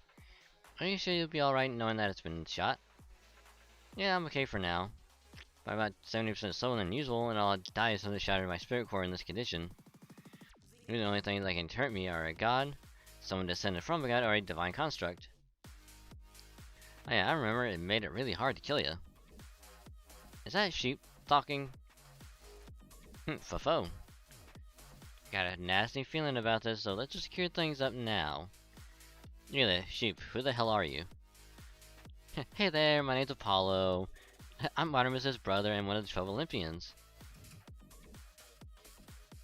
Are you sure you'll be alright knowing that it's been shot? Yeah, I'm okay for now. By about 70% slower than usual, and I'll die as soon as I shatter my spirit core in this condition. Maybe the only things that can hurt me are a god, someone descended from a god, or a divine construct. Oh yeah, I remember it made it really hard to kill you. Is that sheep talking? Fofo. got a nasty feeling about this, so let's just clear things up now. You're the sheep. Who the hell are you? Hey there, my name's Apollo. I'm Artemis's brother and one of the 12 Olympians.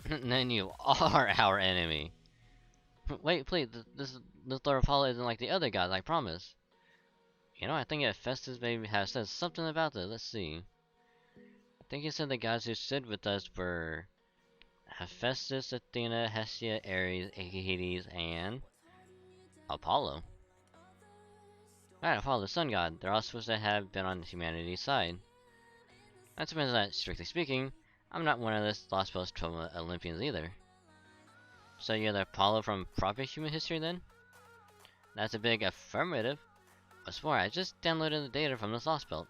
Then you are our enemy. Wait, please, this Lord Apollo isn't like the other guys, I promise. You know, I think Hephaestus maybe has said something about this. Let's see. I think he said the guys who stood with us were Hephaestus, Athena, Hestia, Ares, Hades, and Apollo. Right, Apollo, the sun god. They're all supposed to have been on humanity's side. That depends on that, strictly speaking. I'm not one of the Lost Post 12 Olympians either. So you're the Apollo from proper human history then? That's a big affirmative. What's more, I just downloaded the data from this Lost Belt.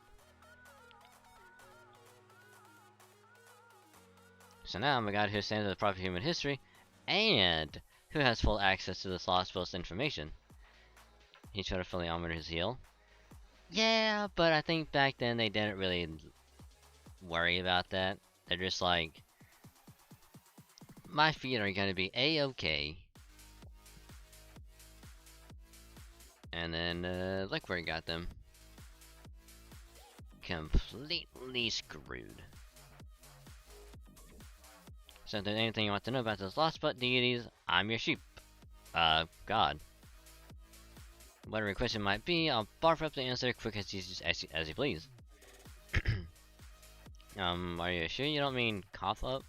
So now I'm a god who stands in the proper human history, and who has full access to this Lost Belt's information. He tried to fully armor his heel. Yeah, but I think back then they didn't really worry about that. They're just like, my feet are gonna be a-okay. And then, look where he got them. Completely screwed. So if there's anything you want to know about those Lost But deities, I'm your sheep. God. Whatever question might be, I'll barf up the answer quick as you please. Are you sure you don't mean cough up?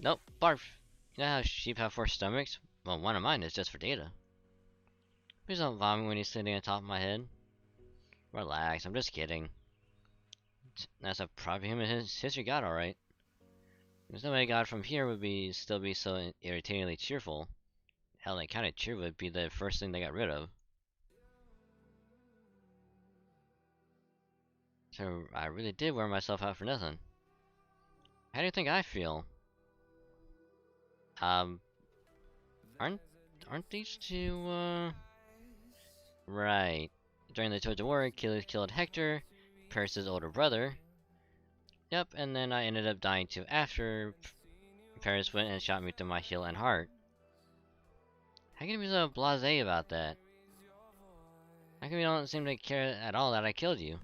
Nope, barf. You know how sheep have 4 stomachs? Well, one of mine is just for data. Please don't vomit when you're sitting on top of my head. Relax, I'm just kidding. That's a proper human history god, alright. There's no way a god from here would still be so irritatingly cheerful. Hell, that kind of cheer would be the first thing they got rid of. So I really did wear myself out for nothing. How do you think I feel? Aren't these two, right. During the Trojan War, Achilles killed Hector, Paris' older brother. Yep, and then I ended up dying too after Paris went and shot me through my heel and heart. How can you be so blasé about that? How come you don't seem to care at all that I killed you?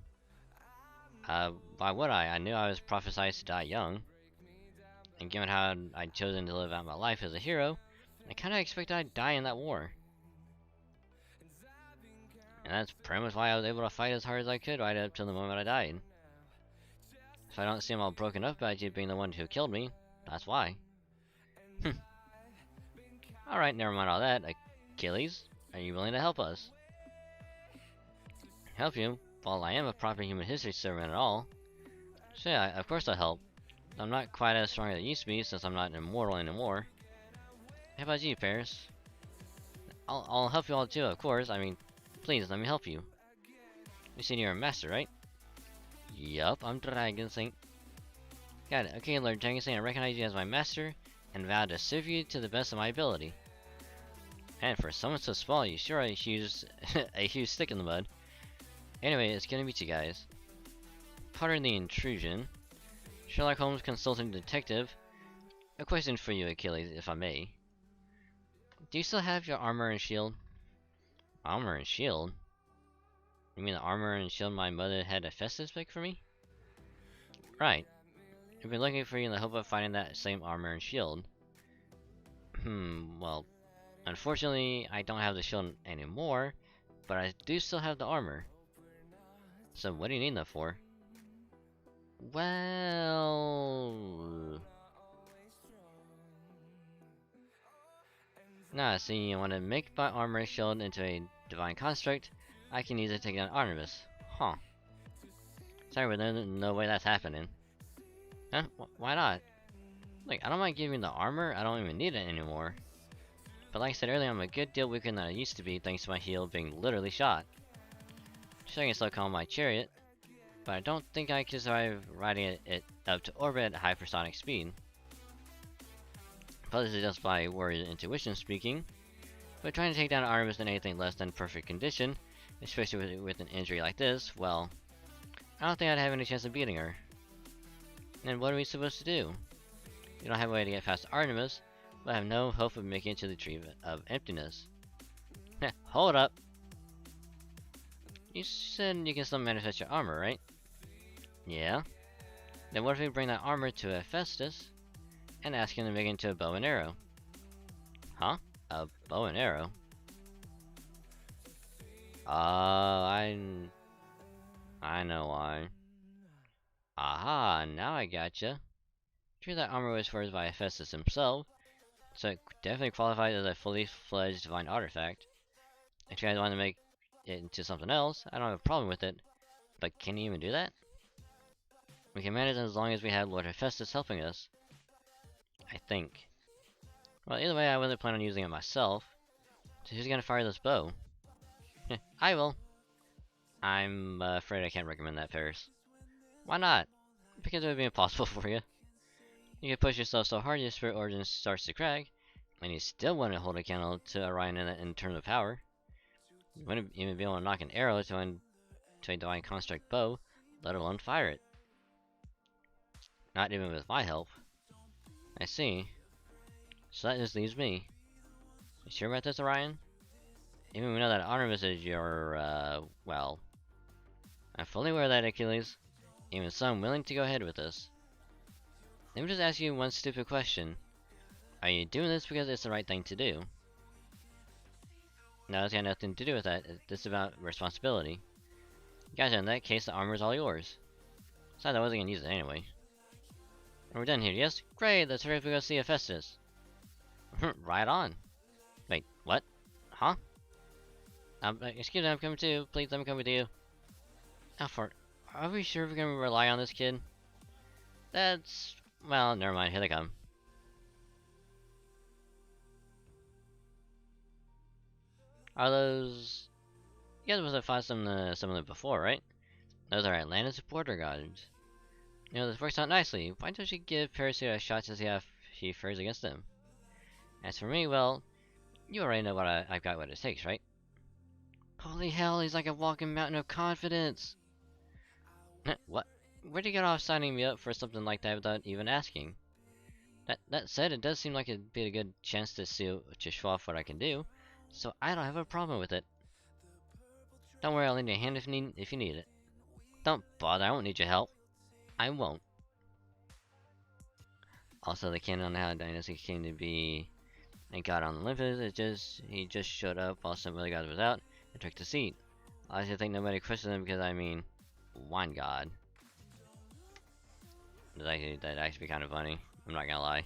Why would I? I knew I was prophesied to die young. And given how I'd chosen to live out my life as a hero, I kinda expected I'd die in that war. And that's pretty much why I was able to fight as hard as I could right up till the moment I died. If I don't seem all broken up about you being the one who killed me, that's why. Alright, never mind all that. Achilles, are you willing to help us? Help you? Well, I am a proper human history servant at all. So yeah, of course I'll help. I'm not quite as strong as I used to be since I'm not immortal anymore. How about you, Paris? I'll help you all too, of course. I mean, please, let me help you. You said you're a master, right? Yup, I'm Dragon Saint. Got it. Okay, Lord Dragon Saint, I recognize you as my master, and vow to serve you to the best of my ability. And for someone so small, you sure are a huge, a huge stick in the mud. Anyway, it's good to meet you guys. Pardon the intrusion. Sherlock Holmes, consulting detective. A question for you, Achilles, if I may. Do you still have your armor and shield? Armor and shield? You mean the armor and shield my mother had Hephaestus make for me? Right. I've been looking for you in the hope of finding that same armor and shield. Well, unfortunately, I don't have the shield anymore, but I do still have the armor. So what do you need that for? Well... Nah, see, you want to make my armor and shield into a divine construct, I can use it to take down Artemis. Huh. Sorry, but there's no way that's happening. Huh? Why not? Look, I don't mind giving the armor, I don't even need it anymore. But like I said earlier, I'm a good deal weaker than I used to be thanks to my heel being literally shot. Sure, I can still call my chariot, but I don't think I can survive riding it up to orbit at hypersonic speed. But this is just by warrior intuition speaking. But trying to take down Artemis in anything less than perfect condition, especially with an injury like this, well, I don't think I'd have any chance of beating her. And what are we supposed to do? You don't have a way to get past Artemis, but I have no hope of making it to the Tree of Emptiness. Hold up. You said you can still manifest your armor, right? Yeah. Then what if we bring that armor to Hephaestus and ask him to make it into a bow and arrow? Huh? A bow and arrow? I know why. Aha, now I gotcha. True, that armor was forged by Hephaestus himself, so it definitely qualifies as a fully fledged divine artifact. If you guys want to make it into something else, I don't have a problem with it. But can you even do that? We can manage it as long as we have Lord Hephaestus helping us. I think. Well, either way, I wasn't planning on using it myself. So who's gonna fire this bow? I will. I'm afraid I can't recommend that, Paris. Why not? Because it would be impossible for you. You can push yourself so hard your spirit origin starts to crack, and you still wouldn't hold a candle to Orion in terms of power. You wouldn't even be able to knock an arrow to a divine construct bow, let alone fire it. Not even with my help. I see. So that just leaves me. You sure about this, Orion? Even we know that Artemis is your, well... I'm fully aware of that, Achilles. Even so, I'm willing to go ahead with this. Let me just ask you one stupid question. Are you doing this because it's the right thing to do? No, it's got nothing to do with that. This is about responsibility. Gotcha, in that case, the armor is all yours. Besides, I wasn't gonna use it anyway. And we're done here, yes? Great, let's hurry up and go see Hephaestus. Right on. Wait, what? Huh? Excuse me, I'm coming too. Please let me come with you. Alfred, are we sure we're gonna rely on this kid? That's... well, never mind, here they come. Are those... you guys must have fought some of them before, right? Those are Atlantis border guards. You know, this works out nicely. Why don't you give Parasite a shot to see how he fares against them? As for me, well, you already know what I've got what it takes, right? Holy hell, he's like a walking mountain of confidence! What? Where'd you get off signing me up for something like that without even asking? That said, it does seem like it'd be a good chance to show off what I can do, so I don't have a problem with it. Don't worry, I'll lend you a hand if you need it. Don't bother, I won't need your help. I won't. Also, the canon on how Dynasty came to be and got on Olympus, he just showed up while some other guys was out and took the seat. I just think nobody questioned him because, I mean, wine god. That'd actually be kind of funny. I'm not gonna lie.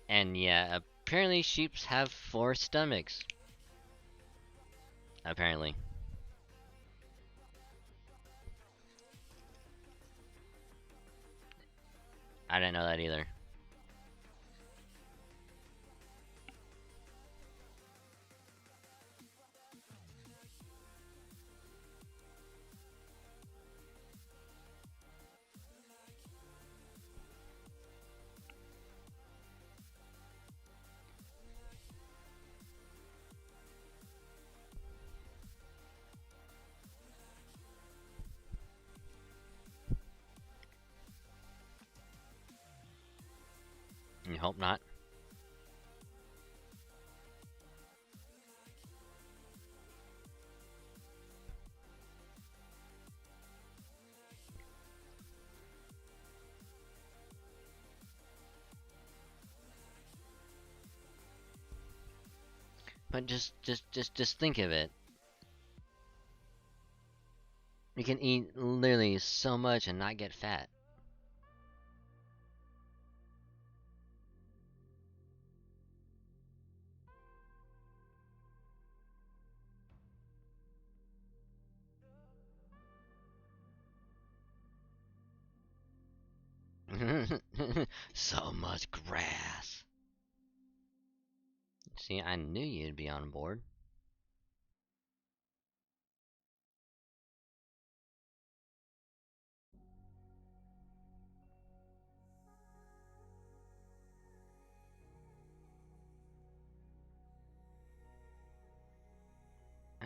And yeah, apparently sheeps have 4 stomachs. Apparently. I didn't know that either. You hope not. But just think of it. You can eat literally so much and not get fat. So much grass. See, I knew you'd be on board.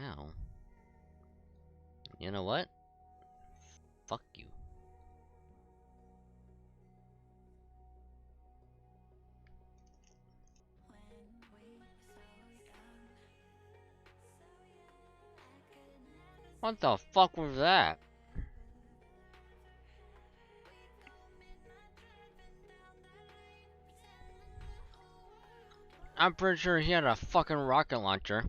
now. You know what? Fuck you. What the fuck was that? I'm pretty sure he had a fucking rocket launcher.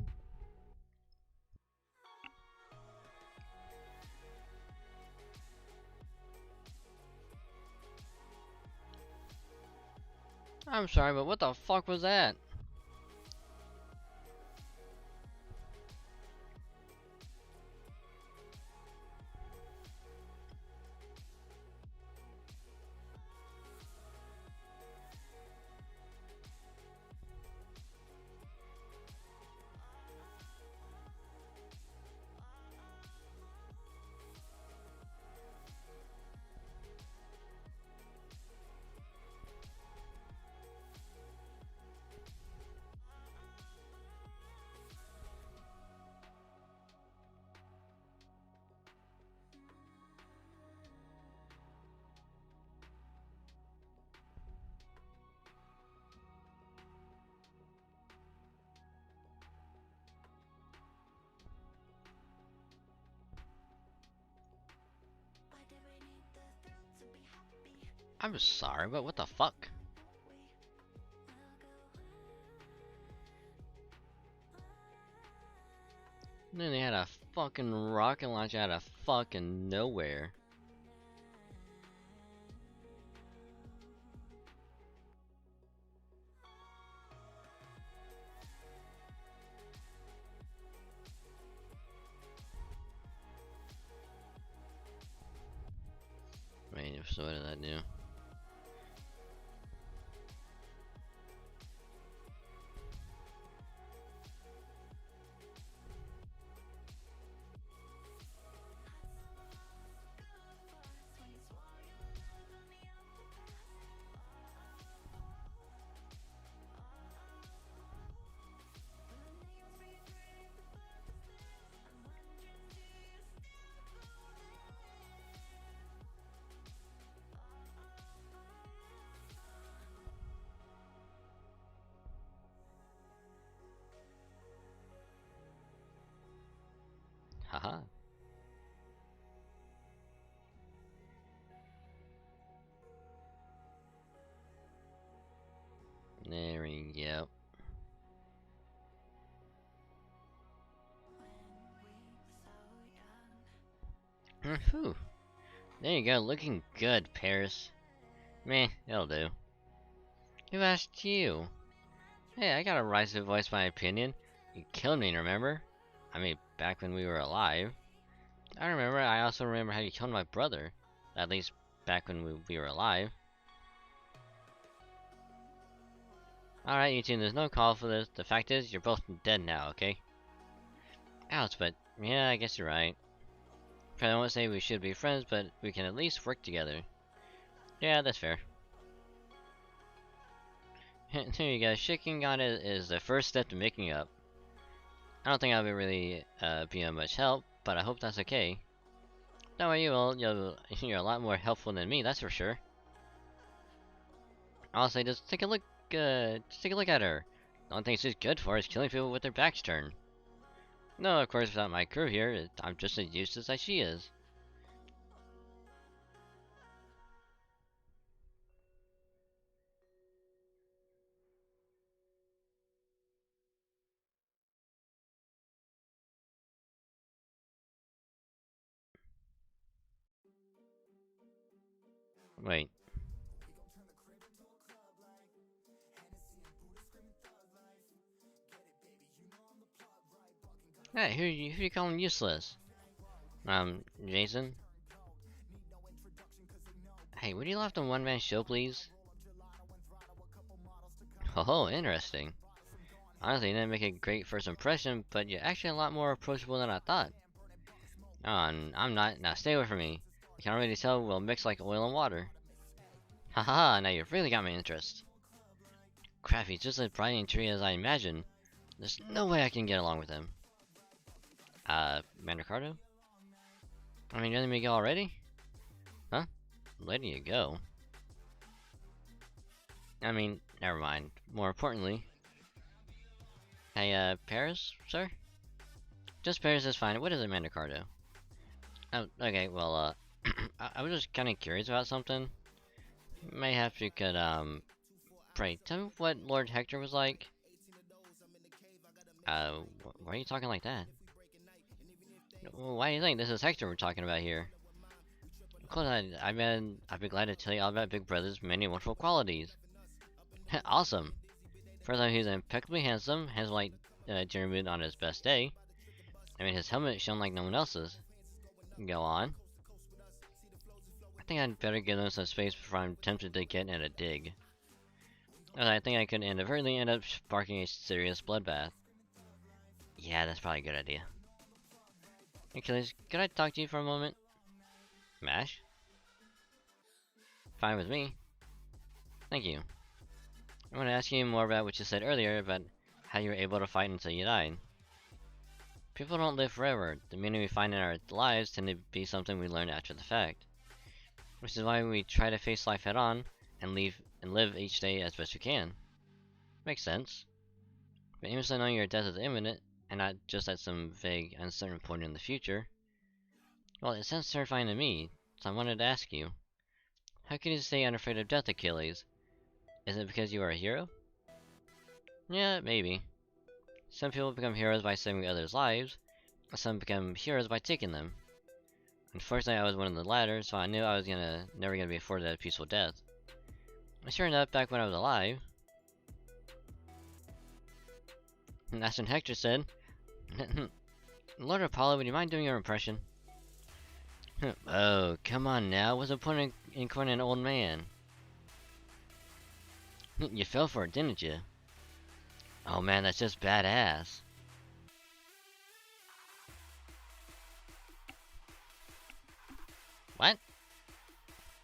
I'm sorry, but what the fuck was that? I'm sorry, but what the fuck? And then they had a fucking rocket launcher out of fucking nowhere. Wait, so what did that do? Haha. There we go. Whew. There you go, looking good, Paris. Meh, it'll do. Who asked you? Hey, I got a right to voice my opinion. You killed me, remember? I mean, back when we were alive. I remember, I also remember how you killed my brother. At least, back when we were alive. Alright, you two, there's no call for this. The fact is, you're both dead now, okay? Ouch, but, yeah, I guess you're right. Probably won't say we should be friends, but we can at least work together. Yeah, that's fair. There you go, shaking on it is the first step to making up. I don't think I'll be really be of much help, but I hope that's okay. Don't worry, you're a lot more helpful than me, that's for sure. Honestly, just take a look at her. The only thing she's good for is killing people with their backs turned. No, of course, without my crew here, I'm just as useless as she is. Wait. Hey, who you calling useless? Jason? Hey, would you left a one-man show, please? Oh, interesting. Honestly, you didn't make a great first impression, but you're actually a lot more approachable than I thought. Oh, I'm not. Now stay away from me. I can already tell we'll mix like oil and water. Haha, now you've really got my interest. Crap, he's just as bright and tree as I imagined. There's no way I can get along with him. Mandracardo? I mean, you're letting me go already? Huh? Letting you go? I mean, never mind. More importantly... Hey, Paris, sir? Just Paris is fine. What is it, Mandracardo? Oh, okay, well, I was just kinda curious about something. Mayhaps you could, pray, tell me what Lord Hector was like? Why are you talking like that? Well, why do you think this is Hector we're talking about here? Of course, I'd be glad to tell you all about Big Brother's many wonderful qualities. Awesome! First off, he's impeccably handsome, handsome like Jeremy Moon on his best day. I mean, his helmet shone like no one else's. Go on. I think I'd better give them some space before I'm tempted to get in a dig. I think I could inadvertently end up sparking a serious bloodbath. Yeah, that's probably a good idea. Achilles, could I talk to you for a moment? Mash? Fine with me. Thank you. I want to ask you more about what you said earlier about how you were able to fight until you died. People don't live forever. The meaning we find in our lives tend to be something we learn after the fact. Which is why we try to face life head on and live each day as best we can. Makes sense. But even so, knowing your death is imminent, and not just at some vague, uncertain point in the future, well, it sounds terrifying to me, so I wanted to ask you. How can you stay unafraid of death, Achilles? Is it because you are a hero? Yeah, maybe. Some people become heroes by saving others' lives, and some become heroes by taking them. Unfortunately, I was one of the latter, so I knew I was never gonna be afforded a peaceful death. And sure enough, back when I was alive, and that's when Hector said, Lord Apollo, would you mind doing your impression? Oh, come on now, what's the point in calling an old man? You fell for it, didn't you? Oh man, that's just badass. What?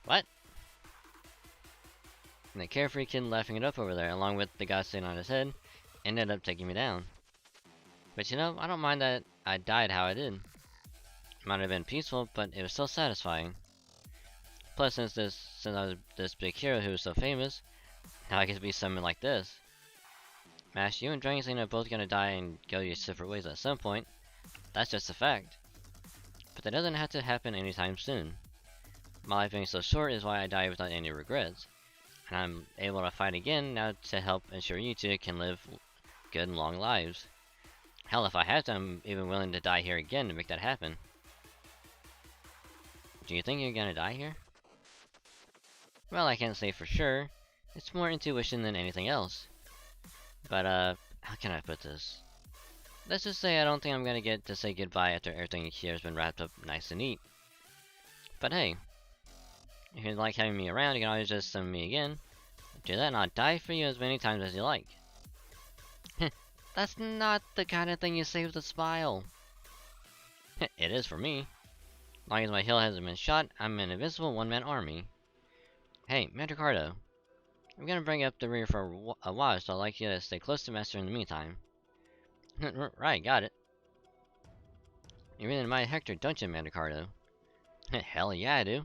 What? And the carefree kid laughing it up over there, along with the guy sitting on his head, ended up taking me down. But you know, I don't mind that I died how I did. Might have been peaceful, but it was still satisfying. Plus, since I was this big hero who was so famous, now I get to be someone like this. Mash, you and Dragonzine are both gonna die and go your separate ways at some point. That's just a fact. But that doesn't have to happen anytime soon. My life being so short is why I die without any regrets. And I'm able to fight again now to help ensure you two can live good and long lives. Hell, if I have to, I'm even willing to die here again to make that happen. Do you think you're gonna die here? Well, I can't say for sure. It's more intuition than anything else. But, how can I put this? Let's just say I don't think I'm gonna get to say goodbye after everything here has been wrapped up nice and neat. But hey, if you like having me around, you can always just summon me again. Do that and I'll die for you as many times as you like. That's not the kind of thing you say with a smile. It is for me. As long as my hill hasn't been shot, I'm an invincible one-man army. Hey, Mandracardo. I'm gonna bring up the rear for a while, so I'd like you to stay close to Master in the meantime. Right, got it. You really admire Hector, don't you, Mandracardo? Hell yeah, I do.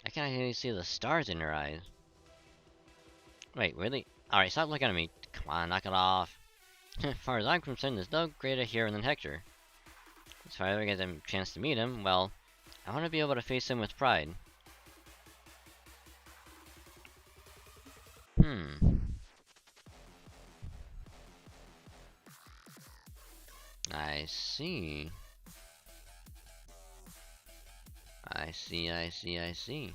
I can actually see the stars in your eyes. Wait, really? Alright, stop looking at me. Come on, knock it off. As far as I'm concerned, there's no greater hero than Hector. As far as I ever get a chance to meet him, well, I want to be able to face him with pride. I see. I see.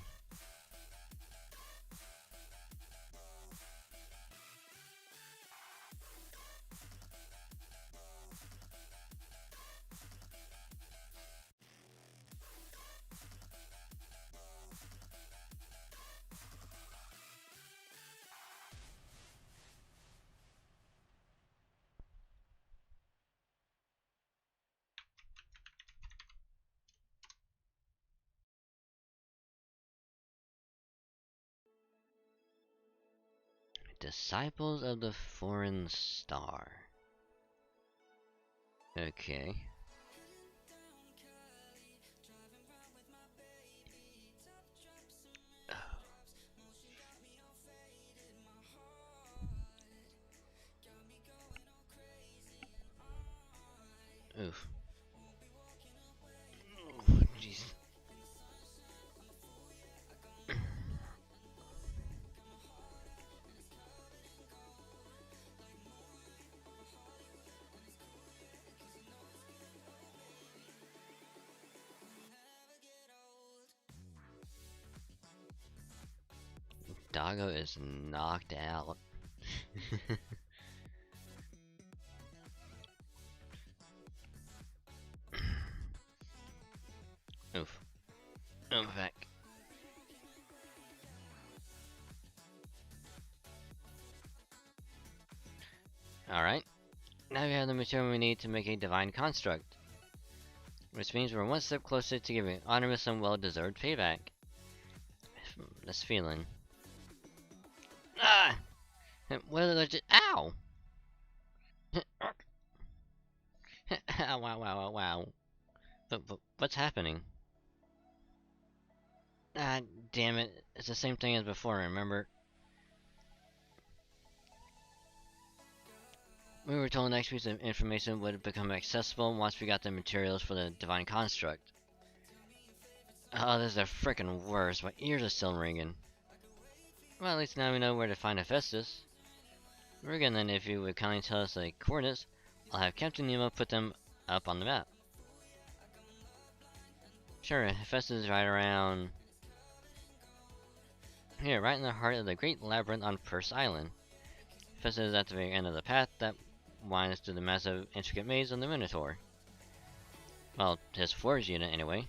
Disciples of the Foreign Star. Okay. Oof. Jeez. Doggo is knocked out. Oof. I'm back. Alright. Now we have the material we need to make a divine construct. Which means we're one step closer to giving Artemis some well-deserved payback. This feeling. Ah! What are the ow! Ow, wow, wow, wow, wow. But what's happening? Ah, damn it. It's the same thing as before, remember? We were told the next piece of information would become accessible once we got the materials for the divine construct. Oh, this is the frickin' worst. My ears are still ringing. Well, at least now we know where to find Hephaestus. Regan, then, if you would kindly tell us the coordinates, I'll have Captain Nemo put them up on the map. Sure, Hephaestus is right around here, right in the heart of the great labyrinth on Purse Island. Hephaestus is at the very end of the path that winds through the massive, intricate maze of the Minotaur. Well, his forge unit, anyway.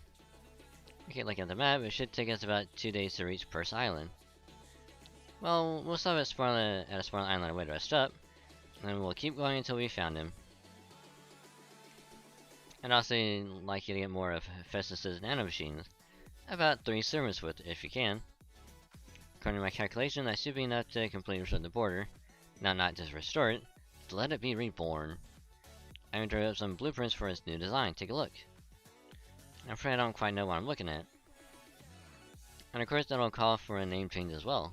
Okay, looking at the map, it should take us about 2 days to reach Purse Island. Well, we'll stop at a small island on our way to rest up, and then we'll keep going until we found him. I'd also like you to get more of Hephaestus' nanomachines. About 3 servants with, if you can. According to my calculation, that should be enough to completely restore the border. Now, not just restore it, to let it be reborn. I even drew up some blueprints for its new design. Take a look. I'm afraid I don't quite know what I'm looking at. And of course, that'll call for a name change as well.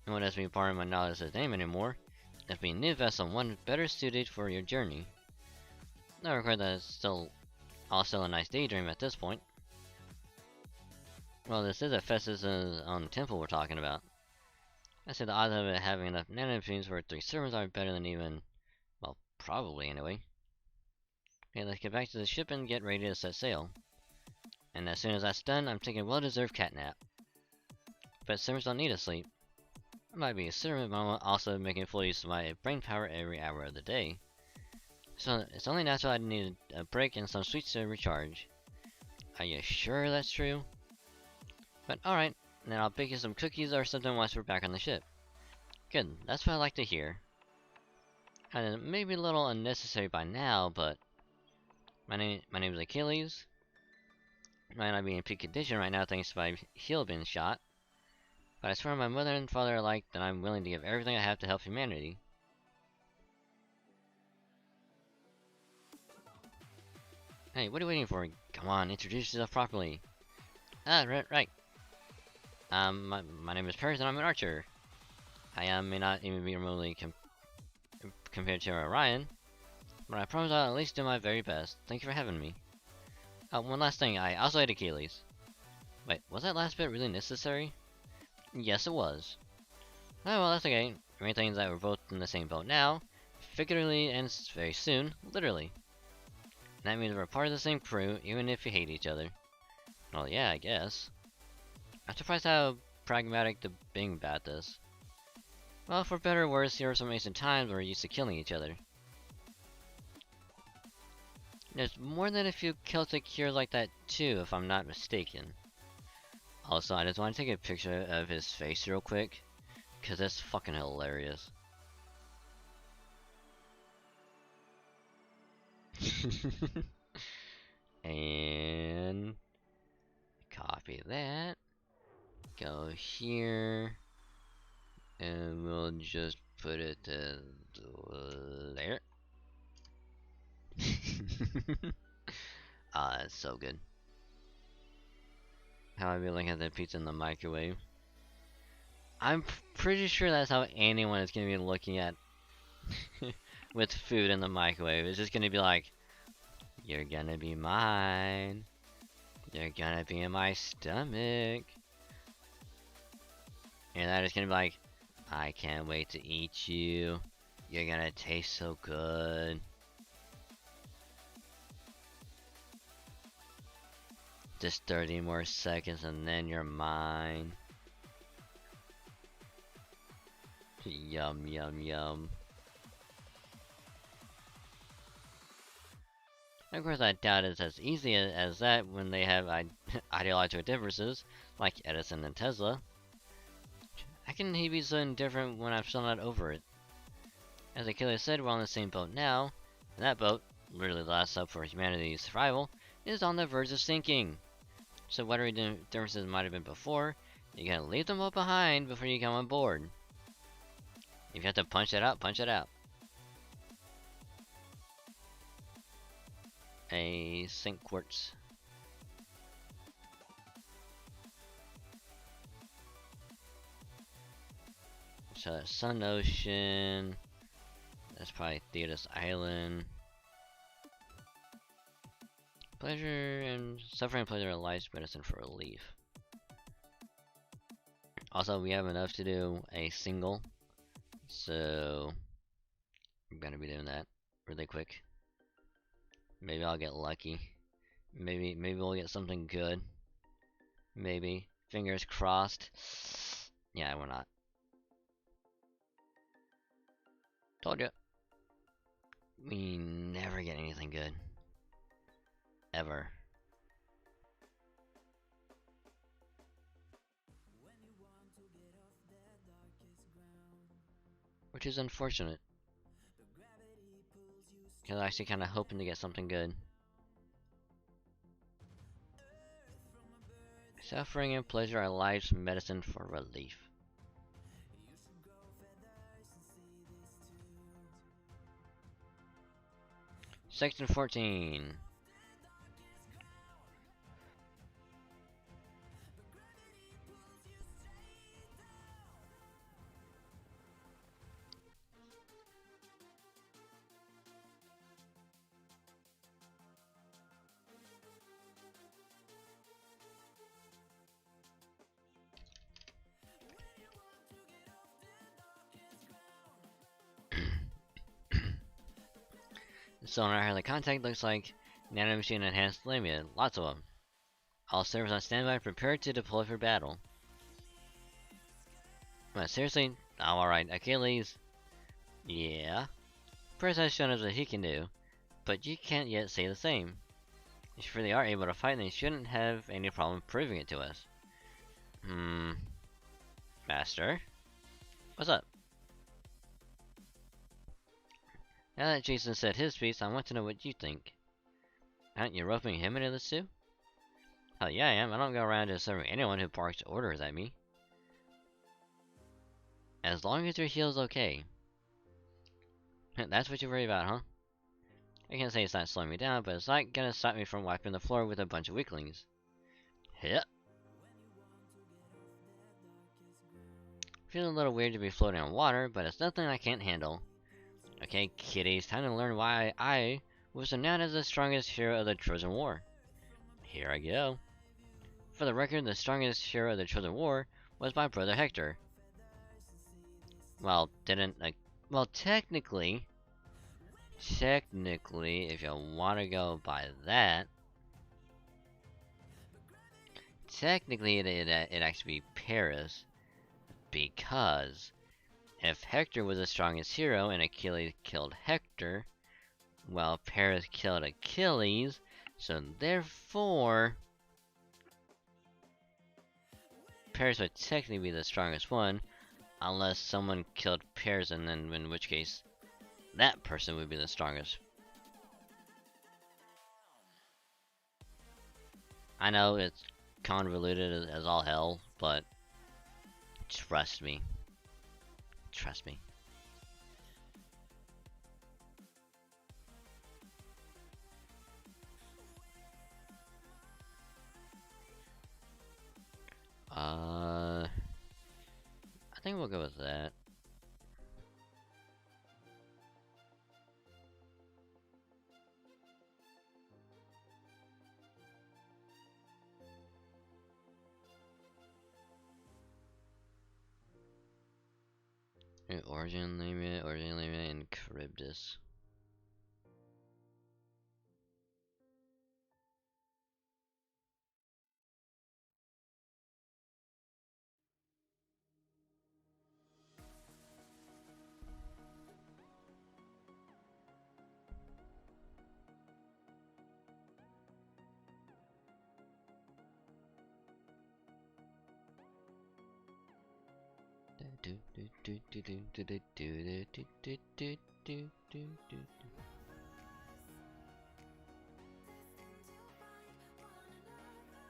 And what has me borrowing my knowledge of his name anymore, it'll be a new vessel, one better suited for your journey. Now, of course, that it's still a nice daydream at this point. Well, this is Hephaestus' own temple we're talking about. I say the odds of it having enough nanomachines for 3 servers are better than even, well, probably anyway. Okay, let's get back to the ship and get ready to set sail. And as soon as that's done, I'm taking a well-deserved cat nap. But servants don't need to sleep. I might be a servant, but I'm also making full use of my brain power every hour of the day. So it's only natural I need a break and some sweets to recharge. Are you sure that's true? But alright, then I'll bake you some cookies or something once we're back on the ship. Good, that's what I like to hear. And maybe a little unnecessary by now, but my name is Achilles. Might not be in peak condition right now thanks to my heel being shot. But I swear my mother and father alike that I'm willing to give everything I have to help humanity. Hey, what are you waiting for? Come on, introduce yourself properly. Ah, right. My name is Paris and I'm an archer. I may not even be remotely compared to Orion, but I promise I'll at least do my very best. Thank you for having me. One last thing, I also hate Achilles. Wait, was that last bit really necessary? Yes, it was. Oh, well, that's okay. The main thing is that we're both in the same boat now, figuratively and very soon, literally. And that means we're part of the same crew, even if we hate each other. Well, yeah, I guess. I'm surprised how pragmatic the being about this. Well, for better or worse, here are some recent times where we're used to killing each other. There's more than a few Celtic cures like that too, if I'm not mistaken. Also, I just want to take a picture of his face real quick, cause that's fucking hilarious. And copy that. Go here. And we'll just put it there. Ah, it's so good. How I be looking at that pizza in the microwave. I'm pretty sure that's how anyone is gonna be looking at with food in the microwave. It's just gonna be like, You're gonna be mine. You're gonna be in my stomach. And that is gonna be like, I can't wait to eat you. You're gonna taste so good. Just 30 more seconds and then you're mine. Yum, yum, yum. Of course, I doubt it's as easy as that when they have ideological differences, like Edison and Tesla. How can he be so indifferent when I'm still not over it? As Achilles said, we're on the same boat now, and that boat, literally the last hope for humanity's survival, is on the verge of sinking. So whatever differences might have been before, you gotta leave them all behind before you come on board. If you have to punch it out, punch it out. A sink quartz. So that's Sun Ocean. That's probably Thetis Island. Pleasure and suffering and pleasure are life's medicine for relief. Also, we have enough to do a single, so I'm gonna be doing that really quick. Maybe I'll get lucky. Maybe we'll get something good. Maybe. Fingers crossed. Yeah, we're not. Told you. We never get anything good. Ever. Which is unfortunate. Because I was actually kind of hoping to get something good. Suffering and pleasure are life's medicine for relief. Section 14. The sonar highly contact looks like nanomachine enhanced lamia. Lots of them. All servers on standby, prepared to deploy for battle. What, seriously? Oh, alright. Achilles. Yeah. Prince has shown us what he can do, but you can't yet say the same. If you really are able to fight, then you shouldn't have any problem proving it to us. Master? What's up? Now that Jason said his piece, I want to know what you think. Aren't you roping him into this too? Hell yeah, I am. I don't go around just serving anyone who barks orders at me. As long as your heel's okay. That's what you worry about, huh? I can't say it's not slowing me down, but it's not gonna stop me from wiping the floor with a bunch of weaklings. Yep. Feels a little weird to be floating on water, but it's nothing I can't handle. Okay, kiddies, time to learn why I was renowned as the strongest hero of the Trojan War. Here I go. For the record, the strongest hero of the Trojan War was my brother Hector. Well, well, technically, if you want to go by that, technically it'd actually be Paris, because if Hector was the strongest hero and Achilles killed Hector, well, Paris killed Achilles, so therefore Paris would technically be the strongest one, unless someone killed Paris, and then in which case that person would be the strongest. I know it's convoluted as all hell, but trust me. Trust me. I think we'll go with that. Origin limit, and Charybdis.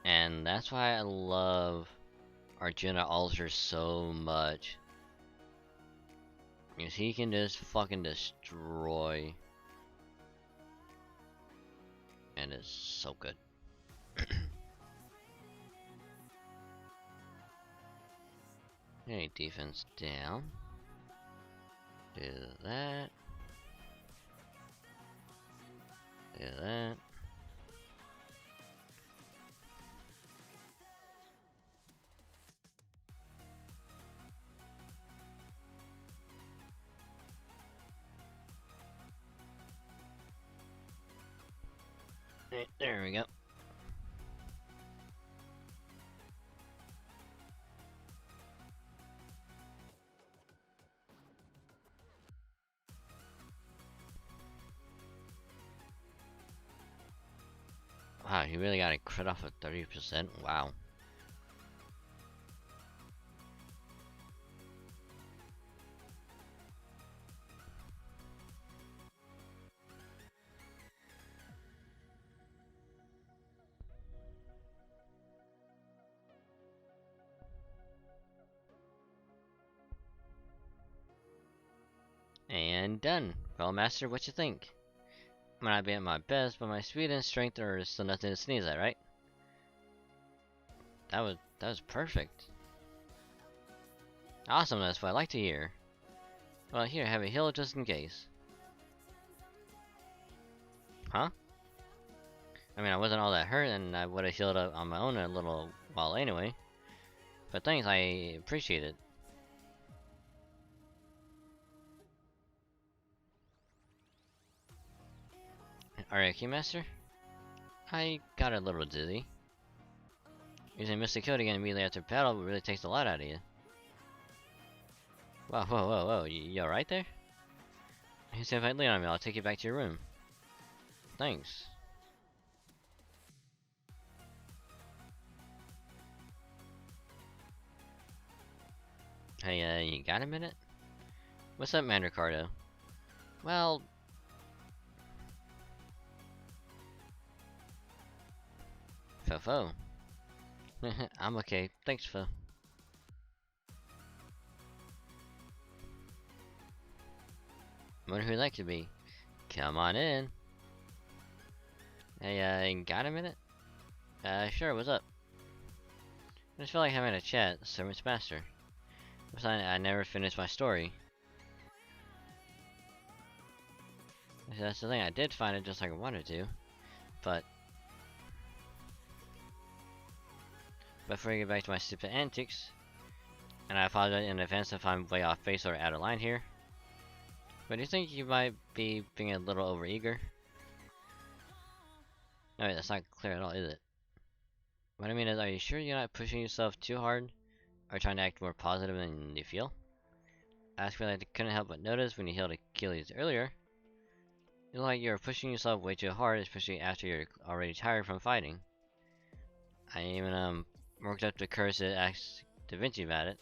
And that's why I love Arjuna Alter so much. Because he can just fucking destroy. And it's so good. Okay, defense down. Do that. Do that. Right, there we go. Wow, he really got a crit off of 30%? Wow. And done. Well, Master, what you think? I might not be at my best, but my speed and strength are still nothing to sneeze at, right? That was perfect. Awesome, that's what I like to hear. Well, here, have a heal just in case. Huh? I mean, I wasn't all that hurt, and I would have healed up on my own in a little while anyway. But thanks, I appreciate it. Alright, Keymaster? I got a little dizzy. Using Mystic Code again immediately after battle really takes a lot out of you. Wow, whoa, whoa, whoa, you alright there? You said if I lean on me, I'll take you back to your room. Thanks. Hey, you got a minute? What's up, man, Ricardo? Well... Fo. I'm okay, thanks, Fo. Wonder who'd like to be. Come on in. Hey, got a minute? Sure, what's up? I just feel like having a chat, Servant's Master. Besides, I never finished my story. That's the thing, I did find it just like I wanted to. But... before I get back to my stupid antics, and I apologize in advance if I'm way off base or out of line here. But do you think you might be being a little overeager? No, wait, that's not clear at all, is it? What I mean is, are you sure you're not pushing yourself too hard? Or trying to act more positive than you feel? I feel like I couldn't help but notice when you healed Achilles earlier. It looked like you were pushing yourself way too hard, especially after you're already tired from fighting. I even worked up the courage to ask Da Vinci about it.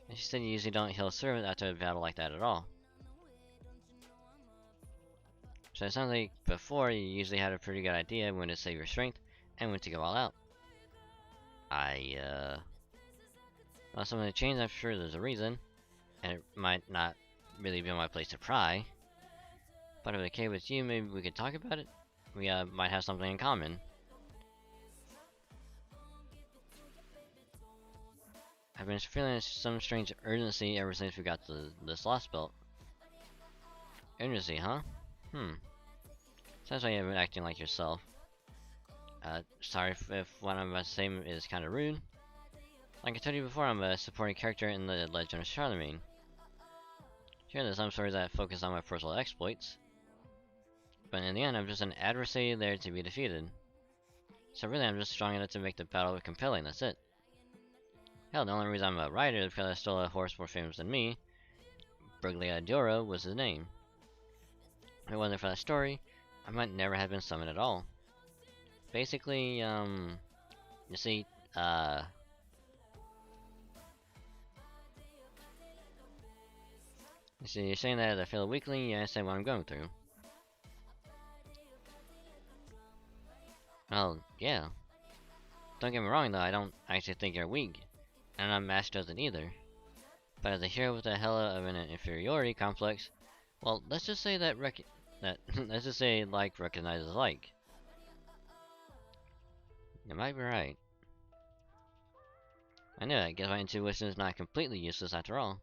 And she said you usually don't heal servants after a battle like that at all. So it sounds like before you usually had a pretty good idea when to save your strength and when to go all out. Well, something changed, I'm sure there's a reason. And it might not really be my place to pry. But if it's okay with you, maybe we could talk about it? We might have something in common. I've been feeling some strange urgency ever since we got this lost belt. Urgency, huh? Sounds like you've been acting like yourself. Sorry if what I'm about to say is kind of rude. Like I told you before, I'm a supporting character in the Legend of Charlemagne. Sure, there's some stories that focus on my personal exploits, but in the end, I'm just an adversary there to be defeated. So really, I'm just strong enough to make the battle compelling, that's it. Hell, the only reason I'm a rider is because I stole a horse more famous than me. Brigliadoro was his name. If it wasn't for that story, I might never have been summoned at all. Basically, you see, you're saying that as a fellow weakling, you understand what I'm going through. Well, yeah. Don't get me wrong though, I don't actually think you're weak, and I'm Mash doesn't either. But as a hero with a hella of an inferiority complex, well, let's just say that let's just say like recognizes like. You might be right. I know, I guess my intuition is not completely useless after all.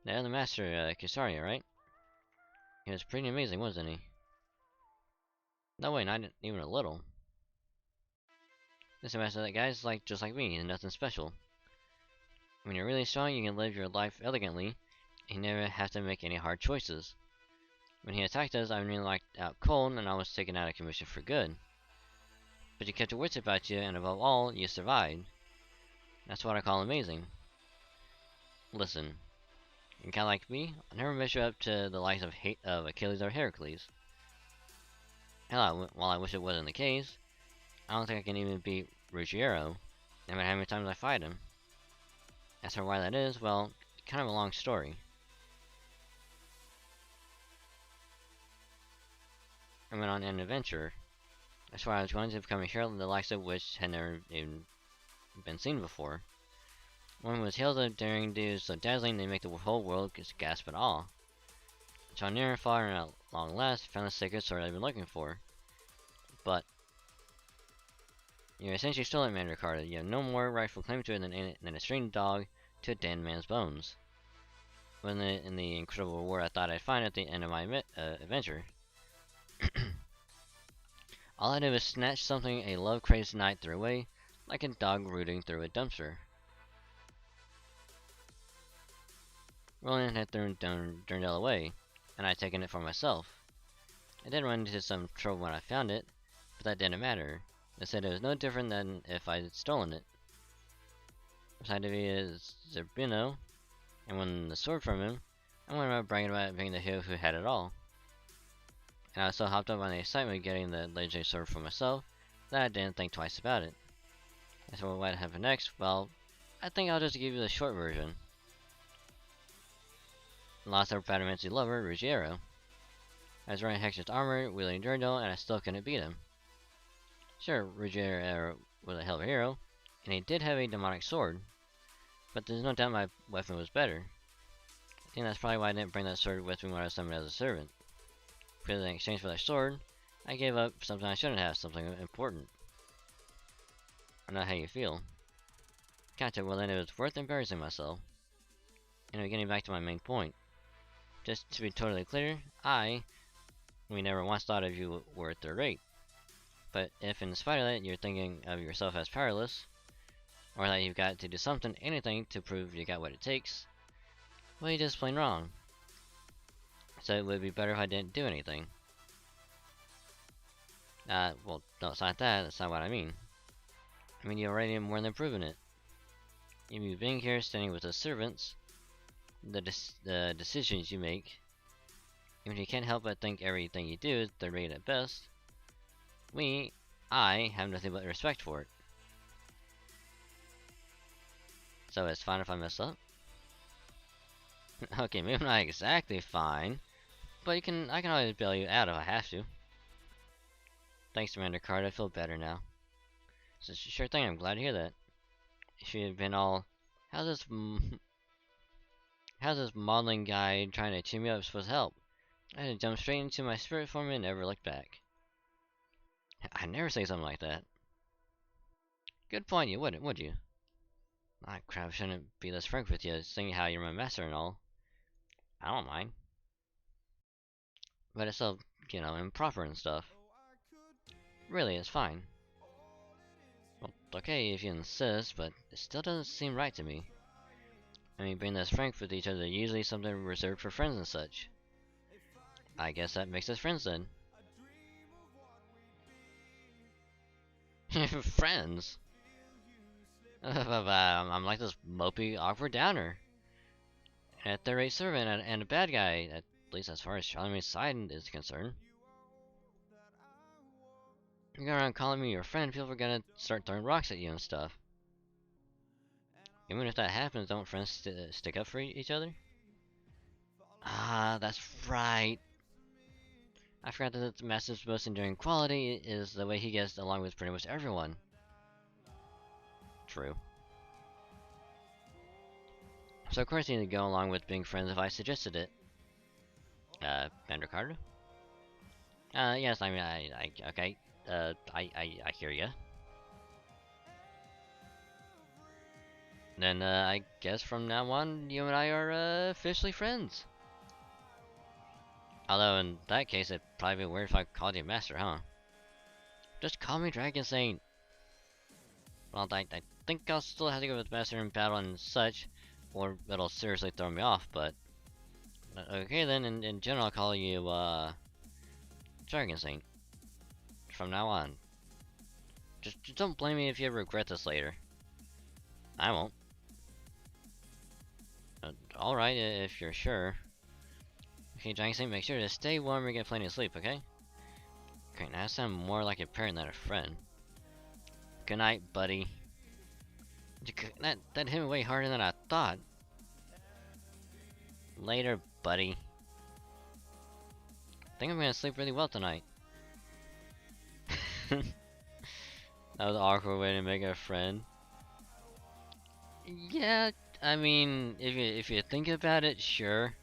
The other master, Kisaria, right? He was pretty amazing, wasn't he? No way, not even a little. This master, that guy's like just like me, and nothing special. When you're really strong, you can live your life elegantly, and you never have to make any hard choices. When he attacked us, I really locked out cold, and I was taken out of commission for good. But you kept your wits about you, and above all, you survived. That's what I call amazing. Listen, you're kinda like me, I never measure up to the likes of Achilles or Heracles. Hell, while I wish it wasn't the case, I don't think I can even beat Ruggiero, no matter how many times I fight him. As for why that is, well, kind of a long story. I went on an adventure. That's why I was going to become a hero the likes of which had never even been seen before. One with tales of daring do so dazzling they make the whole world gasp in awe. So near and far and at long last found the sacred sword I've been looking for. But you're essentially stolen, man, Ricardo. You have no more rightful claim to it than a strange dog to a dead man's bones. When in the incredible reward I thought I'd find at the end of my adventure. All I did was snatch something a love-crazed knight threw away, like a dog rooting through a dumpster. Roland had thrown Durndal away, and I'd taken it for myself. I did run into some trouble when I found it, but that didn't matter. They said it was no different than if I'd stolen it. Besides, if he is Zerbino, and won the sword from him, I went around bragging about being the hero who had it all. And I was so hopped up on the excitement of getting the legendary sword for myself that I didn't think twice about it. As for what happened next, well, I think I'll just give you the short version. Lost our Badamancy lover, Ruggiero. I was wearing Hector's armor, wielding Durndal, and I still couldn't beat him. Sure, Ruggiero was a hell of a hero, and he did have a demonic sword, but there's no doubt my weapon was better. I think that's probably why I didn't bring that sword with me when I was summoned as a servant. Because in exchange for that sword, I gave up something I shouldn't have, something important. I know how you feel. Gotcha, well then it was worth embarrassing myself. Anyway, getting back to my main point. Just to be totally clear, we never once thought of you were third rate. But if in spite of that you're thinking of yourself as powerless, or that you've got to do something, anything to prove you got what it takes, well, you're just plain wrong. So it would be better if I didn't do anything. Well, no, it's not that. That's not what I mean. I mean, you already more than proven it. You being here, standing with the servants, the decisions you make, even if you can't help but think everything you do is third rate at best, I have nothing but respect for it. So it's fine if I mess up? Okay, maybe not exactly fine, but I can always bail you out if I have to. Thanks, Commander Card, I feel better now. So sure thing, I'm glad to hear that. If you had been all, how's this modeling guy trying to cheer me up supposed to help? I had to jump straight into my spirit form and never look back. I'd never say something like that. Good point, you wouldn't, would you? I crap, shouldn't be this frank with you, seeing how you're my master and all. I don't mind. But it's so, you know, improper and stuff. Really, it's fine. Well, okay if you insist, but it still doesn't seem right to me. I mean, being this frank with each other, usually something reserved for friends and such. I guess that makes us friends then. Friends? I'm like this mopey, awkward downer. And a third-rate servant and a bad guy, at least as far as Charlemagne's side is concerned. You go around calling me your friend, people are gonna start throwing rocks at you and stuff. Even if that happens, don't friends stick up for each other? Ah, that's right. I forgot that the Master's most enduring quality is the way he gets along with pretty much everyone. True. So of course you need to go along with being friends if I suggested it. Bender Carter? Yes, I mean, okay. I hear ya. Then, I guess from now on, you and I are, officially friends. Although, in that case, it'd probably be weird if I called you Master, huh? Just call me Dragon Saint. Well, I think I'll still have to go with Master in battle and such, or it'll seriously throw me off, but... Okay then, in general, I'll call you, Dragon Saint. From now on. Just don't blame me if you regret this later. I won't. Alright, if you're sure. Okay, Dragon Saint, make sure to stay warm and get plenty of sleep, okay? Okay, now I sound more like a parent than a friend. Good night, buddy. That hit me way harder than I thought. Later, buddy. I think I'm gonna sleep really well tonight. That was an awkward way to make a friend. Yeah, I mean, if you think about it, sure.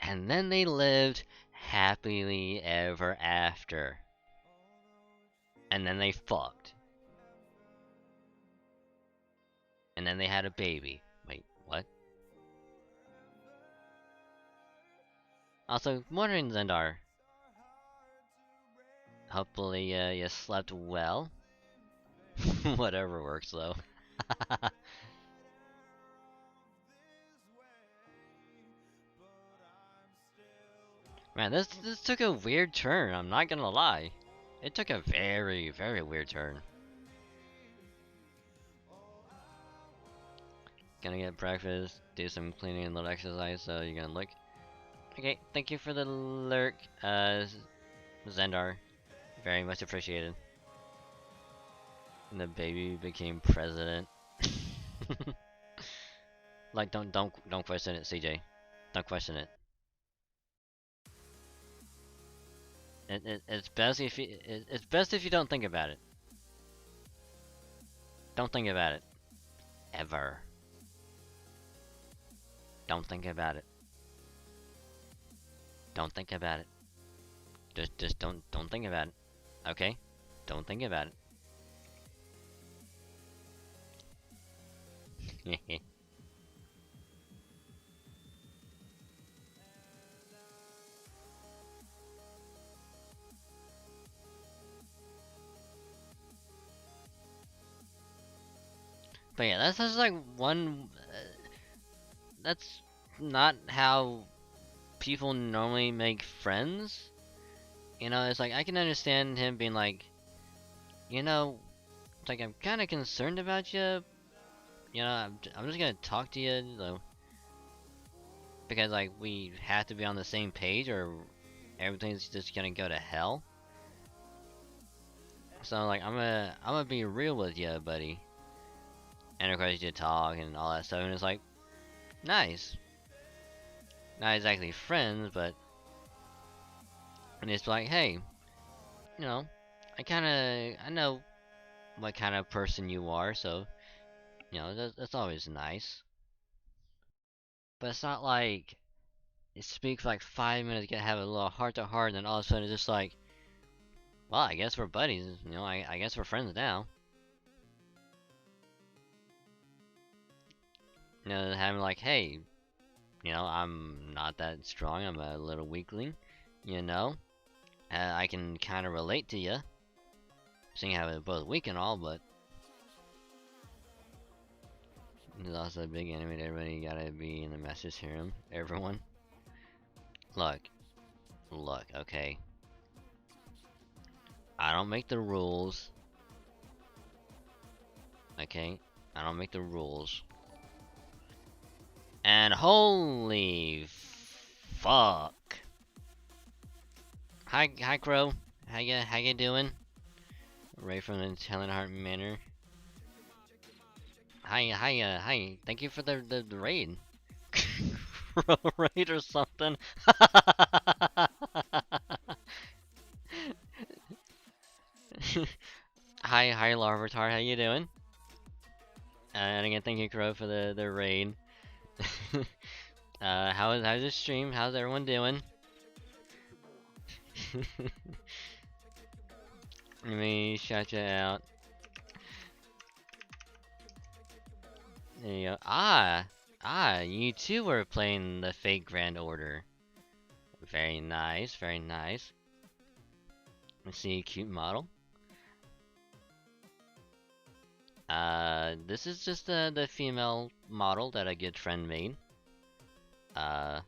And then they lived happily ever after. And then they fucked. And then they had a baby. Wait, what? Also, morning, Zendar. Hopefully, you slept well. Whatever works, though. Man, this took a weird turn, I'm not gonna lie. It took a very, very weird turn. Gonna get breakfast, do some cleaning and a little exercise, so you're gonna look. Okay, thank you for the lurk, Zendar. Very much appreciated. And the baby became president. Like, don't question it, CJ. Don't question it. It's best if it's best if you don't think about it. Don't think about it. Ever. Don't think about it. Don't think about it. Just don't think about it. Okay? Don't think about it. But yeah, that's just like one. That's not how people normally make friends. You know, it's like I can understand him being like, you know, it's like I'm kind of concerned about you. You know, I'm just gonna talk to you, though, because like we have to be on the same page, or everything's just gonna go to hell. So like I'm gonna be real with you, buddy. And of course you talk and all that stuff, and it's like, nice. Not exactly friends, but and it's like, hey, you know, I know what kind of person you are, so you know that's always nice. But it's not like you speak for like 5 minutes, get have a little heart to heart, and then all of a sudden it's just like, well, I guess we're buddies. You know, I guess we're friends now. You know, having like, hey, you know, I'm not that strong. I'm a little weakling. You know, I can kind of relate to you. Seeing how we're both weak and all, but There's also a big enemy. Everybody gotta be in the message room. Everyone. Look. Look, okay. I don't make the rules. Okay? I don't make the rules. And holy fuck. Hi Crow. How you doing? Ray from the Talent Heart Manor. Hi. Thank you for the raid. Crow raid or something. Hi Larvitar, how you doing? And again, thank you Crow for the raid. How's the stream? How's everyone doing? Let me shout you out. There you go. You too were playing the fake Grand Order. Very nice, very nice. Let's see, cute model. This is just the female model that a good friend made. Thank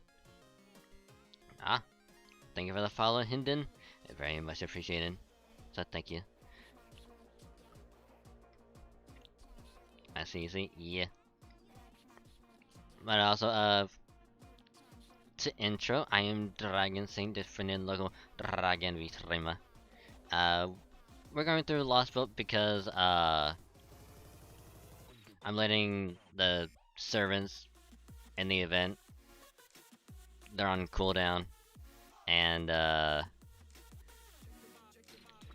you for the follow, Hinden. Very much appreciated. So thank you. I see, yeah. But also, to intro, I am Dragon Saint, different logo Dragon VStreamer. We're going through Lost Boat because, I'm letting the servants in the event, they're on cooldown, and, I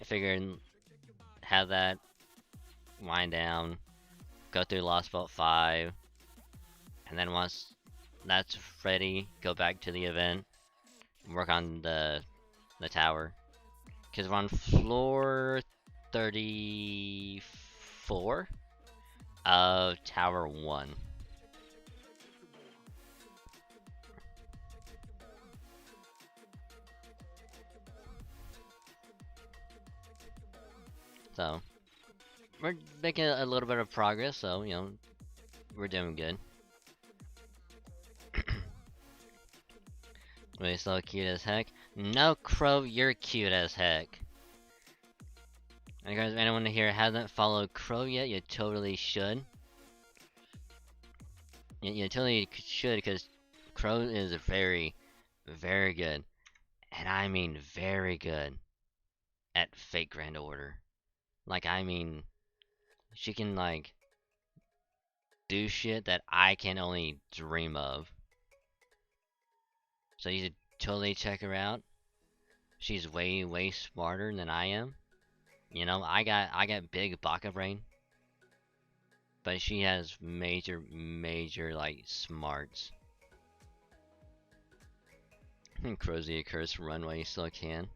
figured have that wind down, go through Lost Boat 5, and then once that's ready, go back to the event, work on the tower. Because we're on floor 34 of Tower 1. So, we're making a little bit of progress, so, you know, we're doing good. Wait, so cute as heck? No, Crow, you're cute as heck. And guys, if anyone here hasn't followed Crow yet, you totally should. You totally should, because Crow is very, very good. And I mean very good at fake Grand Order. Like, I mean, she can, like, do shit that I can only dream of. So you should totally check her out. She's way, way smarter than I am. You know, I got big baka brain. But she has major, major, like, smarts. Crozy occurs to run while you still can.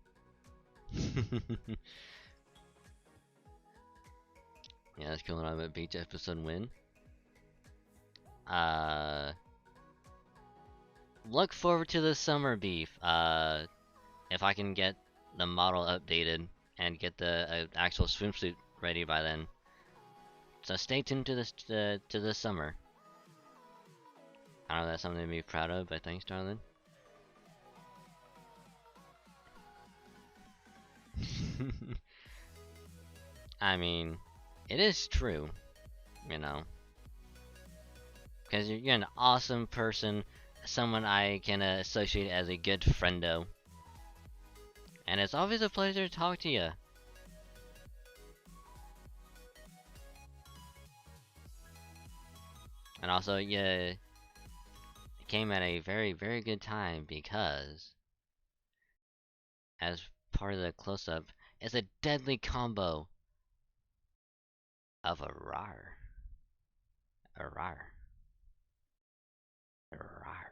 Yeah, that's cool. On a beach episode win. Look forward to the summer beef. If I can get the model updated and get the actual swimsuit ready by then. So stay tuned to this to this summer. I don't know, that's something to be proud of, but thanks, darling. I mean, it is true, you know. Because you're an awesome person, someone I can associate as a good friendo. And it's always a pleasure to talk to you. And also, yeah, it came at a very, very good time because, as part of the close-up, it's a deadly combo of a rar. A rar. A rar.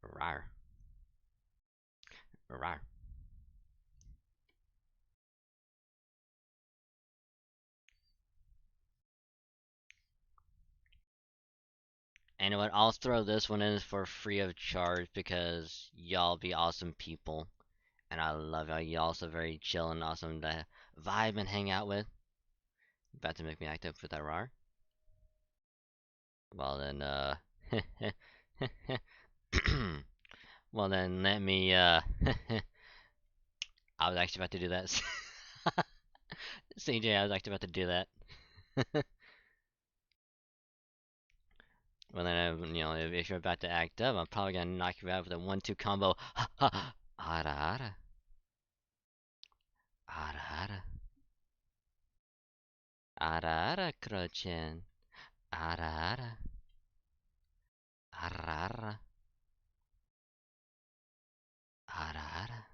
A rar. A rar. And you know what? I'll throw this one in for free of charge because y'all be awesome people. And I love y'all. Y'all so very chill and awesome to vibe and hang out with. About to make me act up with that rar. Well then, well then, let me, I was actually about to do that. CJ, I was actually about to do that. Well then, you know, if you're about to act up, I'm probably gonna knock you out with a 1-2 combo. Ha ha! Ara ara. Ara ara. Ara ara, Krochin. Ara ara. Ara ara. Ara ara.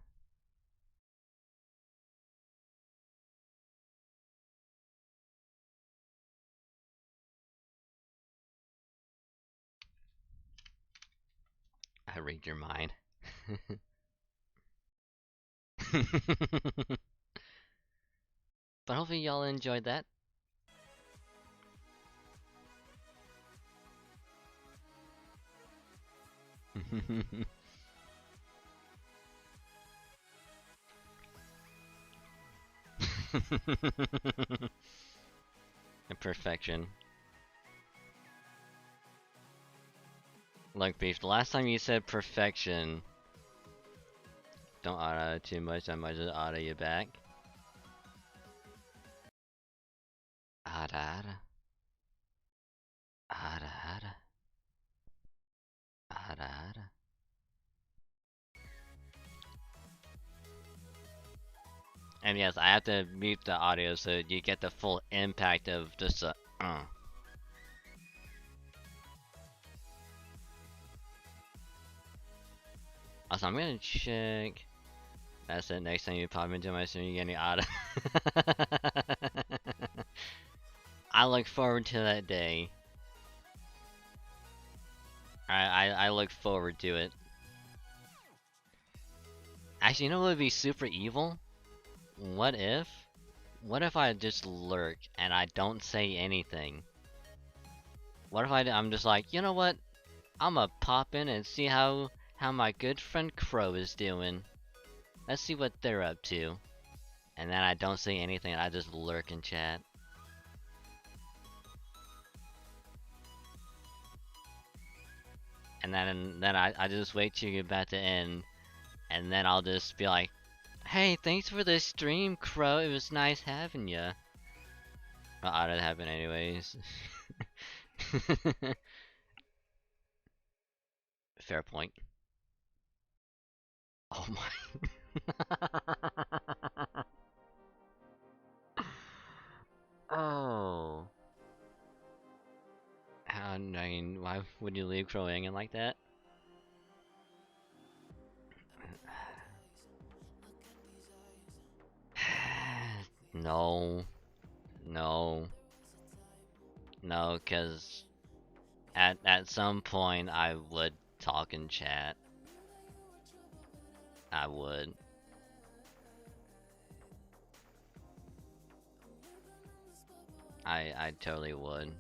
I read your mind. But hopefully y'all enjoyed that. Perfection. Look, Beef, the last time you said perfection, don't auto too much, I might just auto you back. Ara ara. Ara ara. Ara ara. And yes, I have to mute the audio so you get the full impact of just a Also, I'm gonna check. That's it. Next time you pop into my stream, you get any auto. I look forward to that day. I look forward to it. Actually, you know what would be super evil? What if? What if I just lurk and I don't say anything? What if I'm just like, you know what? I'ma pop in and see how my good friend Crow is doing. Let's see what they're up to. And then I don't say anything, I just lurk in chat. And then I just wait till you're about to end. And then I'll just be like, hey, thanks for the stream, Crow. It was nice having ya. Well, I'd happen anyways. Fair point. Oh my. Oh. I mean, why would you leave Crow hanging like that? No. No. No, cause at some point I would talk in chat. I would. I totally would.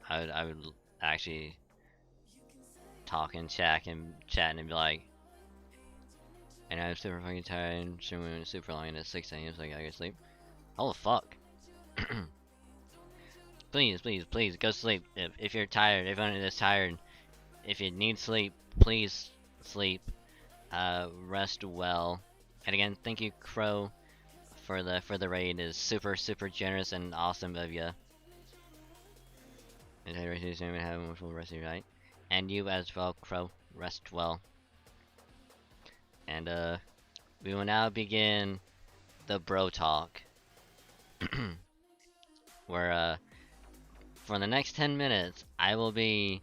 I would actually talk in chat and be like, and I'm super fucking tired and streaming super long and at 6 a.m. so I gotta go sleep. Oh fuck. Please, please, please go sleep. If you're tired, if anyone is tired, if you need sleep, please sleep. Rest well. And again, thank you, Crow, for the raid. Is super generous and awesome of you. And I rest you have a wonderful rest of your night. And you as well, Crow. Rest well. And we will now begin the bro talk. Where for the next 10 minutes, I will be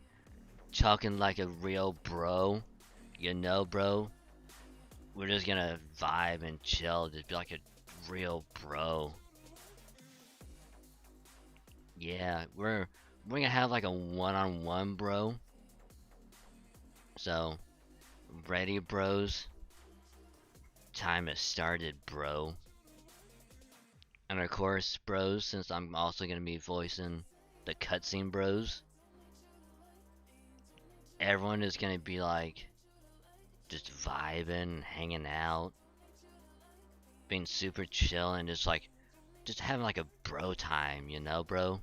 talking like a real bro. You know, bro. We're just gonna vibe and chill, just be like a real bro. Yeah, we're gonna have like a one-on-one, bro. So, ready, bros? Time has started, bro. And of course, bros, since I'm also gonna be voicing the cutscene bros, everyone is gonna be like, just vibing, hanging out, being super chill, and just having like a bro time, you know, bro?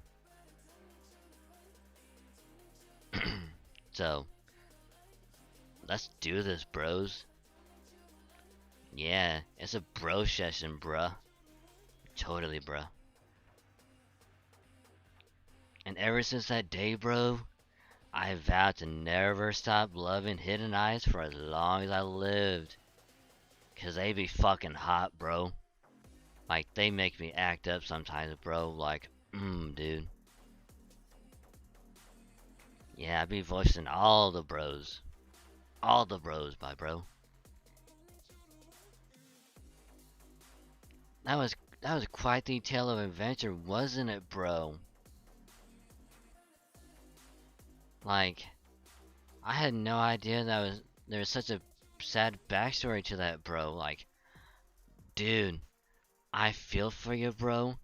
So, let's do this, bros. Yeah, it's a bro session, bruh. Totally, bruh. And ever since that day, bro, I vowed to never stop loving Hidden Eyes for as long as I lived. Cause they be fucking hot, bro. Like, they make me act up sometimes, bro. Like, dude. Yeah, I be voicing all the bros. All the bros, my bro. That was quite the tale of adventure, wasn't it, bro? Like, I had no idea there was such a sad backstory to that, bro. Like, dude, I feel for you, bro.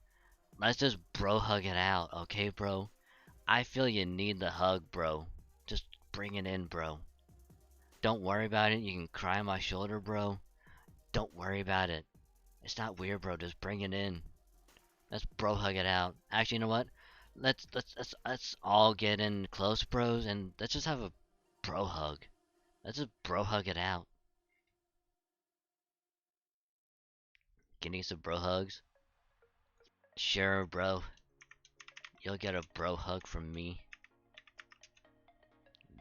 Let's just bro hug it out, okay, bro? I feel you need the hug, bro. Just bring it in, bro. Don't worry about it. You can cry on my shoulder, bro. Don't worry about it. It's not weird, bro. Just bring it in. Let's bro hug it out. Actually, you know what? Let's all get in close, bros, and let's just have a bro hug. Let's just bro hug it out. Getting some bro hugs? Sure, bro. You'll get a bro hug from me.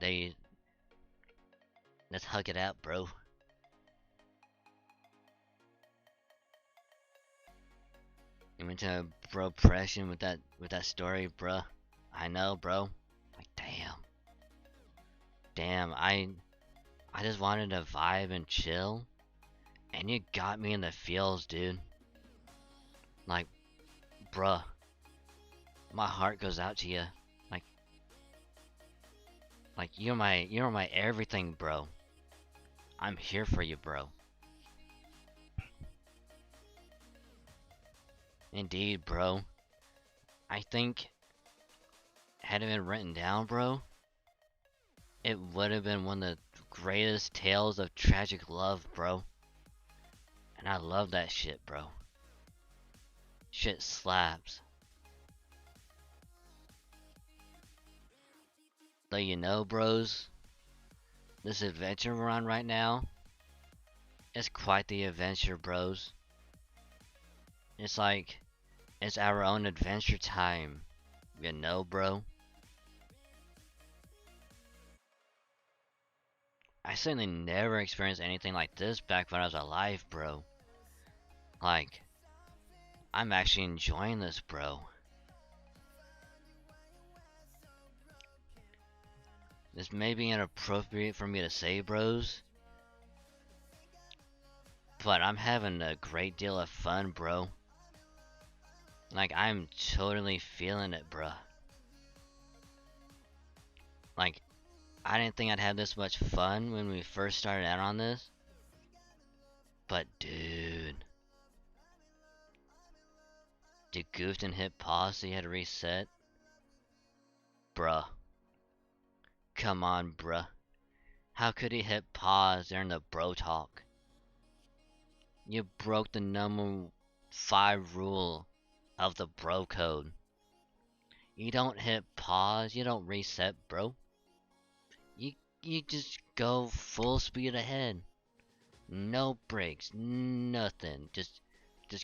They Let's hug it out, bro. You went to bro pression with that story, bro. I know, bro. Like, damn. I just wanted to vibe and chill, and you got me in the feels, dude. Like, bruh, my heart goes out to you. Like, you're my everything, bro. I'm here for you, bro. Indeed, bro. I think, had it been written down, bro, it would have been one of the greatest tales of tragic love, bro. And I love that shit, bro. Shit slaps. Though you know, bros, this adventure we're on right now is quite the adventure, bros. It's like, it's our own adventure time. You know, bro? I certainly never experienced anything like this back when I was alive, bro. Like, I'm actually enjoying this, bro. This may be inappropriate for me to say, bros, but I'm having a great deal of fun, bro. Like, I'm totally feeling it, bruh. Like, I didn't think I'd have this much fun when we first started out on this. But, dude. Did Goofton hit pause so he had to reset? Bruh. Come on, bruh. How could he hit pause during the bro talk? You broke the number 5 rule of the bro code. You don't hit pause, you don't reset, bro. You just go full speed ahead. No brakes, nothing. Just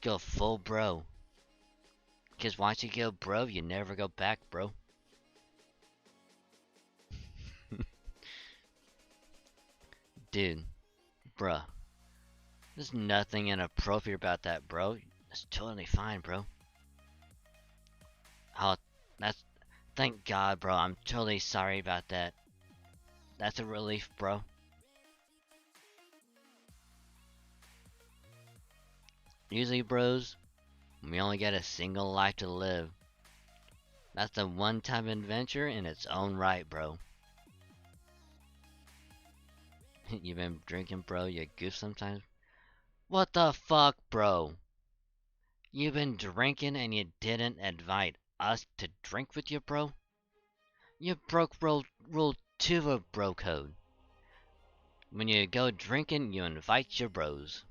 go full bro. Cause once you go bro, you never go back, bro. Dude, bruh. There's nothing inappropriate about that, bro. That's totally fine, bro. Oh, that's... Thank God, bro. I'm totally sorry about that. That's a relief, bro. Usually, bros, we only get a single life to live. That's a one-time adventure in its own right, bro. You been drinking, bro? You goof sometimes? What the fuck, bro? You been drinking and you didn't invite us to drink with you, bro? You broke rule 2 of bro code. When you go drinking, you invite your bros.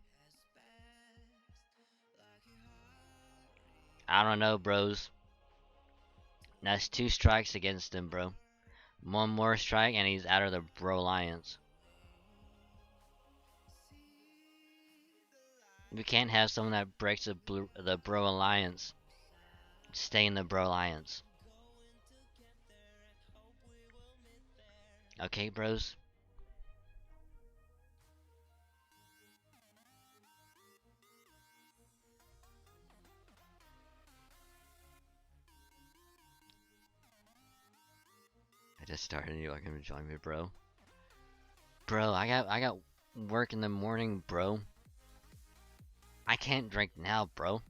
I don't know, bros. That's 2 strikes against them, bro. One more strike and he's out of the Bro Alliance. We can't have someone that breaks the Bro Alliance stay in the Bro Alliance. Okay, bros? I just started. You're welcome to join me, bro. Bro, I got work in the morning, bro. I can't drink now, bro.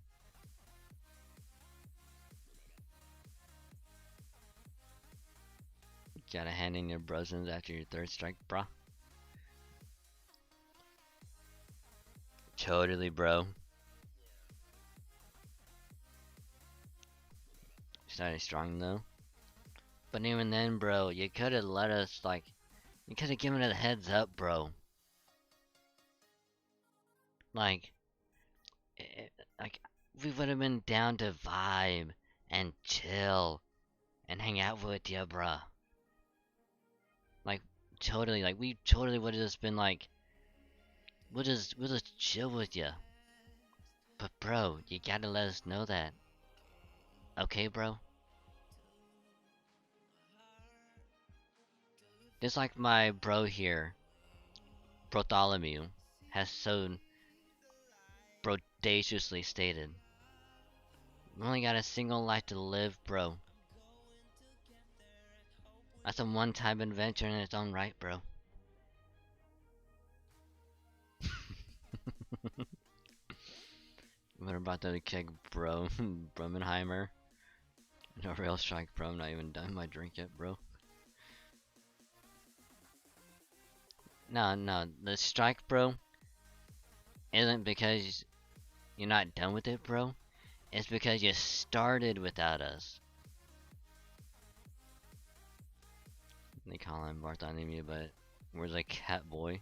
Gotta hand in your brosins after your third strike, bro. Totally, bro. Started strong though. But even then, bro, you could have let us, like, you could have given it a heads up, bro. Like, like, we would have been down to vibe and chill and hang out with you, bruh. Like, totally, like, we totally would have just been like, we'll just chill with you. But, bro, you gotta let us know that. Okay, bro? Just like my bro here, Bartholomew, has so bodaciously stated. We only got a single life to live, bro. That's a one-time adventure in its own right, bro. What about the keg, bro? Brumenheimer? No real strike, bro. I'm not even done my drink yet, bro. No, the strike, bro, isn't because you're not done with it, bro. It's because you started without us. They call him Bartholomew, but where's a cat boy?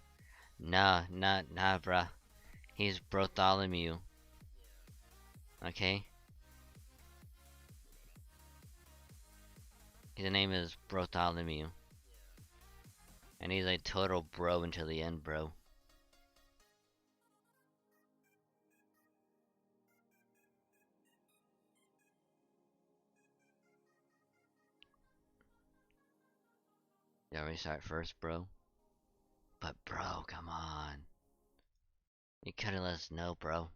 Nah, bruh. He's Bartholomew. Okay? His name is Bartholomew. And he's a total bro until the end, bro. Yeah, we start first, bro. But bro, come on. You could've let us know, bro.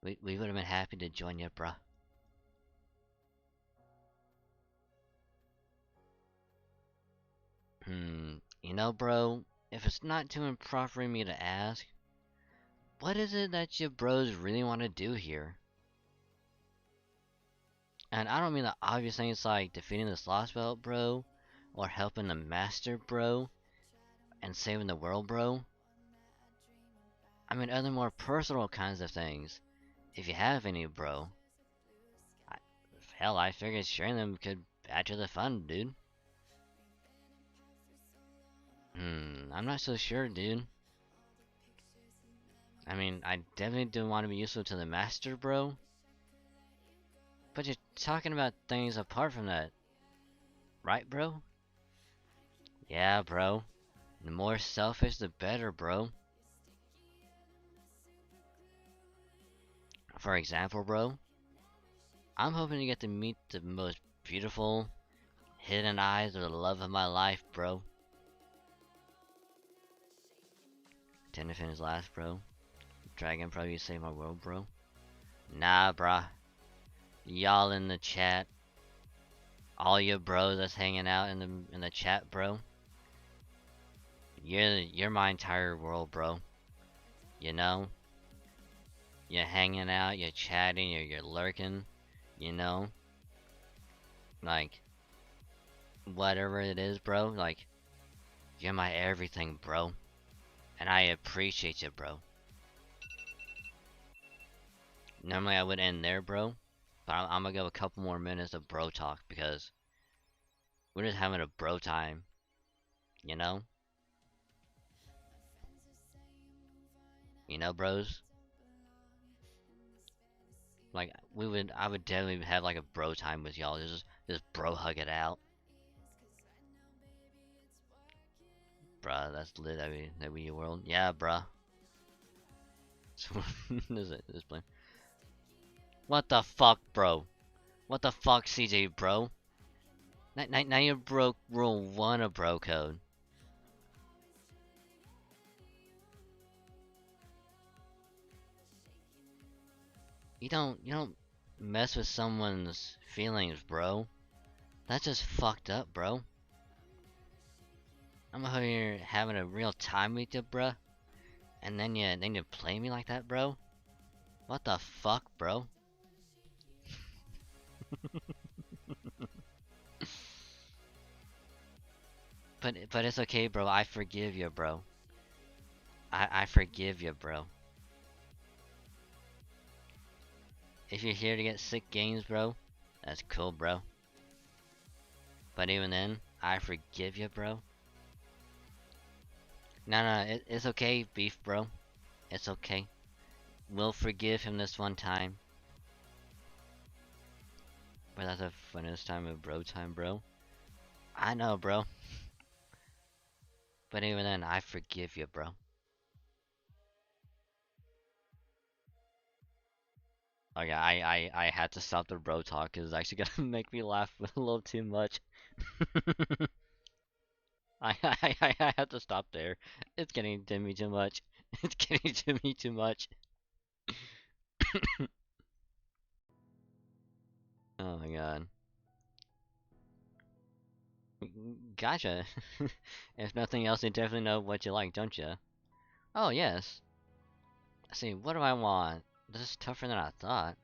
We would've been happy to join you, bro. You know, bro, if it's not too improper for me to ask, what is it that you bros really want to do here? And I don't mean the obvious things like defeating the Sloth Belt, bro, or helping the Master, bro, and saving the world, bro. I mean other more personal kinds of things. If you have any, bro. I, hell, I figured sharing them could add to the fun, dude. I'm not so sure, dude. I mean, I definitely do want to be useful to the Master, bro. But you're talking about things apart from that, right, bro? Yeah, bro. The more selfish, the better, bro. For example, bro, I'm hoping to get to meet the most beautiful, hidden eyes of the love of my life, bro. Tend to finish last, bro. Dragon probably save my world, bro. Nah, bruh. Y'all in the chat, all you bros that's hanging out in the chat, bro. You're my entire world, bro. You know, you're hanging out, you're chatting, you're lurking. You know, like whatever it is, bro. Like you're my everything, bro, and I appreciate you, bro. Normally I would end there, bro, but I'm gonna go a couple more minutes of bro talk because we're just having a bro time. You know. You know, bros? Like, I would definitely have like a bro time with y'all. Just bro hug it out. Bruh, that's lit WWE World. Yeah, bruh. So, this plane. What the fuck, bro? What the fuck, CJ, bro? Now you broke rule 1 of bro code. You don't mess with someone's feelings, bro. That's just fucked up, bro. I'm over here having a real time with you, bruh. And then you play me like that, bro? What the fuck, bro? But it's okay, bro. I forgive you, bro. I forgive you, bro. If you're here to get sick games, bro, that's cool, bro. But even then, I forgive you, bro. No, it's okay, beef, bro. It's okay. We'll forgive him this one time. But that's the funnest time of bro time, bro. I know, bro. But even then, I forgive you, bro. Okay, I had to stop the bro talk because it's actually gonna make me laugh a little too much. I have to stop there. It's getting to me too much. It's getting to me too much. Oh my god. Gotcha. If nothing else, you definitely know what you like, don't you? Oh, yes. Let's see, what do I want? This is tougher than I thought.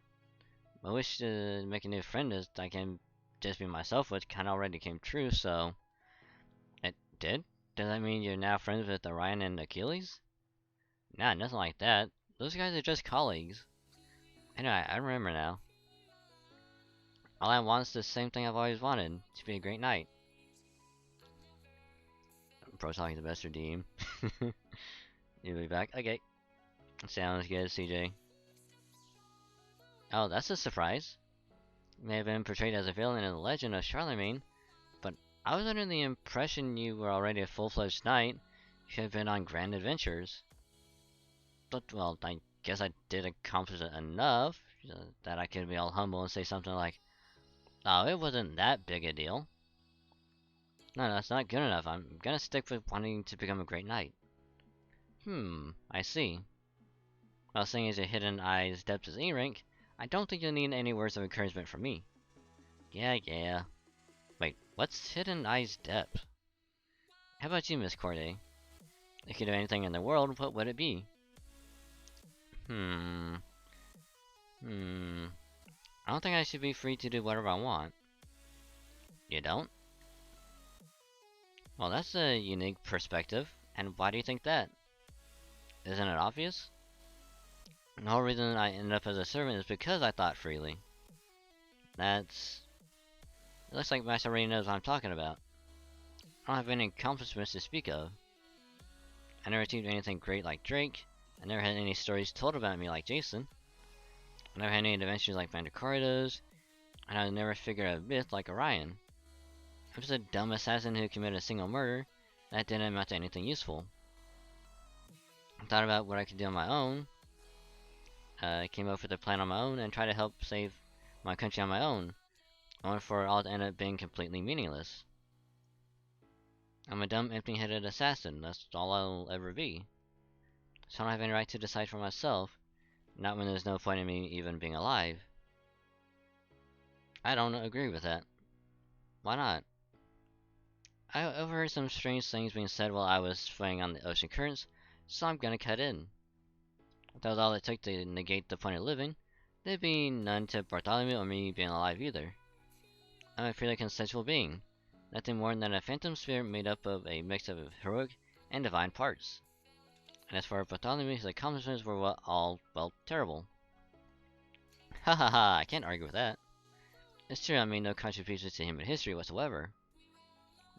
My wish to make a new friend is I can just be myself, which kinda already came true, so... It did? Does that mean you're now friends with Orion and Achilles? Nah, nothing like that. Those guys are just colleagues. Anyway, I remember now. All I want is the same thing I've always wanted. To be a great knight. Pro talking the best redeem. You'll be back? Okay. Sounds good, CJ. Oh, that's a surprise. You may have been portrayed as a villain in the legend of Charlemagne, but I was under the impression you were already a full-fledged knight. You should have been on grand adventures. But, well, I guess I did accomplish it enough that I could be all humble and say something like, oh, it wasn't that big a deal. No, that's not good enough. I'm gonna stick with wanting to become a great knight. I see. Well, seeing as your hidden eyes depth is A rank, I don't think you'll need any words of encouragement from me. Yeah. Wait, what's hidden eyes depth? How about you, Miss Corday? If you could do anything in the world, what would it be? I don't think I should be free to do whatever I want. You don't? Well, that's a unique perspective. And why do you think that? Isn't it obvious? The whole reason I ended up as a servant is because I thought freely. It looks like Master already knows what I'm talking about. I don't have any accomplishments to speak of. I never achieved anything great like Drake. I never had any stories told about me like Jason. I never had any adventures like Vandercardos. And I never figured a myth like Orion. I was a dumb assassin who committed a single murder that didn't amount to anything useful. I thought about what I could do on my own. I came up with a plan on my own and tried to help save my country on my own. Only for it all to end up being completely meaningless. I'm a dumb, empty-headed assassin. That's all I'll ever be. So I don't have any right to decide for myself. Not when there's no point in me even being alive. I don't agree with that. Why not? I overheard some strange things being said while I was swaying on the ocean currents, so I'm gonna cut in. If that was all it took to negate the point of living, there'd be none to Bartholomew or me being alive either. I'm a purely consensual being. Nothing more than a phantom spirit made up of a mix of heroic and divine parts. And as for Bartholomew, his accomplishments were well, terrible. Ha ha ha, I can't argue with that. It's true I made no contributions to human history whatsoever.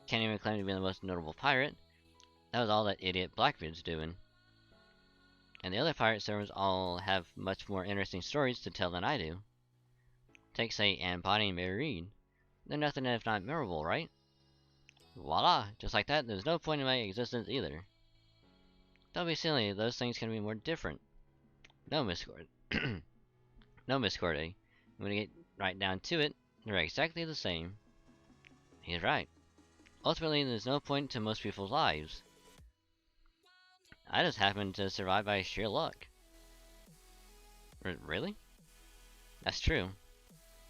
Can't even claim to be the most notable pirate. That was all that idiot Blackbeard's doing. And the other pirate servants all have much more interesting stories to tell than I do. Take, say, Anne Bonny and Mary Read. They're nothing if not memorable, right? Voila! Just like that, there's no point in my existence either. Don't be silly, those things can be more different. No, Miss Cord. No, Miss Corday. When we get right down to it, they're exactly the same. He's right. Ultimately, there's no point to most people's lives. I just happened to survive by sheer luck. Really? That's true.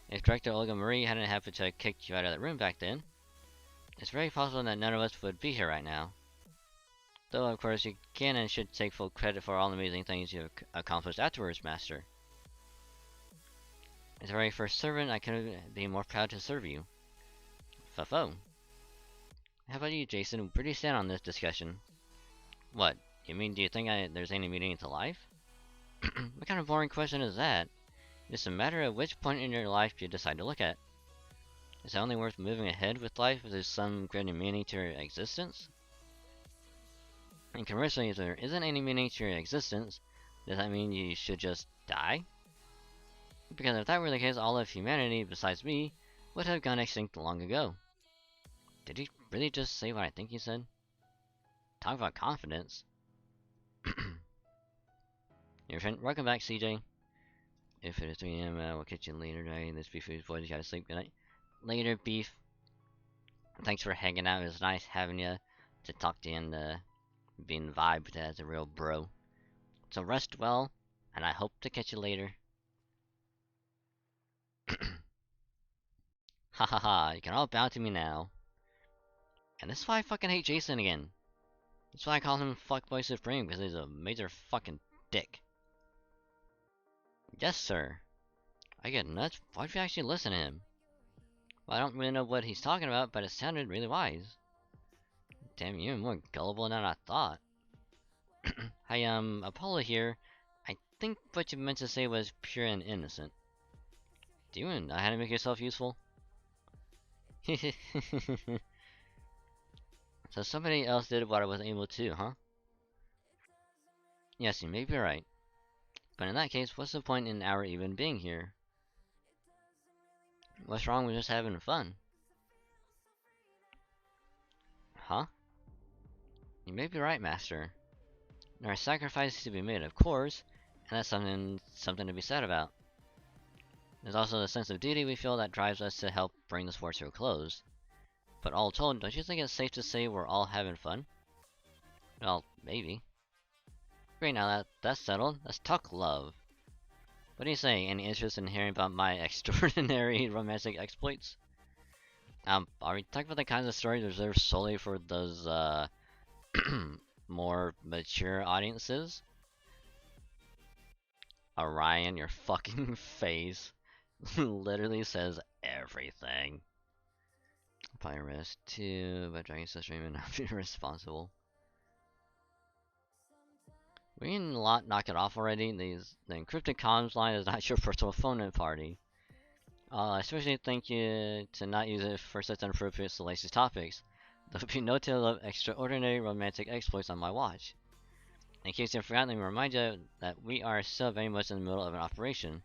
If Director Olga Marie hadn't happened to have kicked you out of that room back then, it's very possible that none of us would be here right now. Though, of course, you can and should take full credit for all the amazing things you've accomplished afterwards, Master. As the very first servant, I couldn't be more proud to serve you. Fafo. How about you, Jason? Where do you stand on this discussion? What? You mean, do you think there's any meaning to life? What kind of boring question is that? It's a matter of which point in your life you decide to look at. Is it only worth moving ahead with life if there's some greater meaning to your existence? And conversely, if there isn't any meaning to your existence, does that mean you should just die? Because if that were the case, all of humanity, besides me, would have gone extinct long ago. Did he really just say what I think he said? Talk about confidence. Your friend, welcome back, CJ. If it is 3 AM, we'll catch you later tonight. This beef is boys, you gotta sleep. Good night. Later, beef. Thanks for hanging out. It was nice having you to talk to you and being vibed as a real bro. So rest well, and I hope to catch you later. Ha ha ha, you can all bow to me now. And this is why I fucking hate Jason again. That's why I call him Fuckboy Supreme, because he's a major fucking dick. Yes, sir. I get nuts. Why'd you actually listen to him? Well, I don't really know what he's talking about, but it sounded really wise. Damn, you're more gullible than I thought. Hi, Apollo here. I think what you meant to say was pure and innocent. Do you know how to make yourself useful? So somebody else did what I wasn't able to, huh? Yes, you may be right. But in that case, what's the point in our even being here? What's wrong with just having fun? Huh? You may be right, Master. There are sacrifices to be made, of course, and that's something to be said about. There's also the sense of duty we feel that drives us to help bring the sport to a close. But all told, don't you think it's safe to say we're all having fun? Well, maybe. Great, now that that's settled, let's talk love. What do you say? Any interest in hearing about my extraordinary romantic exploits? Are we talking about the kinds of stories reserved solely for those, more mature audiences? Orion, your fucking face literally says everything. Probably risk too, but dragging such stream and not being responsible. We can knock it off already. The encrypted comms line is not your personal phone in party. Especially thank you to not use it for such inappropriate salacious topics. There'll be no tale of extraordinary romantic exploits on my watch. In case you've forgotten, let me remind you that we are still very much in the middle of an operation.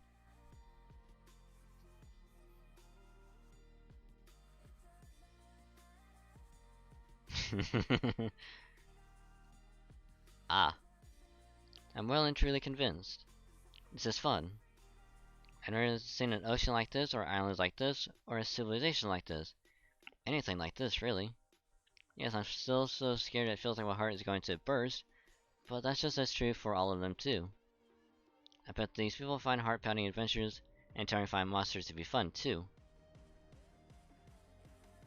Ah, I'm well and truly convinced. This is fun. I've never seen an ocean like this, or islands like this, or a civilization like this. Anything like this, really. Yes, I'm still so scared it feels like my heart is going to burst, but that's just as true for all of them too. I bet these people find heart-pounding adventures and terrifying monsters to be fun too.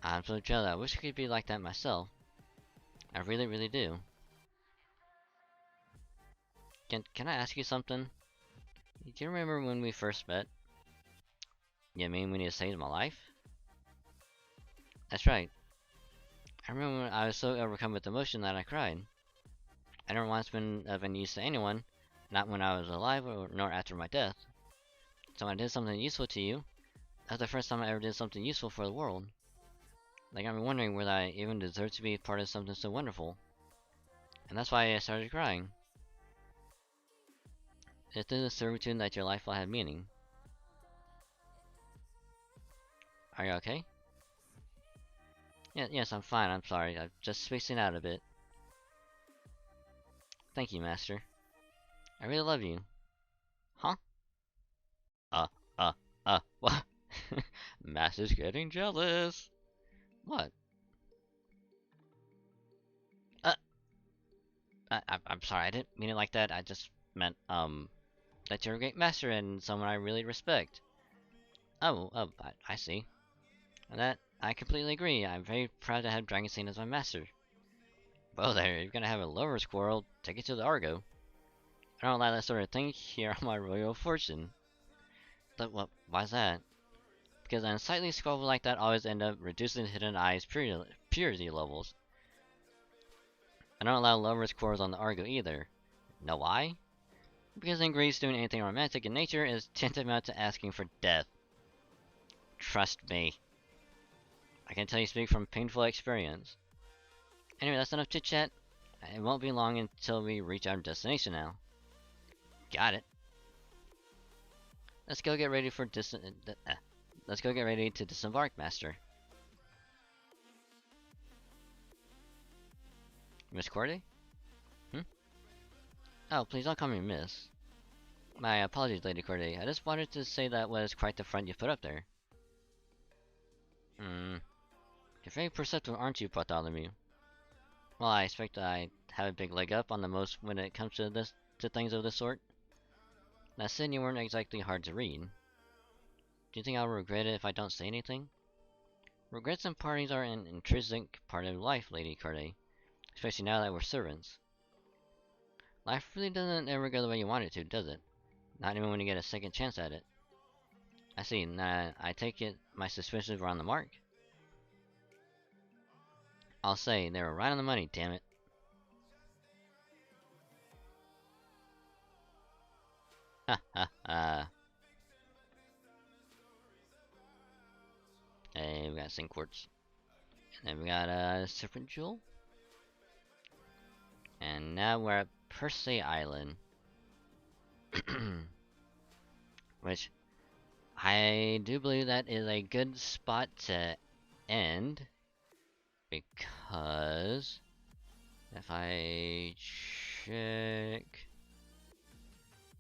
I'm so jealous. I wish I could be like that myself. I really, really do. Can I ask you something? Do you remember when we first met? You mean when you saved my life? That's right. I remember when I was so overcome with emotion that I cried. I never once been of any use to anyone, not when I was alive nor after my death. So when I did something useful to you, that's the first time I ever did something useful for the world. Like, I'm wondering whether I even deserve to be part of something so wonderful. And that's why I started crying. It's through the servitude that your life will have meaning. Are you okay? Yes, I'm fine. I'm sorry. I'm just spacing out a bit. Thank you, Master. I really love you. Huh? Uh, uh, what? Master's getting jealous. What? Uh, I'm sorry. I didn't mean it like that. I just meant, that you're a great master and someone I really respect. I see. And that, I completely agree. I'm very proud to have Dragonstein as my master. Well there, you're gonna have a lover squirrel, take it to the Argo. I don't allow that sort of thing here on my royal fortune. But what, why's that? Because an unsightly squabble like that always end up reducing Hidden Eye's purity levels. I don't allow lovers' quarrels on the Argo either. Know why? Because in Greece, doing anything romantic in nature is tantamount to asking for death. Trust me. I can tell you speak from painful experience. Anyway, that's enough chit-chat. It won't be long until we reach our destination now. Got it. Let's go get ready for let's go get ready to disembark, Master. Miss Corday? Oh, please don't call me Miss. My apologies, Lady Corday. I just wanted to say that was quite the front you put up there. You're very perceptive, aren't you, Bartholomew? Well, I expect I have a big leg up on the most when it comes to things of this sort. That said, you weren't exactly hard to read. Do you think I'll regret it if I don't say anything? Regrets and partings are an intrinsic part of life, Lady Corday. Especially now that we're servants. Life really doesn't ever go the way you want it to, does it? Not even when you get a second chance at it. I see. Nah, I take it my suspicions were on the mark. I'll say, they were right on the money, damn it. Ha ha ha. Hey, we got Sync Quartz. And then we got a Serpent Jewel. And now we're at Persei Island. Which, I do believe that is a good spot to end. Because if I check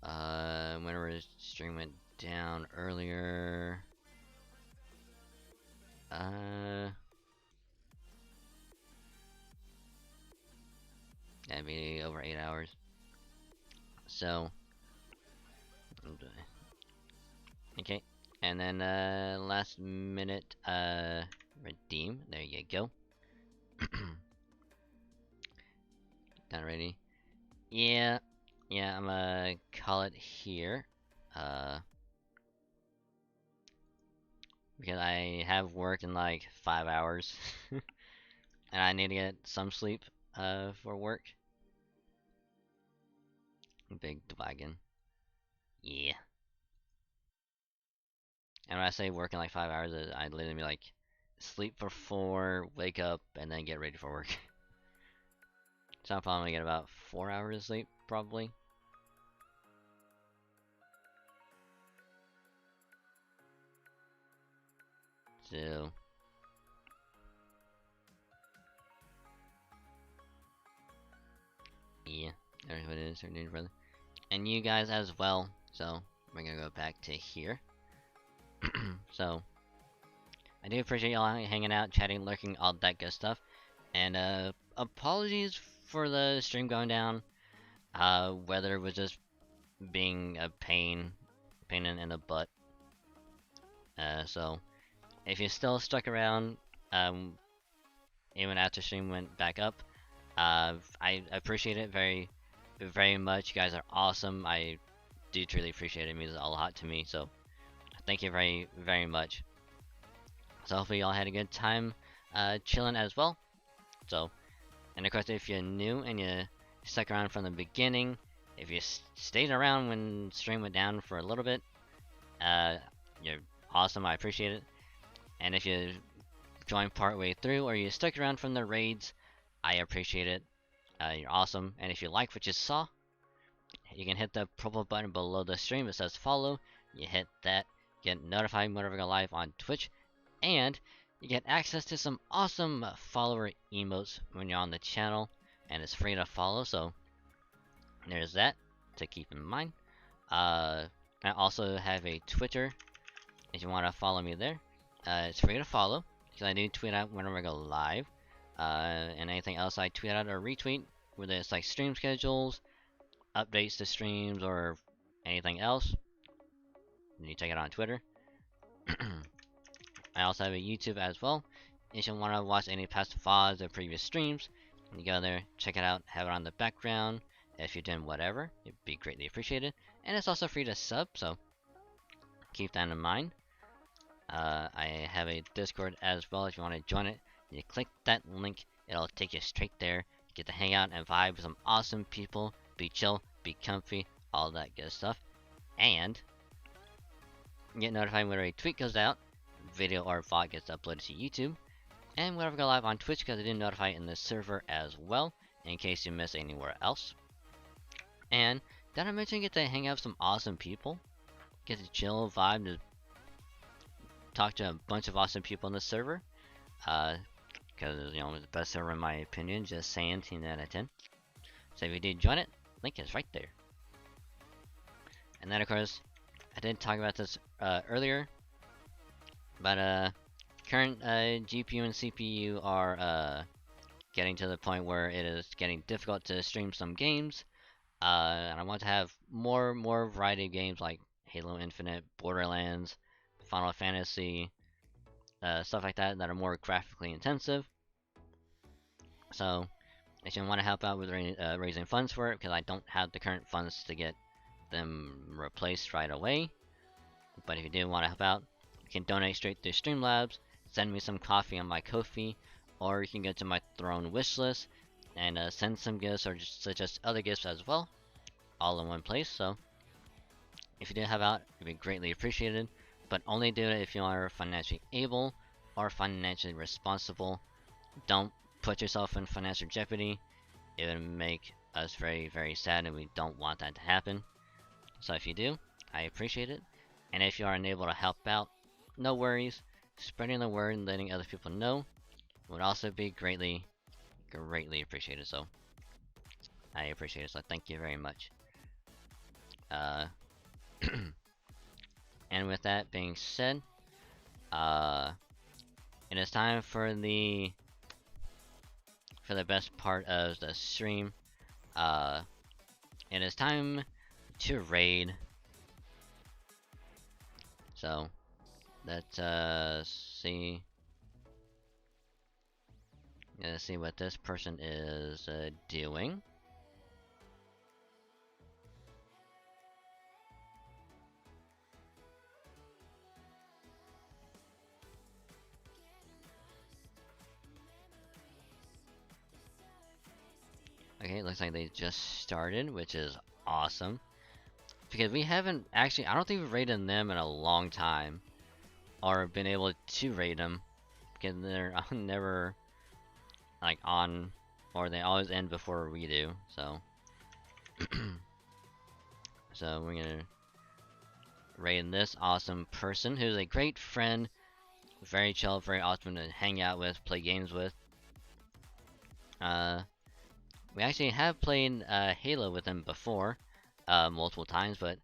whenever the stream went down earlier, that'd be over 8 hours. So okay, and then last minute redeem. There you go. Done already. Yeah, I'm gonna call it here. Because I have work in like 5 hours, and I need to get some sleep for work. Big wagon. Yeah. And when I say work in like 5 hours, I literally mean like sleep for 4, wake up, and then get ready for work. So I'm probably gonna get about 4 hours of sleep, probably. So yeah, there's what it is, our new brother. And you guys as well. So we're gonna go back to here. So I do appreciate y'all hanging out, chatting, lurking, all that good stuff. And apologies for the stream going down. Weather was just being a pain in the butt. So if you're still stuck around, even after stream went back up, I appreciate it very much. You guys are awesome. I do truly appreciate it. It means a lot to me. So thank you very much. So hopefully y'all had a good time chilling as well. So, and of course, if you're new and you stuck around from the beginning, if you stayed around when stream went down for a little bit, you're awesome. I appreciate it. And if you joined partway through or you stuck around from the raids, I appreciate it. You're awesome. And if you like what you saw, you can hit the purple button below the stream. It says follow. You hit that, get notified whenever we go live on Twitch. And You get access to some awesome follower emotes when you're on the channel, and it's free to follow, so there's that to keep in mind. I also have a Twitter if you want to follow me there. It's free to follow, because I do tweet out whenever I go live. And anything else I tweet out or retweet, whether it's like stream schedules, updates to streams, or anything else, you check it out on Twitter. I also have a YouTube as well. If you want to watch any past VODs or previous streams, you go there, check it out, have it on the background. If you're doing whatever, it'd be greatly appreciated. And it's also free to sub, so keep that in mind. I have a Discord as well. If you want to join it, you click that link, it'll take you straight there. Get to hang out and vibe with some awesome people, be chill, be comfy, all that good stuff. And get notified whenever a tweet goes out, video or VOD gets uploaded to YouTube, and whenever I go live on Twitch, because I did notify in the server as well, in case you miss anywhere else. And did I mention you get to hang out with some awesome people? Get to chill, vibe, to talk to a bunch of awesome people in the server. Because, you know, it's the best server in my opinion, just saying, 10 out of 10. So if you did join it, link is right there. And then, of course, I did talk about this earlier, but current GPU and CPU are getting to the point where it is getting difficult to stream some games. And I want to have more variety of games like Halo Infinite, Borderlands, Final Fantasy, stuff like that that are more graphically intensive. So if you want to help out with raising funds for it, because I don't have the current funds to get them replaced right away. But if you do want to help out, you can donate straight through Streamlabs, send me some coffee on my Ko-fi, or you can go to my Throne wishlist and send some gifts or just suggest other gifts as well, all in one place. So if you do help out, it'd be greatly appreciated, but only do it if you are financially able or financially responsible. Don't put yourself in financial jeopardy. It would make us very, very sad, and we don't want that to happen. So if you do, I appreciate it. And if you are unable to help out, no worries. Spreading the word and letting other people know would also be greatly appreciated. So I appreciate it. So thank you very much. And with that being said, it is time for the best part of the stream. It is time to raid. So let's see. Let's see what this person is doing. Okay, it looks like they just started, which is awesome. Because we haven't actually, I don't think we've raided them in a long time. Or been able to raid them. Because they're never, like, on, or they always end before we do, so. So we're gonna raid this awesome person, who's a great friend. Very chill, very awesome to hang out with, play games with. We actually have played Halo with him before, multiple times, but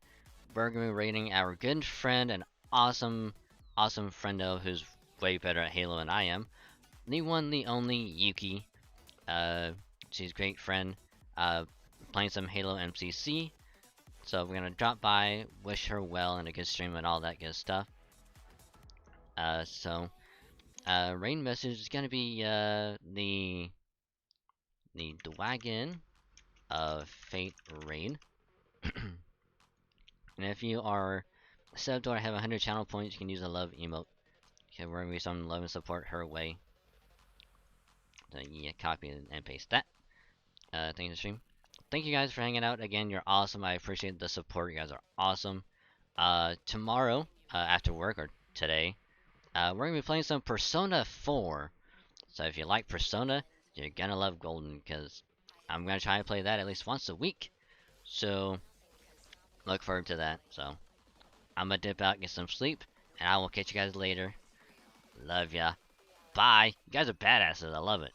we're gonna be raiding our good friend and awesome friendo who's way better at Halo than I am. The one, the only Yuki. She's a great friend. Playing some Halo MCC. So we're gonna drop by, wish her well and a good stream and all that good stuff. Raid message is gonna be the Wagon of Fate raid. And if you are subbed or have 100 channel points, you can use a love emote. Okay, we're gonna be some love and support her way. So yeah, copy and paste that. Thanks for the stream. Thank you guys for hanging out. Again, you're awesome. I appreciate the support. You guys are awesome. Tomorrow, after work, or today, we're gonna be playing some Persona 4. So if you like Persona, you're gonna love Golden, because I'm gonna try to play that at least once a week. So look forward to that. So I'm gonna dip out, get some sleep, and I will catch you guys later. Love ya. Bye. You guys are badasses. I love it.